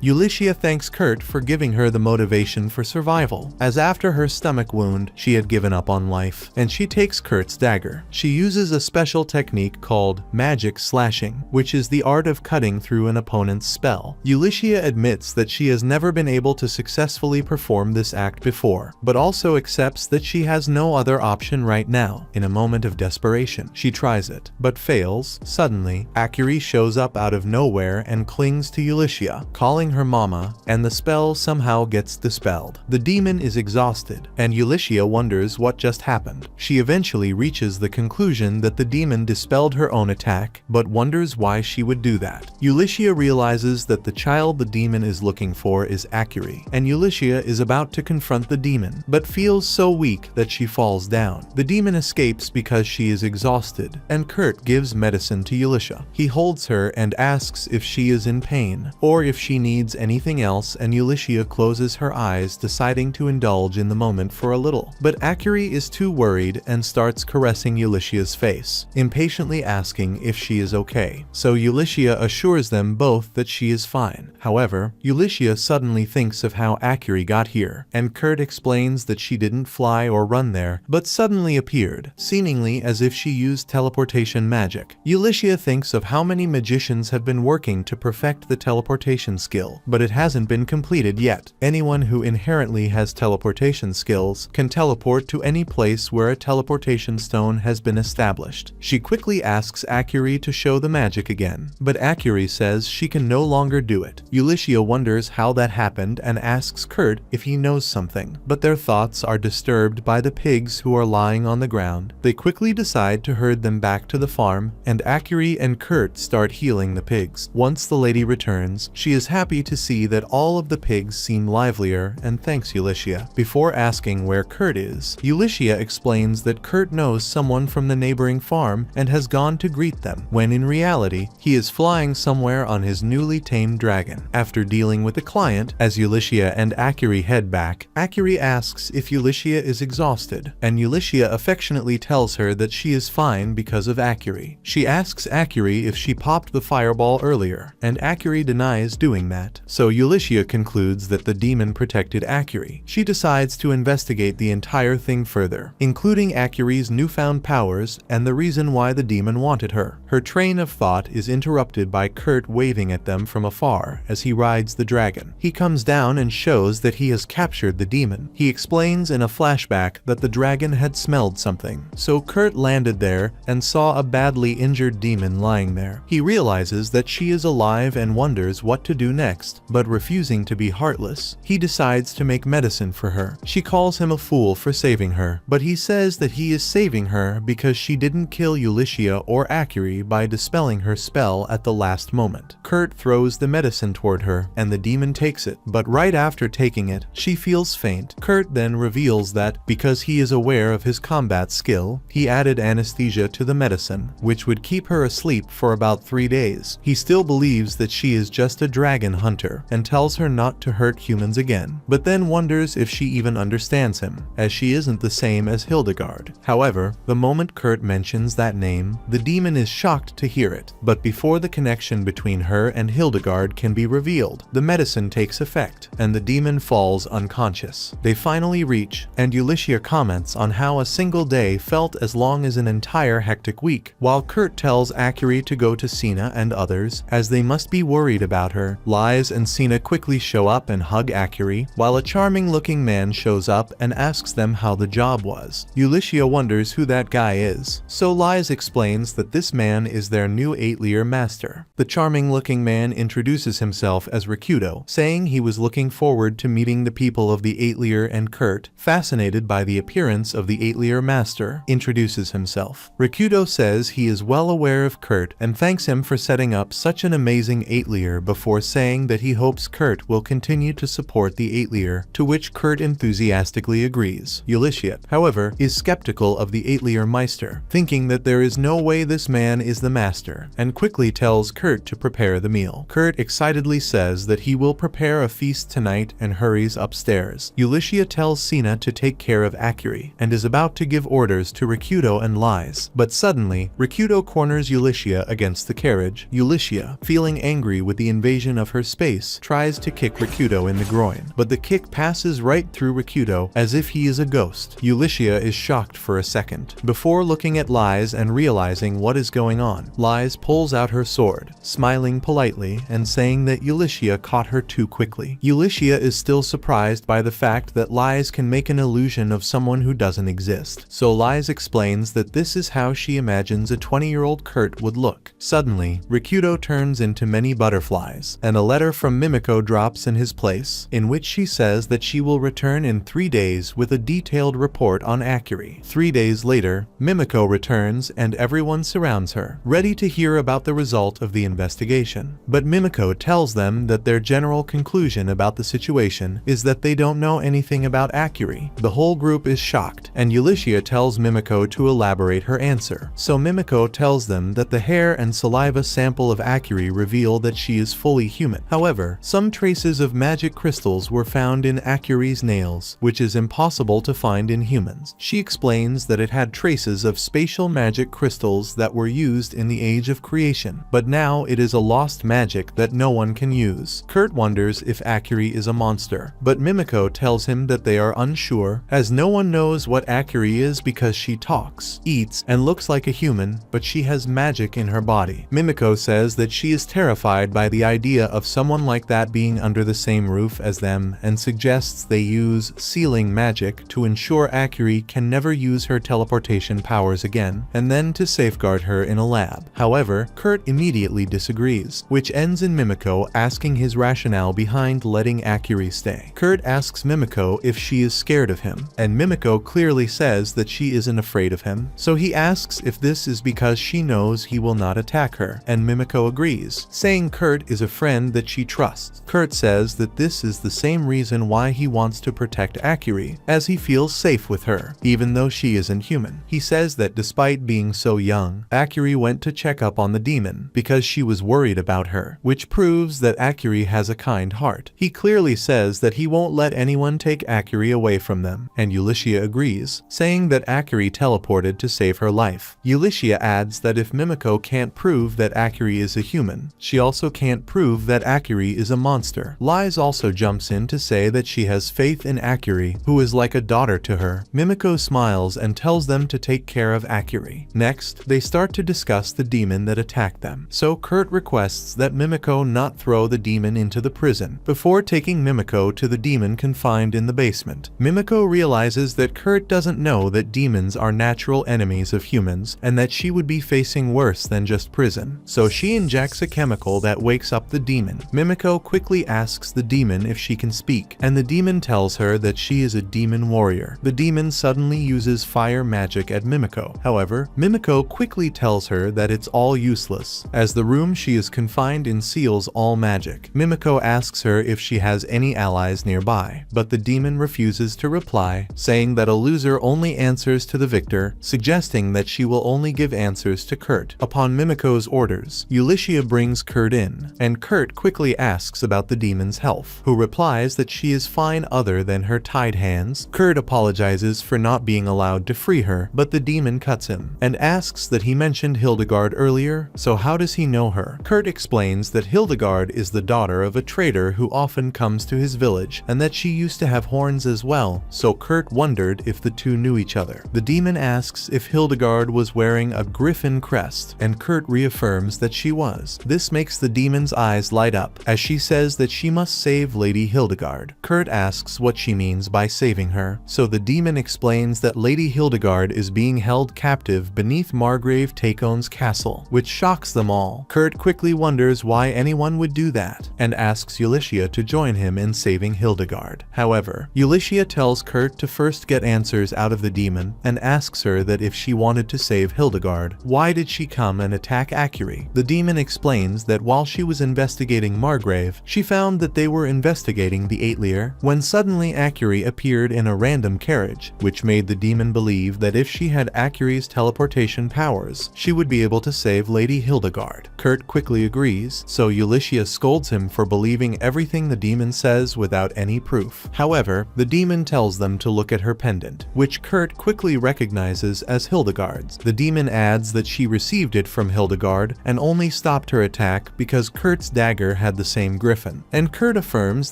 Ulysses thanks Kurt for giving her the motivation for survival, as after her stomach wound, she had given up on life, and she takes Kurt's dagger. She uses a special technique called magic slashing, which is the art of cutting through an opponent's spell. Ulysses admits that she has never been able to successfully perform this act before, but also accepts that she has no other option right now. In a moment of desperation, she tries it, but fails. Suddenly, Akiri shows up out of nowhere and clings to Ulyssia, calling her mama, and the spell somehow gets dispelled. The demon is exhausted, and Ulyssia wonders what just happened. She eventually reaches the conclusion that the demon dispelled her own attack, but wonders why she would do that. Ulyssia realizes that the child the demon is looking for is Akiri, and Ulyssia is about to confront the demon, but feels so weak that she falls down. The demon escapes because she is exhausted, and Kurt gives medicine to Ulyssia. He holds her and asks if she is in pain, or if she needs anything else, and Ulyssia closes her eyes, deciding to indulge in the moment for a little. But Akiri is too worried and starts caressing Ulyssia's face, impatiently asking if she is okay. So Ulyssia assures them both that she is fine. However, Ulyssia suddenly thinks of how Akiri got here, and Kurt explains that she didn't fly or run there, but suddenly appeared, seemingly as if she used teleportation magic. Ulyssia thinks of how many magicians have been working to perfect the teleportation skill, but it hasn't been completed yet. Anyone who inherently has teleportation skills can teleport to any place where a teleportation stone has been established. She quickly asks Akiri to show the magic again, but Akiri says she can no longer do it. Ulyssia wonders how that happened and asks Kurt if he knows something, but their thoughts are disturbed by the pigs who are lying on the ground. They quickly decide to herd them back to the farm, and Akiri and Kurt start healing the pigs. Once the lady returns, she is happy to see that all of the pigs seem livelier and thanks Ulyssia. Before asking where Kurt is, Ulyssia explains that Kurt knows someone from the neighboring farm and has gone to greet them, when in reality, he is flying somewhere on his newly tamed dragon. After dealing with the client, as Ulyssia and Akiri head back, Akiri asks if Ulyssia is exhausted, and Ulyssia affectionately tells her that she is fine because of Akiri. She asks Akiri if she popped the fireball earlier, and Akiri denies doing that. So Ulyssia concludes that the demon protected Akiri. She decides to investigate the entire thing further, including Akiri's newfound powers and the reason why the demon wanted her. Her train of thought is interrupted by Kurt waving at them from afar as he rides the dragon. He comes down and shows that he has captured the demon. He explains in a flashback that the dragon had smelled something, so Kurt landed there and saw a badly injured demon lying there. He realizes that she is alive and wonders what to do next, but refusing to be heartless, he decides to make medicine for her. She calls him a fool for saving her, but he says that he is saving her because she didn't kill Ulyssia or Akiri by dispelling her spell at the last moment. Kurt throws the medicine toward her, and the demon takes it, but right after taking it, she feels faint. Kurt then reveals that, because he is aware of his combat skill, he added anesthesia to the medicine, which would keep her asleep for about 3 days. He still believes that she is just a dragon hunter, and tells her not to hurt humans again, but then wonders if she even understands him, as she isn't the same as Hildegard. However, the moment Kurt mentions that name, the demon is shocked to hear it, but before the connection between her and Hildegard can be revealed, the medicine takes effect, and the demon falls unconscious. They finally reach, and Ulyssia comments on how a single day felt as long as an entire hectic week, while Kurt tells Akiri to go to Sina and others, as they must be worried about her. Lies and Sina quickly show up and hug Akiri, while a charming-looking man shows up and asks them how the job was. Ulyssia wonders who that guy is, so Lies explains that this man is their new 8-leer master. The charming-looking man introduces himself as Rikudo, saying he was looking forward to meeting the people of the 8-leer, and Kurt, fascinated by the appearance of the 8-leer master, introduces himself. Rikudo says he is well aware of Kurt and thanks him for setting up such an amazing 8-leer before saying that he hopes Kurt will continue to support the 8-leer, to which Kurt enthusiastically agrees. Ulyssia, however, is skeptical of the 8-leer Meister, thinking that there is no way this man is the master, and quickly tells Kurt to prepare the meal. Kurt excitedly says that he will prepare a feast tonight and hurries upstairs. Ulyssia tells Sina to take care of Akiri, and is about to give orders to Rikudo and Lies, but suddenly, Rikudo corners Ulyssia against the carriage. Ulyssia, feeling angry with the invasion of her space, tries to kick Rikudo in the groin, but the kick passes right through Rikudo as if he is a ghost. Ulyssia is shocked for a second, before looking at Lies and realizing what is going on. Lies pulls out her sword, smiling politely and saying that Ulyssia caught her too quickly. Ulyssia is still surprised by the fact that Lies can make an illusion of someone who doesn't exist. exist. So Lies explains that this is how she imagines a 20-year-old Kurt would look. Suddenly, Rikudo turns into many butterflies, and a letter from Mimiko drops in his place, in which she says that she will return in 3 days with a detailed report on Akiri. 3 days later, Mimiko returns and everyone surrounds her, ready to hear about the result of the investigation. But Mimiko tells them that their general conclusion about the situation is that they don't know anything about Akiri. The whole group is shocked, and Ulysses tells Mimiko to elaborate her answer. So Mimiko tells them that the hair and saliva sample of Akiri reveal that she is fully human. However, some traces of magic crystals were found in Akiri's nails, which is impossible to find in humans. She explains that it had traces of spatial magic crystals that were used in the Age of Creation, but now it is a lost magic that no one can use. Kurt wonders if Akiri is a monster, but Mimiko tells him that they are unsure, as no one knows what Akiri is because she talks, eats, and looks like a human, but she has magic in her body. Mimiko says that she is terrified by the idea of someone like that being under the same roof as them, and suggests they use sealing magic to ensure Akiri can never use her teleportation powers again, and then to safeguard her in a lab. However, Kurt immediately disagrees, which ends in Mimiko asking his rationale behind letting Akiri stay. Kurt asks Mimiko if she is scared of him, and Mimiko clearly says that she isn't afraid of him, so he asks if this is because she knows he will not attack her, and Mimiko agrees, saying Kurt is a friend that she trusts. Kurt says that this is the same reason why he wants to protect Akiri, as he feels safe with her, even though she isn't human. He says that despite being so young, Akiri went to check up on the demon because she was worried about her, which proves that Akiri has a kind heart. He clearly says that he won't let anyone take Akiri away from them, and Ulysses agrees, saying that Akiri teleported to save her life. Ulysses adds that if Mimiko can't prove that Akiri is a human, she also can't prove that Akiri is a monster. Lies also jumps in to say that she has faith in Akiri, who is like a daughter to her. Mimiko smiles and tells them to take care of Akiri. Next, they start to discuss the demon that attacked them. So Kurt requests that Mimiko not throw the demon into the prison, before taking Mimiko to the demon confined in the basement. Mimiko realizes that Kurt doesn't know that demons are natural enemies of humans, and that she would be facing worse than just prison. So she injects a chemical that wakes up the demon. Mimiko quickly asks the demon if she can speak, and the demon tells her that she is a demon warrior. The demon suddenly uses fire magic at Mimiko. However, Mimiko quickly tells her that it's all useless, as the room she is confined in seals all magic. Mimiko asks her if she has any allies nearby, but the demon refuses to reply, saying that a loser only answers to the victor, suggesting that she will only give answers to Kurt. Upon Mimiko's orders, Ulysses brings Kurt in, and Kurt quickly asks about the demon's health, who replies that she is fine other than her tied hands. Kurt apologizes for not being allowed to free her, but the demon cuts him, and asks that he mentioned Hildegard earlier, so how does he know her? Kurt explains that Hildegard is the daughter of a trader who often comes to his village, and that she used to have horns as well, so Kurt wondered if the two knew each other. The demon asks if Hildegard was wearing a griffin crest, and Kurt reaffirms that she was. This makes the demon's eyes light up, as she says that she must save Lady Hildegard. Kurt asks what she means by saving her, so the demon explains that Lady Hildegard is being held captive beneath Margrave Takon's castle, which shocks them all. Kurt quickly wonders why anyone would do that, and asks Ulysses to join him in saving Hildegard. However, Ulysses tells Kurt to first get answers out of the demon, and asks her that if she wanted to save Hildegard, why did she come and attack Akiri? The demon explains that while she was investigating Margrave, she found that they were investigating the Aetlier, when suddenly Akiri appeared in a random carriage, which made the demon believe that if she had Akiri's teleportation powers, she would be able to save Lady Hildegard. Kurt quickly agrees, so Ulysses scolds him for believing everything the demon says without any proof. However, the demon tells them to look at her pendant, which Kurt quickly recognizes as Hildegard's. The demon adds that she received it from Hildegard and only stopped her attack because Kurt's dagger had the same griffin, and Kurt affirms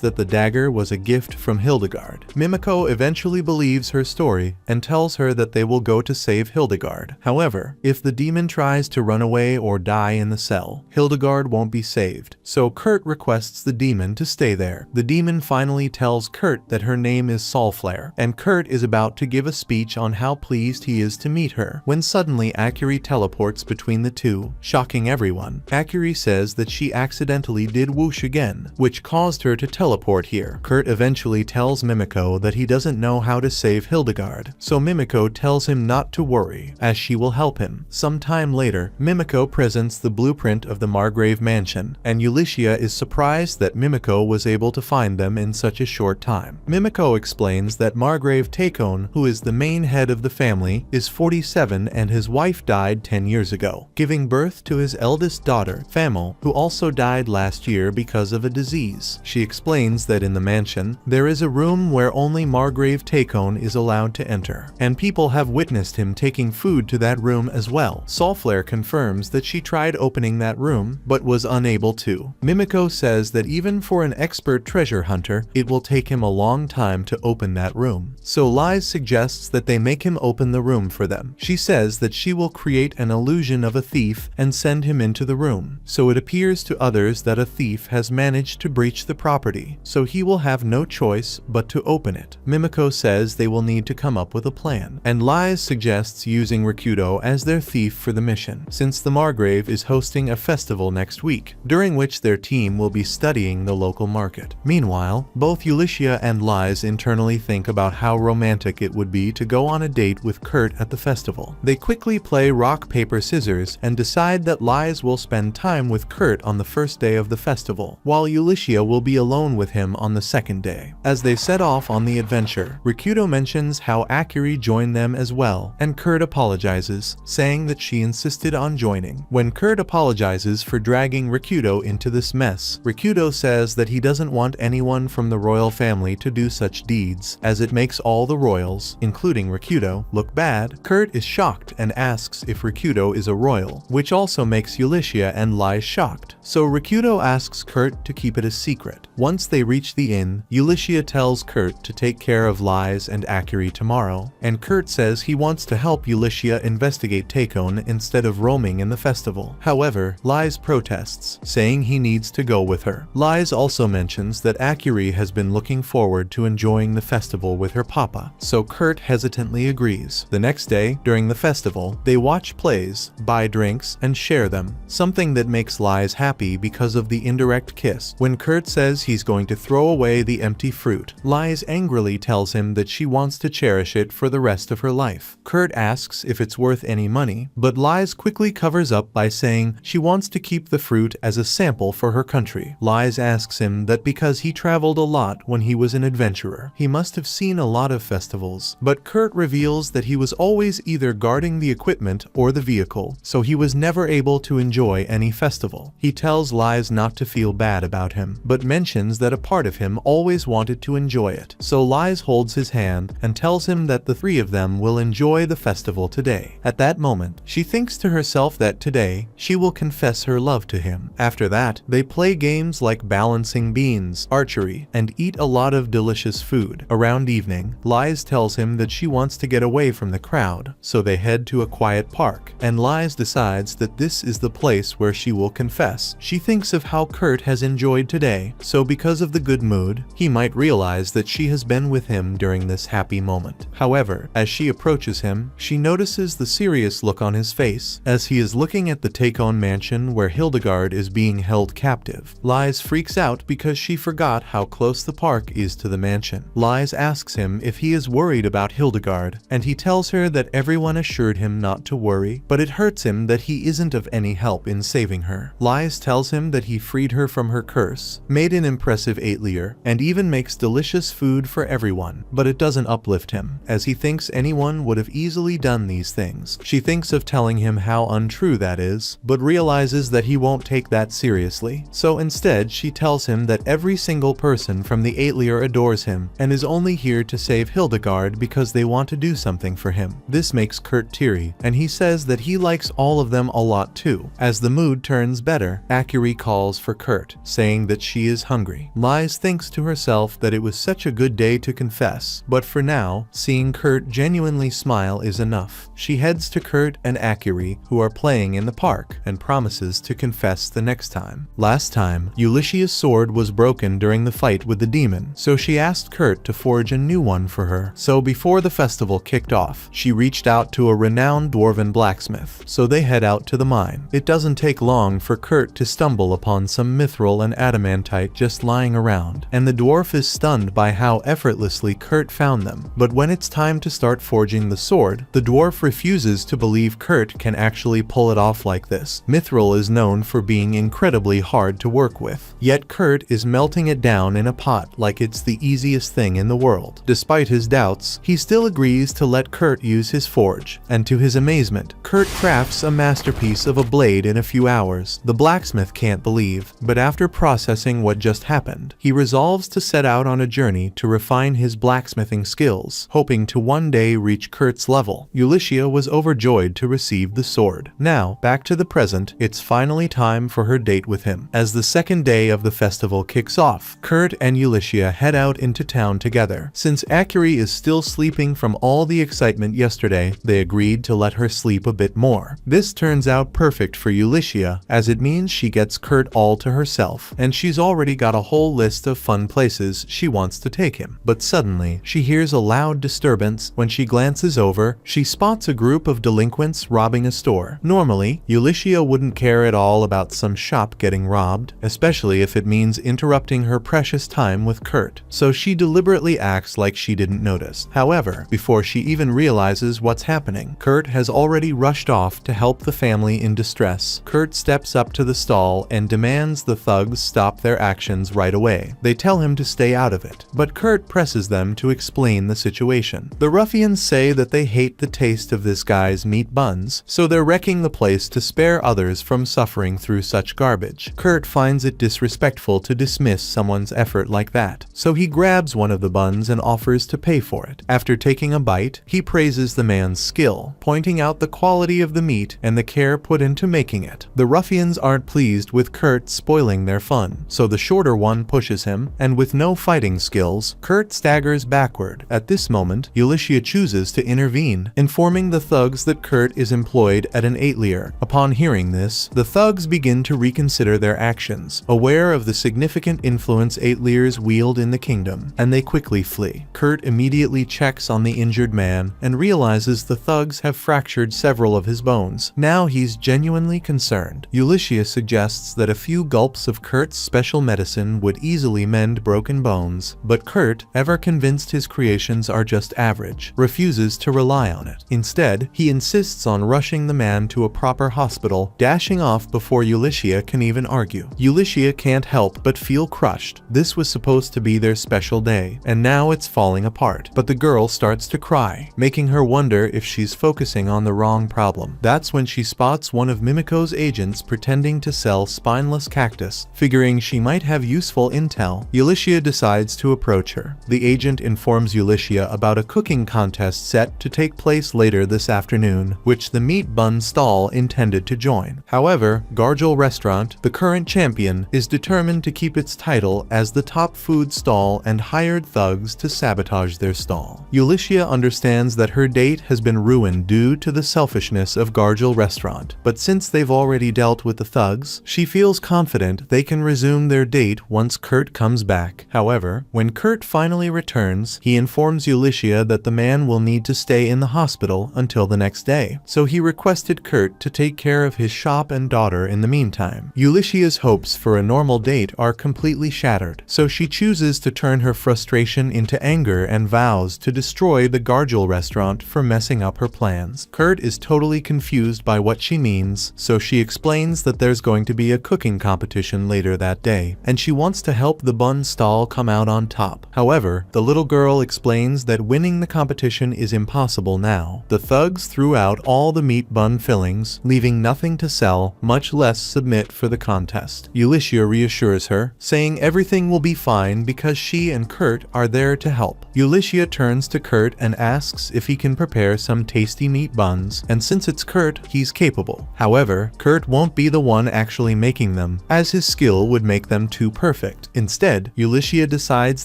that the dagger was a gift from Hildegard. Mimiko eventually believes her story and tells her that they will go to save Hildegard. However, if the demon tries to run away or die in the cell, Hildegard won't be saved, so Kurt requests the demon to stay there. The demon finally tells Kurt that her name is Solflare, and Kurt is about to give a speech on how pleased he is to meet her, when suddenly Akiri teleports between the two, shocking everyone. Akiri says that she accidentally did whoosh again, which caused her to teleport here. Kurt eventually tells Mimiko that he doesn't know how to save Hildegard, so Mimiko tells him not to worry, as she will help him. Sometime later, Mimiko presents the blueprint of the Margrave mansion, and Ulysses is surprised that Mimiko was able to find them in such a short time. Mimiko explains that Margrave Takon, who is the main head of the family, is 47 and his wife died 10 years ago, giving birth to his eldest daughter, Famil, who also died last year because of a disease. She explains that in the mansion, there is a room where only Margrave Takon is allowed to enter, and people have witnessed him taking food to that room as well. Solflare confirms that she tried opening that room, but was unable to. Mimiko says that even for an expert treasure hunter, it will take him a long time to open that room. So Lies suggests that they make him open the room for them. She says that she will create an illusion of a thief and send him into the room, so it appears to others that a thief has managed to breach the property, so he will have no choice but to open it. Mimiko says they will need to come up with a plan, and Lies suggests using Rikudo as their thief for the mission, since the Margrave is hosting a festival next week, during which their team will be studying the local market. Meanwhile, both Ulysses and Lies internally think about how romantic it would be to go on a date with Kurt at the festival. They quickly play rock, paper, scissors and decide that Lies will spend time with Kurt on the first day of the festival, while Ulysses will be alone with him on the second day. As they set off on the adventure, Rikudo mentions how Akiri joined them as well, and Kurt apologizes, saying that she insisted on joining. When Kurt apologizes for dragging Rikudo into this mess, Rikudo says that he doesn't want anyone from the royal family to do such deeds, as it makes all the royals, including Rikudo, look bad. Kurt is shocked and asks if Rikudo is a royal, which also makes Ulysses and Lies shocked. So Rikudo asks Kurt to keep it a secret. Once they reach the inn, Ulysses tells Kurt to take care of Lies and Akiri tomorrow, and Kurt says he wants to help Ulysses investigate Takon instead of roaming in the festival. However, Lies protests, saying he needs to go with her. Lies also mentions that Akiri has been looking forward to enjoying the festival with her papa, so Kurt hesitantly agrees. The next day, during the festival, they watch plays, buy drinks, and share them, something that makes Lies happy because of the indirect kiss. When Kurt says he's going to throw away the empty fruit, Lies angrily tells him that she wants to cherish it for the rest of her life. Kurt asks if it's worth any money, but Lies quickly covers up by saying she wants to keep the fruit as a sample for her country. Lies asks him that because he traveled a lot when he was an adventurer, he must have seen a lot of festivals, but Kurt reveals that he was always either guarding the equipment or the vehicle, so he was never able to enjoy any festival. He tells Lies not to feel bad about him, but mentions that a part of him always wanted to enjoy it. So Lies holds his hand and tells him that the three of them will enjoy the festival today. At that moment, she thinks to herself that today, she will confess her love to him. After that, they play games like balancing beans, archery, and eat a lot of delicious food. Around evening, Lies tells him that she wants to get away from the crowd, so they head to a quiet park, and Lies decides that this is the place where she will confess. She thinks of how Kurt has enjoyed today, so because of the good mood, he might realize that she has been with him during this happy moment. However, as she approaches him, she notices the serious look on his face, as he is looking at the Takon mansion where Hildegard is being held captive. Lies freaks out because she forgot how close the park is to the mansion. Lies asks him if he is worried about Hildegard, and he tells her that everyone assured him not to worry, but it hurts him that he isn't of any help in saving her. Lies tells him that he freed her from her curse, made an impressive atelier, and even makes delicious food for everyone, but it doesn't uplift him, as he thinks anyone would have easily done these things. She thinks of telling him how untrue that is, but realizes that he won't take that seriously, so instead she tells him that every single person from the atelier adores him, and is only here to save Hildegard because they want to do something for him. This makes Kurt teary, and he says that he likes all of them a lot too. As the mood turns better, Akiri calls for Kurt, saying that she is hungry. Lies thinks to herself that it was such a good day to confess, but for now, seeing Kurt genuinely smile is enough. She heads to Kurt and Akiri, who are playing in the park, and promises to confess the next time. Last time, Ulysses' sword was broken during the fight with the demon, so she asked Kurt to forge a new one for her. So before Before the festival kicked off, she reached out to a renowned dwarven blacksmith, so they head out to the mine. It doesn't take long for Kurt to stumble upon some mithril and adamantite just lying around, and the dwarf is stunned by how effortlessly Kurt found them. But when it's time to start forging the sword, the dwarf refuses to believe Kurt can actually pull it off like this. Mithril is known for being incredibly hard to work with, yet Kurt is melting it down in a pot like it's the easiest thing in the world. Despite his doubts, he still agrees to let Kurt use his forge, and to his amazement, Kurt crafts a masterpiece of a blade in a few hours. The blacksmith can't believe, but after processing what just happened, he resolves to set out on a journey to refine his blacksmithing skills, hoping to one day reach Kurt's level. Ulyssia was overjoyed to receive the sword. Now, back to the present, it's finally time for her date with him. As the second day of the festival kicks off, Kurt and Ulyssia head out into town together. Since Akiri is still sleeping from all the excitement yesterday, they agreed to let her sleep a bit more. This turns out perfect for Ulyssia, as it means she gets Kurt all to herself, and she's already got a whole list of fun places she wants to take him. But suddenly, she hears a loud disturbance. When she glances over, she spots a group of delinquents robbing a store. Normally, Ulyssia wouldn't care at all about some shop getting robbed, especially if it means interrupting her precious time with Kurt, so she deliberately acts like she didn't notice. However, before she even realizes what's happening, Kurt has already rushed off to help the family in distress. Kurt steps up to the stall and demands the thugs stop their actions right away. They tell him to stay out of it, but Kurt presses them to explain the situation. The ruffians say that they hate the taste of this guy's meat buns, so they're wrecking the place to spare others from suffering through such garbage. Kurt finds it disrespectful to dismiss someone's effort like that, so he grabs one of the buns and offers to pay for it. After taking a bite, he praises the man's skill, pointing out the quality of the meat and the care put into making it. The ruffians aren't pleased with Kurt spoiling their fun, so the shorter one pushes him, and with no fighting skills, Kurt staggers backward. At this moment, Ulyssia chooses to intervene, informing the thugs that Kurt is employed at an atelier. Upon hearing this, the thugs begin to reconsider their actions, aware of the significant influence ateliers wield in the kingdom, and they quickly flee. Kurt immediately checks on the injured man and realizes the thugs have fractured several of his bones. Now he's genuinely concerned. Ulyssia suggests that a few gulps of Kurt's special medicine would easily mend broken bones, but Kurt, ever convinced his creations are just average, refuses to rely on it. Instead, he insists on rushing the man to a proper hospital, dashing off before Ulyssia can even argue. Ulyssia can't help but feel crushed. This was supposed to be their special day, and now it's falling apart. But the girl starts to cry, making her wonder if she's focusing on the wrong problem. That's when she spots one of Mimiko's agents pretending to sell spineless cactus. Figuring she might have useful intel, Ulyssia decides to approach her. The agent informs Ulyssia about a cooking contest set to take place later this afternoon, which the meat bun stall intended to join. However, Gargel Restaurant, the current champion, is determined to keep its title as the top food stall and hired thugs to sabotage their stall. Ulyssia understands that her date has been ruined due to the selfishness of Gargel Restaurant, but since they've already dealt with the thugs, she feels confident they can resume their date once Kurt comes back. However, when Kurt finally returns, he informs Ulyssia that the man will need to stay in the hospital until the next day, so he requested Kurt to take care of his shop and daughter in the meantime. Ulyssia's hopes for a normal date are completely shattered, so she chooses to turn her frustration into anger and vows to destroy the Gargel Restaurant for messing up her plans. Kurt is totally confused by what she means, so she explains that there's going to be a cooking competition later that day, and she wants to help the bun stall come out on top. However, the little girl explains that winning the competition is impossible now. The thugs threw out all the meat bun fillings, leaving nothing to sell, much less submit for the contest. Ulyssia reassures her, saying everything will be fine because she and Kurt are there to help. Ulyssia turns to Kurt and asks if he can prepare some tasty meat buns, and since it's Kurt, he's capable. However, Kurt won't be the one actually making them, as his skill would make them too perfect. Instead, Ulyssia decides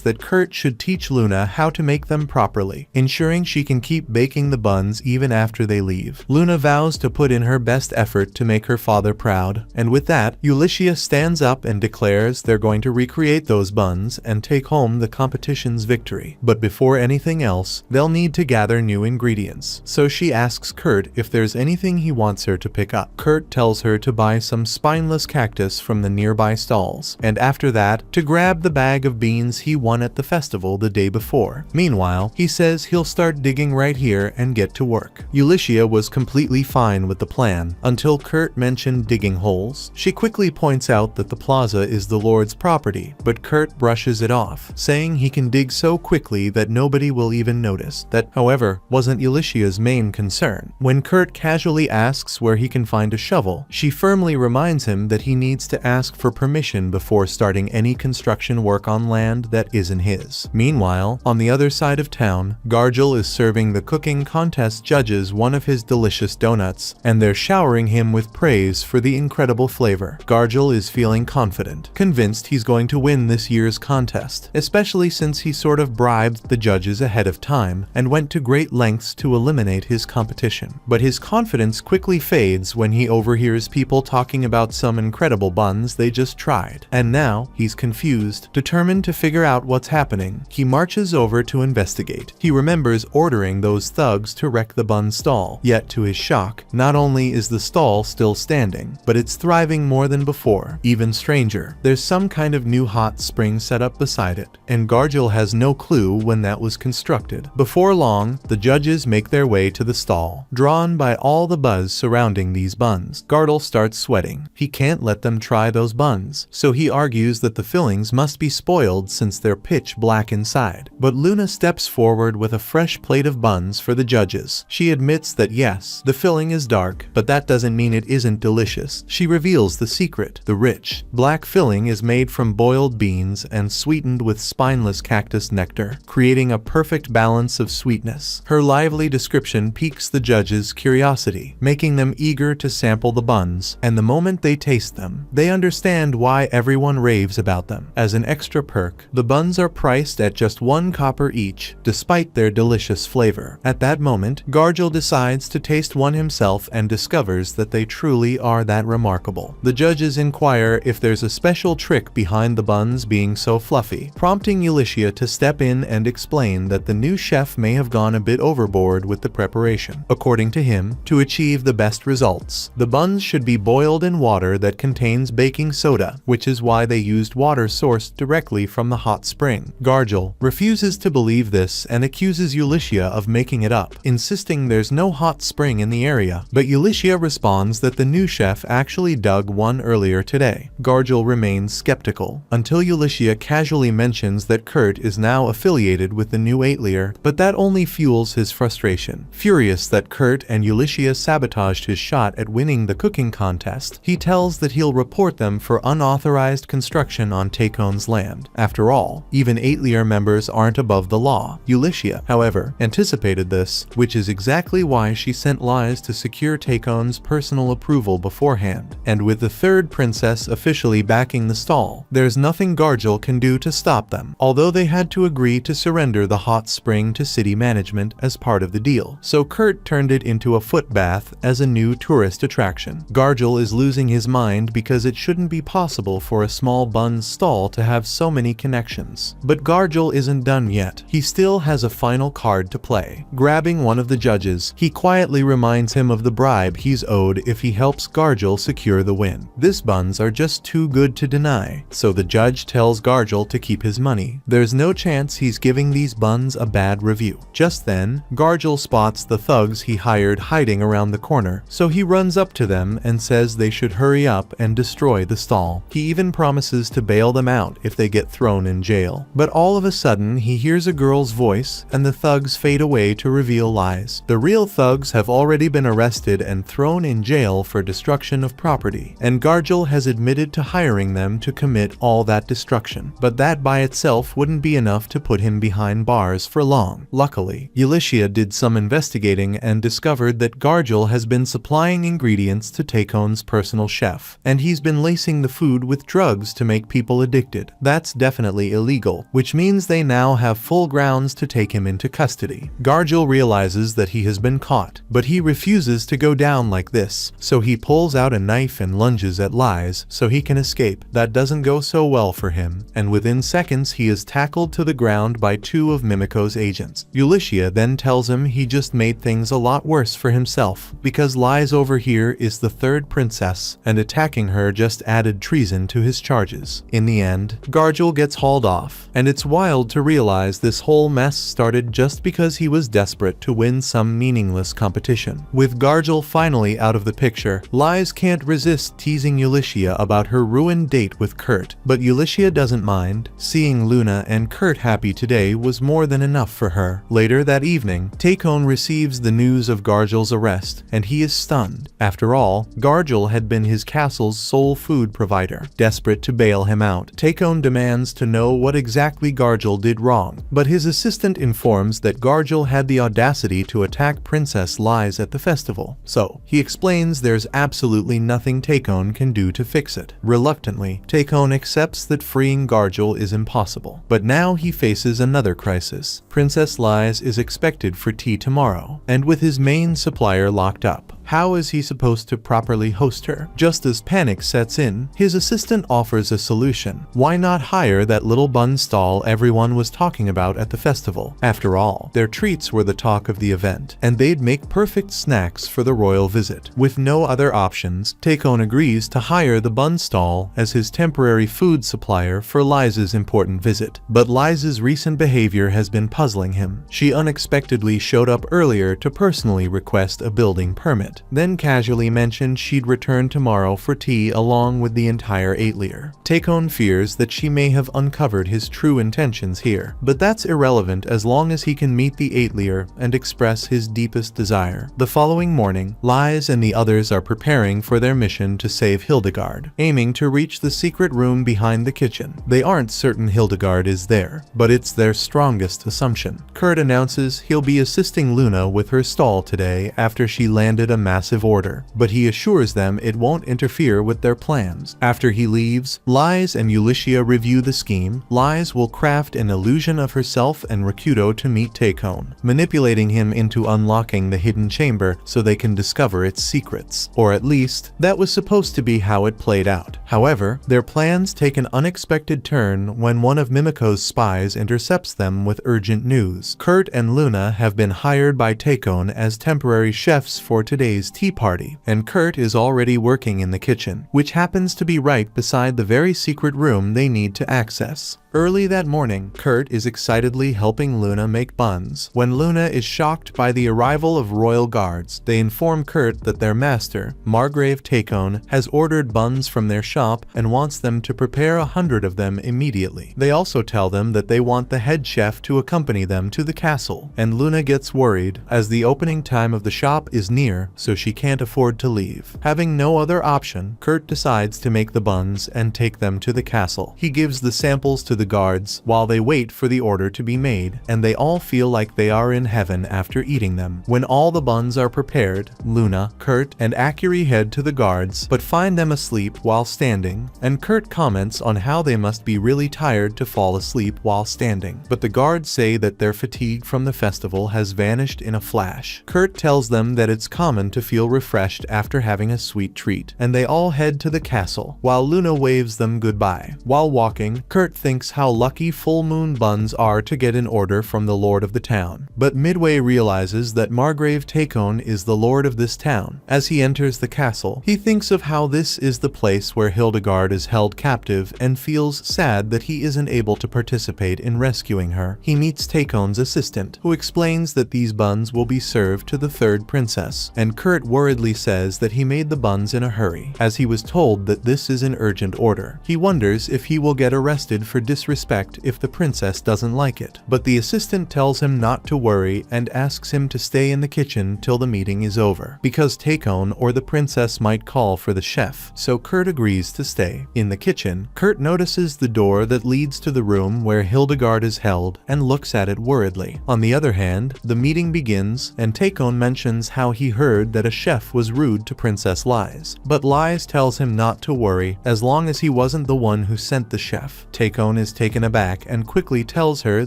that Kurt should teach Luna how to make them properly, ensuring she can keep baking the buns even after they leave. Luna vows to put in her best effort to make her father proud, and with that, Ulyssia stands up and declares they're going to recreate those buns and take home the competition's victory. But before anything else, else, they'll need to gather new ingredients. So she asks Kurt if there's anything he wants her to pick up. Kurt tells her to buy some spineless cactus from the nearby stalls, and after that, to grab the bag of beans he won at the festival the day before. Meanwhile, he says he'll start digging right here and get to work. Ulysses was completely fine with the plan, until Kurt mentioned digging holes. She quickly points out that the plaza is the Lord's property, but Kurt brushes it off, saying he can dig so quickly that nobody will even notice. That, however, wasn't Ulysses' main concern. When Kurt casually asks where he can find a shovel, she firmly reminds him that he needs to ask for permission before starting any construction work on land that isn't his. Meanwhile, on the other side of town, Gargel is serving the cooking contest judges one of his delicious donuts, and they're showering him with praise for the incredible flavor. Gargel is feeling confident, convinced he's going to win this year's contest, especially since he sort of bribed the judges ahead of time and went to great lengths to eliminate his competition. But his confidence quickly fades when he overhears people talking about some incredible buns they just tried. And now, he's confused. Determined to figure out what's happening, he marches over to investigate. He remembers ordering those thugs to wreck the bun stall, yet to his shock, not only is the stall still standing, but it's thriving more than before. Even stranger, there's some kind of new hot spring set up beside it, and Gargel has no clue when that was constructed. Before long, the judges make their way to the stall. Drawn by all the buzz surrounding these buns, Gargel starts sweating. He can't let them try those buns, so he argues that the fillings must be spoiled since they're pitch black inside. But Luna steps forward with a fresh plate of buns for the judges. She admits that yes, the filling is dark, but that doesn't mean it isn't delicious. She reveals the secret. The rich, black filling is made from boiled beans and sweetened with spineless cactus nectar, creating a perfect balance of sweetness. Her lively description piques the judges' curiosity, making them eager to sample the buns, and the moment they taste them, they understand why everyone raves about them. As an extra perk, the buns are priced at just 1 copper each, despite their delicious flavor. At that moment, Gargel decides to taste one himself and discovers that they truly are that remarkable. The judges inquire if there's a special trick behind the buns being so fluffy, prompting Ulysses to step in and explain that the new chef may have gone a bit overboard with the preparation. According to him, to achieve the best results, the buns should be boiled in water that contains baking soda, which is why they used water sourced directly from the hot spring. Gargel refuses to believe this and accuses Ulysses of making it up, insisting there's no hot spring in the area, but Ulysses responds that the new chef actually dug one earlier today. Gargel remains skeptical, until Ulysses casually mentions that Kurt is now affiliated with the new Atelier, but that only fuels his frustration. Furious that Kurt and Ulysses sabotaged his shot at winning the cooking contest, he tells that he'll report them for unauthorized construction on Taekon's land. After all, even Atelier members aren't above the law. Ulysses, however, anticipated this, which is exactly why she sent lies to secure Taekon's personal approval beforehand. And with the third princess officially backing the stall, there's nothing Gargel can do to stop them, although they had to agree to surrender the hot spring to city management as part of the deal. So Kurt turned it into a foot bath as a new tourist attraction. Gargel is losing his mind because it shouldn't be possible for a small bun stall to have so many connections. But Gargel isn't done yet. He still has a final card to play. Grabbing one of the judges, he quietly reminds him of the bribe he's owed if he helps Gargel secure the win. These buns are just too good to deny, so the judge tells Gargel to keep his money. There's no chance he's giving these buns a bad review. Just then, Gargel spots the thugs he hired hiding around the corner, so he runs up to them and says they should hurry up and destroy the stall. He even promises to bail them out if they get thrown in jail. But all of a sudden, he hears a girl's voice and the thugs fade away to reveal lies. The real thugs have already been arrested and thrown in jail for destruction of property, and Gargel has admitted to hiring them to commit all that destruction. But that by itself wouldn't be enough to put him behind bars for long. Luckily, Ulysses did some investigating and discovered that Gargel has been supplying ingredients to Taekon's personal chef, and he's been lacing the food with drugs to make people addicted. That's definitely illegal, which means they now have full grounds to take him into custody. Gargel realizes that he has been caught, but he refuses to go down like this, so he pulls out a knife and lunges at Lies so he can escape. That doesn't go so well for him, and within seconds he is tackled to the ground by 2 of Mimico's Mimico's agents. Ulysses then tells him he just made things a lot worse for himself, because Lies over here is the third princess, and attacking her just added treason to his charges. In the end, Gargil gets hauled off, and it's wild to realize this whole mess started just because he was desperate to win some meaningless competition. With Gargil finally out of the picture, Lies can't resist teasing Ulysses about her ruined date with Kurt, but Ulysses doesn't mind. Seeing Luna and Kurt happy today was more than enough for her. Later that evening, Takon receives the news of Gargil's arrest, and he is stunned. After all, Gargil had been his castle's sole food provider. Desperate to bail him out, Takon demands to know what exactly Gargil did wrong, but his assistant informs that Gargil had the audacity to attack Princess Lies at the festival, so he explains there's absolutely nothing Takon can do to fix it. Reluctantly, Takon accepts that freeing Gargil is impossible, but now he faces another crisis. Princess Lies is expected for tea tomorrow, and with his main supplier locked up, how is he supposed to properly host her? Just as panic sets in, his assistant offers a solution. Why not hire that little bun stall everyone was talking about at the festival? After all, their treats were the talk of the event, and they'd make perfect snacks for the royal visit. With no other options, Takon agrees to hire the bun stall as his temporary food supplier for Liza's important visit. But Liza's recent behavior has been puzzling him. She unexpectedly showed up earlier to personally request a building permit, then casually mentioned she'd return tomorrow for tea along with the entire Atelier. Takon fears that she may have uncovered his true intentions here, but that's irrelevant as long as he can meet the Atelier and express his deepest desire. The following morning, Lies and the others are preparing for their mission to save Hildegard, aiming to reach the secret room behind the kitchen. They aren't certain Hildegard is there, but it's their strongest assumption. Kurt announces he'll be assisting Luna with her stall today after she landed a massive order, but he assures them it won't interfere with their plans. After he leaves, Lies and Ulysses review the scheme. Lies will craft an illusion of herself and Rakuto to meet Takon, manipulating him into unlocking the hidden chamber so they can discover its secrets. Or at least, that was supposed to be how it played out. However, their plans take an unexpected turn when one of Mimico's spies intercepts them with urgent news. Kurt and Luna have been hired by Takon as temporary chefs for today's tea party, and Kurt is already working in the kitchen, which happens to be right beside the very secret room they need to access. Early that morning, Kurt is excitedly helping Luna make buns. When Luna is shocked by the arrival of royal guards, they inform Kurt that their master, Margrave Takon, has ordered buns from their shop and wants them to prepare 100 of them immediately. They also tell them that they want the head chef to accompany them to the castle, and Luna gets worried as the opening time of the shop is near, so she can't afford to leave. Having no other option, Kurt decides to make the buns and take them to the castle. He gives the samples to the guards while they wait for the order to be made, and they all feel like they are in heaven after eating them. When all the buns are prepared, Luna, Kurt, and Akiri head to the guards, but find them asleep while standing, and Kurt comments on how they must be really tired to fall asleep while standing. But the guards say that their fatigue from the festival has vanished in a flash. Kurt tells them that it's common to feel refreshed after having a sweet treat, and they all head to the castle, while Luna waves them goodbye. While walking, Kurt thinks how lucky full moon buns are to get an order from the lord of the town, but midway realizes that Margrave Takon is the lord of this town. As he enters the castle, he thinks of how this is the place where Hildegard is held captive and feels sad that he isn't able to participate in rescuing her. He meets Takon's assistant, who explains that these buns will be served to the third princess, and Kurt worriedly says that he made the buns in a hurry, as he was told that this is an urgent order. He wonders if he will get arrested for disrespect if the princess doesn't like it, but the assistant tells him not to worry and asks him to stay in the kitchen till the meeting is over, because Takon or the princess might call for the chef, so Kurt agrees to stay. In the kitchen, Kurt notices the door that leads to the room where Hildegard is held and looks at it worriedly. On the other hand, the meeting begins, and Takon mentions how he heard that a chef was rude to Princess Lies, but Lies tells him not to worry as long as he wasn't the one who sent the chef. Takon is taken aback and quickly tells her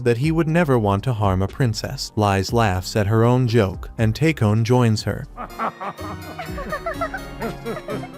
that he would never want to harm a princess. Lies laughs at her own joke, and Takon joins her.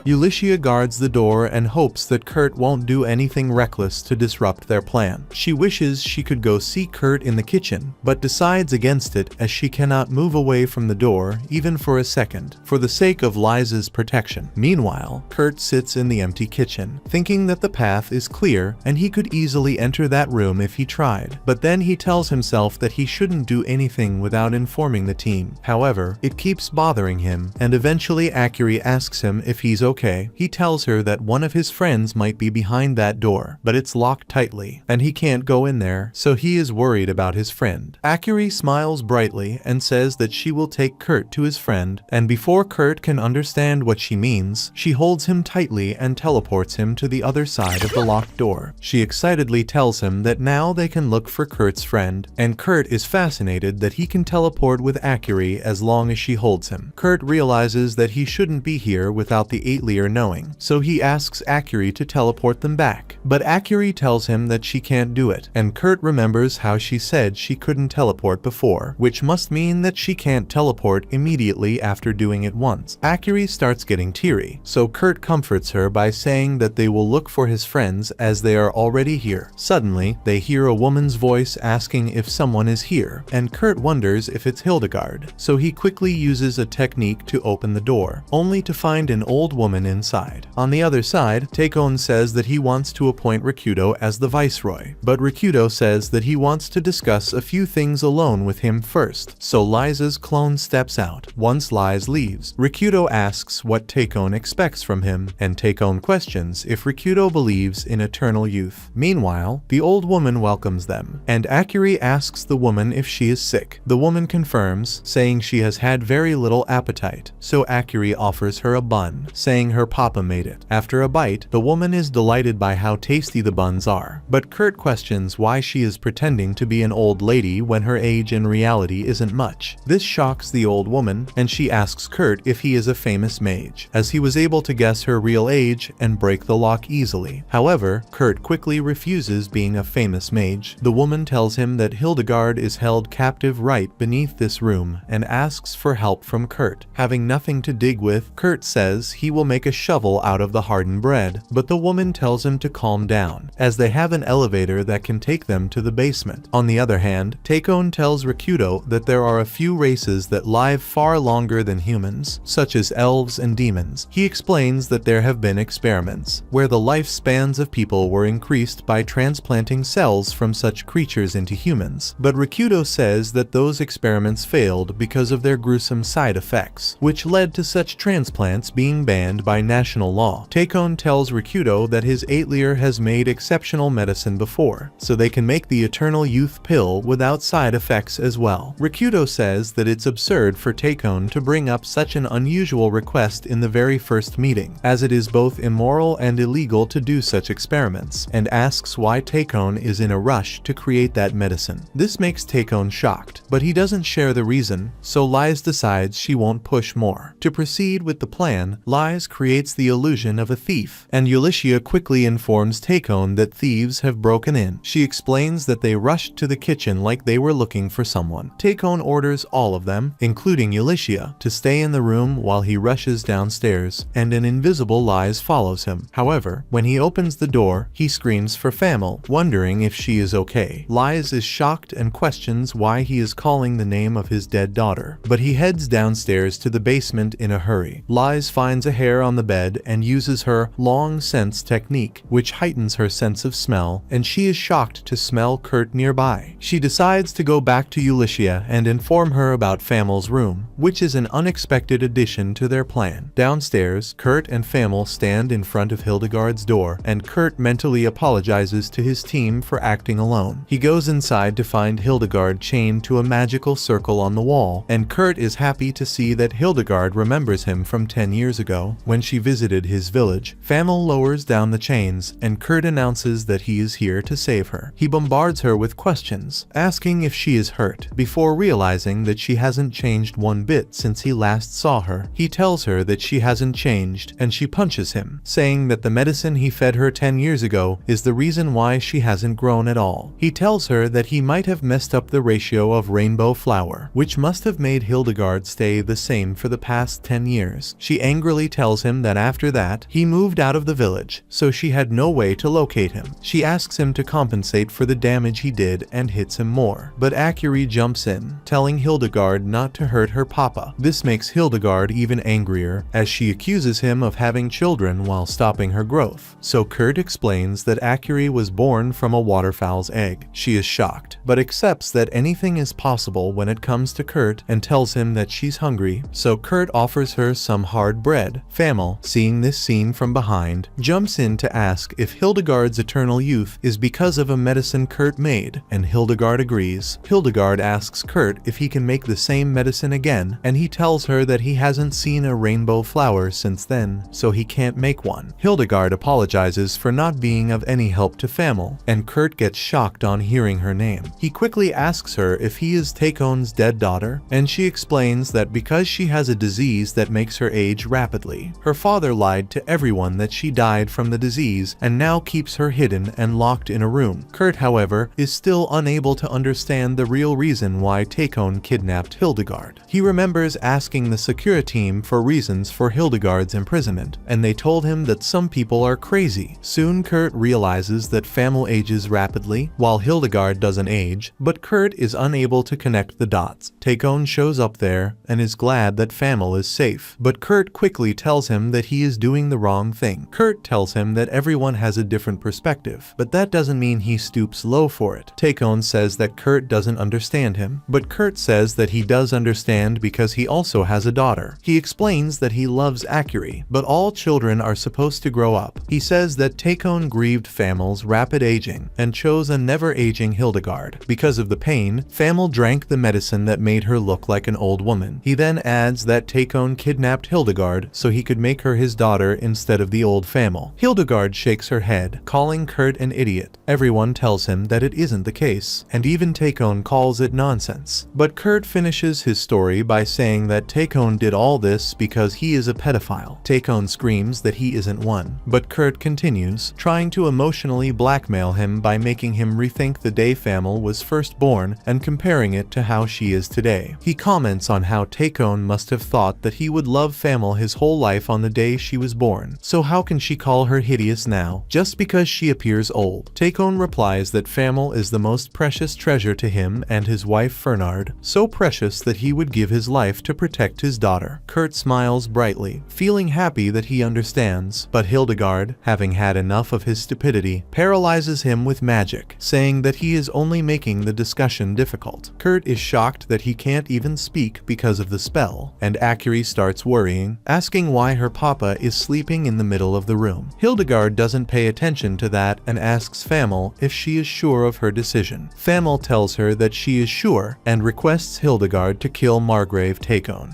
Ulysses guards the door and hopes that Kurt won't do anything reckless to disrupt their plan. She wishes she could go see Kurt in the kitchen, but decides against it as she cannot move away from the door even for a second, for the sake of Liza's protection. Meanwhile, Kurt sits in the empty kitchen, thinking that the path is clear and he could easily enter that room if he tried. But then he tells himself that he shouldn't do anything without informing the team. However, it keeps bothering him, and eventually Akiri asks him if he's okay. He tells her that one of his friends might be behind that door, but it's locked tightly, and he can't go in there, so he is worried about his friend. Akiri smiles brightly and says that she will take Kurt to his friend, and before Kurt can understand what she means, she holds him tightly and teleports him to the other side of the locked door. She excitedly tells him that now they can look for Kurt's friend, and Kurt is fascinated that he can teleport with Akiri as long as she holds him. Kurt realizes that he shouldn't be here without the Atelier knowing, so he asks Akiri to teleport them back. But Akiri tells him that she can't do it, and Kurt remembers how she said she couldn't teleport before, which must mean that she can't teleport immediately after doing it once. Akiri starts getting teary, so Kurt comforts her by saying that they will look for his friends as they are already here. Suddenly, they hear a woman's voice asking if someone is here, and Kurt wonders if it's Hildegard, so he quickly uses a technique to open the door, only to find an old woman inside. On the other side, Takon says that he wants to appoint Rikudo as the viceroy, but Rikudo says that he wants to discuss a few things alone with him first, so Liza's clone steps out. Once Liza leaves, Rikudo asks what Takon expects from him, and Takon questions if Rikudo believes in eternal youth. Meanwhile, the old woman welcomes them, and Akiri asks the woman if she is sick. The woman confirms, saying she has had very little appetite, so Akiri offers her a bun, saying her papa made it. After a bite, the woman is delighted by how tasty the buns are, but Kurt questions why she is pretending to be an old lady when her age in reality isn't much. This shocks the old woman, and she asks Kurt if he is a famous mage, as he was able to guess her real age and break the lock easily. However, Kurt quickly refuses being a famous mage. The woman tells him that Hildegard is held captive right beneath this room and asks for help from Kurt. Having nothing to dig with, Kurt says he will make a shovel out of the hardened bread, but the woman tells him to calm down, as they have an elevator that can take them to the basement. On the other hand, Takon tells Rikudo that there are a few races that live far longer than humans, such as elves and demons. He explains that there have been experiments where the lifespans of people were increased by transplanting cells from such creatures into humans, but Rikudo says that those experiments failed because of their gruesome side effects, which led to such transplants being banned by national law. Takon tells Rikudo that his Atelier has made exceptional medicine before, so they can make the eternal youth pill without side effects as well. Rikudo says that it's absurd for Takon to bring up such an unusual request in the very first meeting, as it is both immoral and illegal to do such experiments, and asks why Takon is in a rush to create that medicine. This makes Takon shocked, but he doesn't share the reason, so Liza decides she won't push more. To proceed with the plan, Liza creates the illusion of a thief, and Ulysses quickly informs Takon that thieves have broken in. She explains that they rushed to the kitchen like they were looking for someone. Takon orders all of them, including Ulysses, to stay in the room while he rushes downstairs, and an invisible Liza follows him. However, when he opens the door, he screams for Famil, wondering if she is okay. Liza is shocked and questions why he is calling the name of his dead daughter, but he heads downstairs to the basement in a hurry. Liza finds a hair on the bed and uses her long sense technique, which heightens her sense of smell, and she is shocked to smell Kurt nearby. She decides to go back to Ulysses and inform her about Famil's room, which is an unexpected addition to their plan. Downstairs, Kurt and Famil stand in front of Hildegard's door, and Kurt mentally apologizes to his team for acting alone. He goes inside to find Hildegard chained to a magical circle on the wall, and Kurt is happy to see that Hildegard remembers him from 10 years ago when she visited his village. Famil lowers down the chains, and Kurt announces that he is here to save her. He bombards her with questions, asking if she is hurt, before realizing that she hasn't changed one bit since he last saw her. He tells her that she hasn't changed, and she punches him, saying that the medicine he fed her 10 years ago is the reason why she hasn't grown at all. He tells her that he might have messed up the ratio of rainbow flower, which must have made Hildegard stay the same for the past 10 years. She angrily tells him that after that, he moved out of the village, so she had no way to locate him. She asks him to compensate for the damage he did and hits him more. But Akiri jumps in, telling Hildegard not to hurt her papa. This makes Hildegard even angrier, as she accuses him of having children while stopping her growth. So Kurt explains that Akiri was born from a waterfowl's egg. She is shocked, but accepts that anything is possible when it comes to Kurt and tells him that she's hungry, so Kurt offers her some hard bread. Famil, seeing this scene from behind, jumps in to ask if Hildegard's eternal youth is because of a medicine Kurt made, and Hildegard agrees. Hildegard asks Kurt if he can make the same medicine again, and he tells her that he hasn't seen a rainbow flower since then, so he can't make one. Hildegard apologizes for not being of any help to Famil, and Kurt gets shocked on hearing her name. He quickly asks her if he is Taekon's dead daughter, and she explains that because she has a disease that makes her age rapidly. Her father lied to everyone that she died from the disease and now keeps her hidden and locked in a room. Kurt, however, is still unable to understand the real reason why Taekon kidnapped Hildegard. He remembers asking the security team for reasons for Hildegard's imprisonment, and they told him that some people are crazy. Soon Kurt realizes that Famil ages rapidly, while Hildegard doesn't age, but Kurt is unable to connect the dots. Taekon shows up there and is glad that Famil is safe, but Kurt quickly tells him that he is doing the wrong thing. Kurt tells him that everyone has a different perspective, but that doesn't mean he stoops low for it. Taekon says that Kurt doesn't understand him, but Kurt says that he does understand because he also has a daughter. He explains that he loves Akiri, but all children are supposed to grow up. He says that Taekon grieved Famil's rapid aging and chose a never-aging Hildegard. Because of the pain, Famil drank the medicine that made her look like an old woman. He then adds that Taekon kidnapped Hildegard so he could make her his daughter instead of the old Famil. Hildegard shakes her head, calling Kurt an idiot. Everyone tells him that it isn't the case, and even Taekon calls it nonsense. But Kurt finishes his story by saying that Taekon did all this because he is a pedophile. Taekon screams that he isn't one, but Kurt continues, trying to emotionally blackmail him by making him rethink the day Famil was first born and comparing it to how she is today. He comments on how Taekon must have thought that he would love Famil his whole life on the day she was born, so how can she call her hideous now, just because she appears old? Taekon replies that Famil is the most precious treasure to him and his wife Fernard, so precious that he would give his life to protect his daughter. Kurt smiles brightly, feeling happy that he understands, but Hildegard, having had enough of his stupidity, paralyzes him with magic, saying that he is only making the discussion difficult. Kurt is shocked that he can't even speak because of the spell, and Akiri starts worrying, asking why her papa is sleeping in the middle of the room. Hildegard doesn't pay attention to that and asks Famil if she is sure of her decision. Famil tells her that she is sure and requests Hildegard to kill Margrave Taekon.